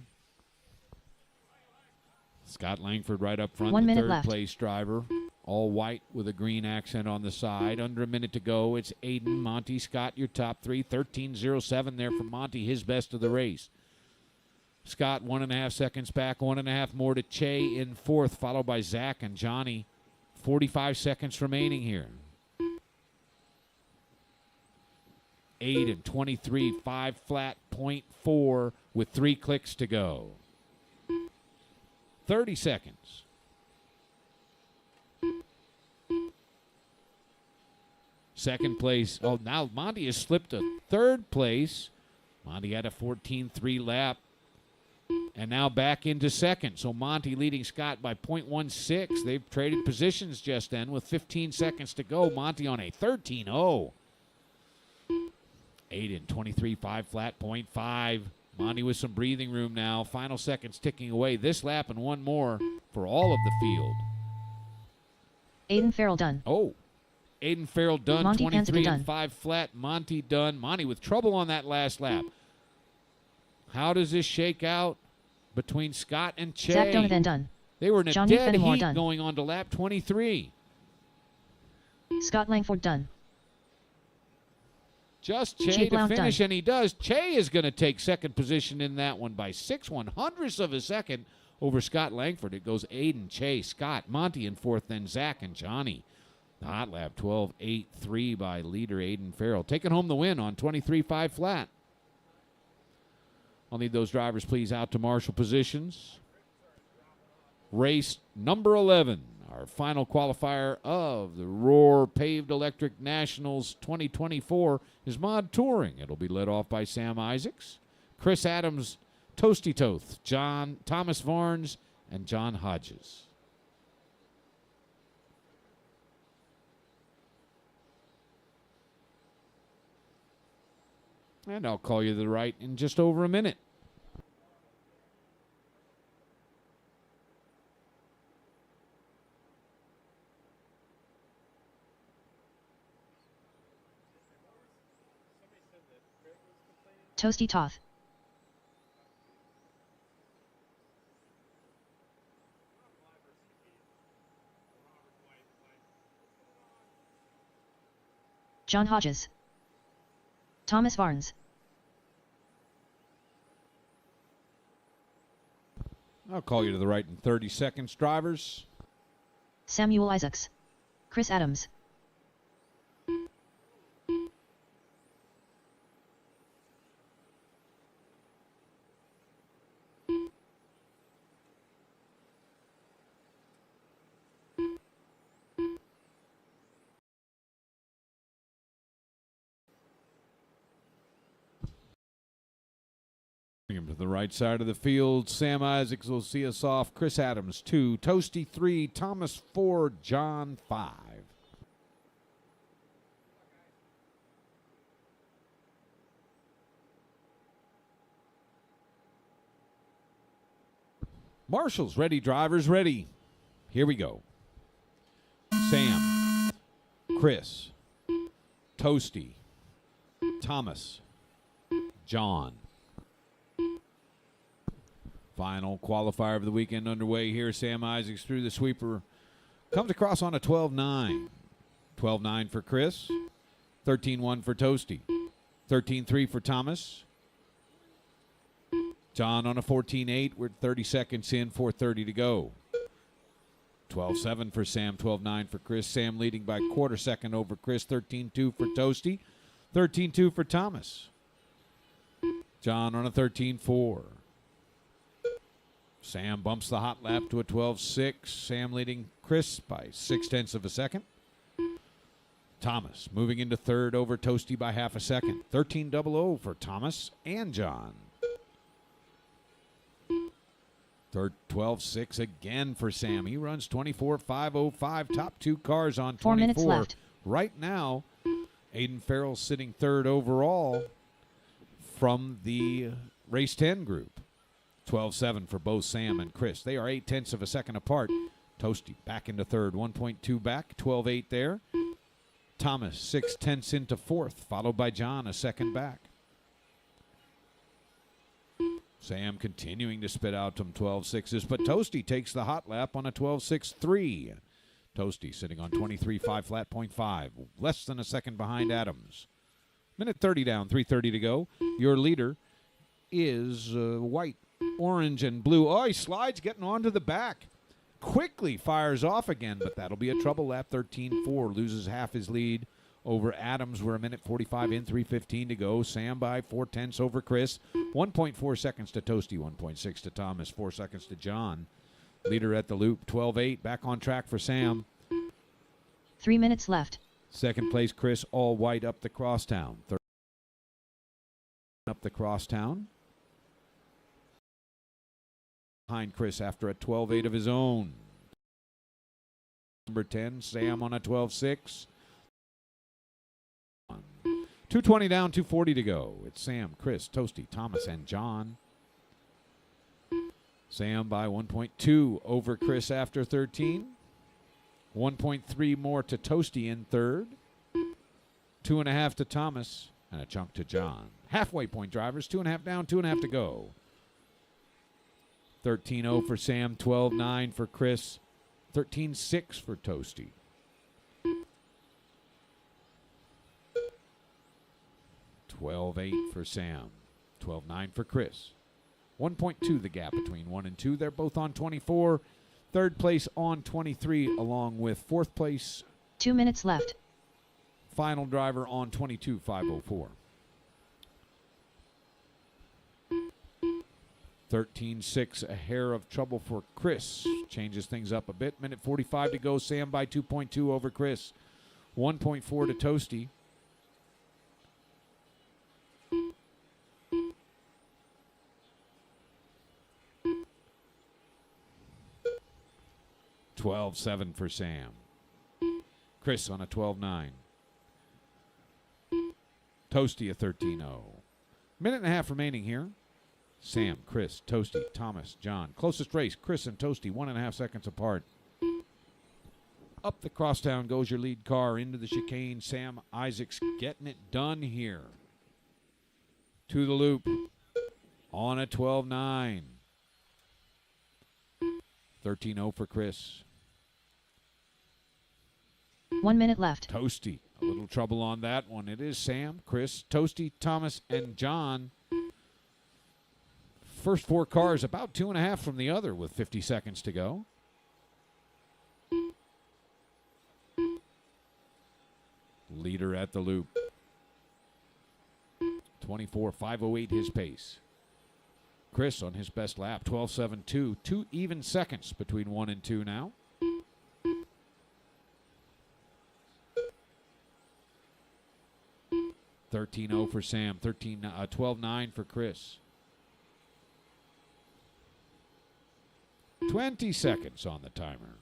Scott Langford right up front, 1 the minute third left. place driver. All white with a green accent on the side. Under a minute to go. It's Aiden, Monty, Scott, your top three. 13:07 there for Monty, his best of the race. Scott 1.5 seconds back, 1.5 more to Che in fourth, followed by Zach and Johnny. 45 seconds remaining here. Aiden 23:5 flat, 0.4 with 3 clicks to go. 30 seconds. Second place. Oh, now Monty has slipped to third place. Monty had a 14:3 lap. And now back into second. So Monty leading Scott by 0.16. They've traded positions just then with 15 seconds to go. Monty on a 13-0. Aiden 23:5 flat, 0.5. Monty with some breathing room now. Final seconds ticking away. This lap and one more for all of the field. Aiden Farrell done. Oh, Aiden Farrell done. Monty 23:5 done. flat. Monty done. Monty with trouble on that last lap. How does this shake out between Scott and Che? Zach Donovan done. They were in a Johnny dead Fenimore heat done. going on to lap 23. Scott Langford done. Just Che Che to Blount finish, done. and he does. Che is going to take second position in that one by 6/100ths of a second over Scott Langford. It goes Aiden, Che, Scott, Monty in fourth, then Zach and Johnny. The hot lap 12.83 by leader Aiden Farrell. Taking home the win on 23.5 flat. I'll need those drivers, please, out to marshal positions. Race number 11, our final qualifier of the Roar Paved Electric Nationals 2024 is Mod Touring. It'll be led off by Sam Isaacs, Chris Adams, Toasty Toth, Thomas Varnes, and John Hodges. And I'll call you to the right in just over a minute. Toasty Toth. John Hodges. Thomas Varnes. I'll call you to the right in 30 seconds, drivers. Samuel Isaacs. Chris Adams. Bring him to the right side of the field. Sam Isaacs will see us off. Chris Adams, 2. Toasty, 3. Thomas, 4. John, 5. Marshals ready, drivers ready. Here we go. Sam, Chris, Toasty, Thomas, John. Final qualifier of the weekend underway here. Sam Isaacs through the sweeper. Comes across on a 12-9. 12-9 for Chris. 13-1 for Toasty. 13-3 for Thomas. John on a 14-8. We're 30 seconds in, 4:30 to go. 12-7 for Sam, 12-9 for Chris. Sam leading by quarter second over Chris. 13-2 for Toasty. 13-2 for Thomas. John on a 13-4. Sam bumps the hot lap to a 12-6. Sam leading Chris by 0.6 of a second. Thomas moving into third over Toasty by half a second. 13-0 for Thomas and John. Third 12-6 again for Sam. He runs 24.505. Top two cars on 24. 4 minutes left. Right now, Aiden Farrell sitting third overall from the race 10 group. 12-7 for both Sam and Chris. They are 0.8 of a second apart. Toasty back into third, 1.2 back, 12-8 there. Thomas 0.6 into fourth, followed by John a second back. Sam continuing to spit out some 12-6s, but Toasty takes the hot lap on a 12-6-3. Toasty sitting on 23.5 flat, 0.5, less than a second behind Adams. Minute 30 down, 3:30 to go. Your leader is white, orange, and blue. Oh, he slides, getting onto the back. Quickly fires off again, but that'll be a trouble lap. 13-4, loses half his lead over Adams. We're a minute 45 in, 3:15 to go. Sam by 0.4 over Chris. 1.4 seconds to Toasty, 1.6 to Thomas, 4 seconds to John. Leader at the loop, 12-8, back on track for Sam. 3 minutes left. Second place, Chris, all white up the crosstown. Third up the crosstown. Behind Chris after a 12-8 of his own. Number 10, Sam on a 12-6. 2:20 down, 2:40 to go. It's Sam, Chris, Toasty, Thomas, and John. Sam by 1.2 over Chris after 13. 1.3 more to Toasty in third. 2.5 to Thomas, and a chunk to John. Halfway point drivers, 2.5 down, 2.5 to go. 13-0 for Sam, 12-9 for Chris, 13-6 for Toasty. 12-8 for Sam. 12-9 for Chris. 1.2 the gap between 1 and 2. They're both on 24. Third place on 23, along with fourth place 2 minutes left. final driver on 22, 504. 13-6, a hair of trouble for Chris. Changes things up a bit. Minute 45 to go. Sam by 2.2 over Chris. 1.4 to Toasty. $12-7 for Sam. Chris on a 12-9. Toasty a 13-0. Minute and a half remaining here. Sam, Chris, Toasty, Thomas, John. Closest race, Chris and Toasty, 1.5 seconds apart. Up the crosstown goes your lead car into the chicane. Sam Isaacs getting it done here. To the loop on a 12-9. 13-0 for Chris. 1 minute left. Toasty, a little trouble on that one. It is Sam, Chris, Toasty, Thomas, and John. First four cars about 2.5 from the other with 50 seconds to go. Leader at the loop. 24.508 his pace. Chris on his best lap, 12.72. 2 even seconds between 1 and 2 now. $13.0 for Sam, 12.9 for Chris. 20 seconds on the timer.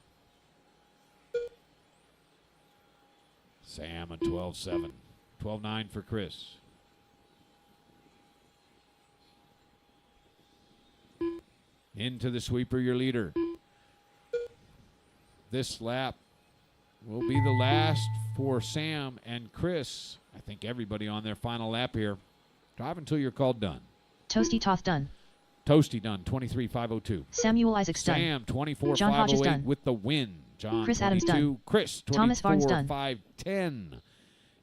Sam a 12.7. 12.9 for Chris. Into the sweeper, your leader. This lap will be the last for Sam and Chris. I think everybody on their final lap here. Drive until you're called done. Toasty Toth done. Toasty done, 23.502. Samuel Isaacs done. Sam, 24.508 John Hodges done. with the win. John, Chris 22. Adams done. Chris, Thomas Barnes done. 24.510.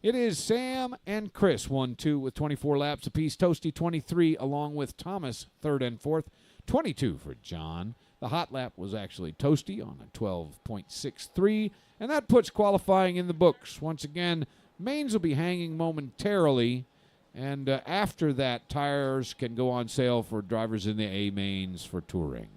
It is Sam and Chris, 1-2 with 24 laps apiece. Toasty, 23, along with Thomas, third and fourth. 22 for John. The hot lap was actually Toasty on a 12.63, and that puts qualifying in the books. Once again, mains will be hanging momentarily, and after that, tires can go on sale for drivers in the A mains for touring.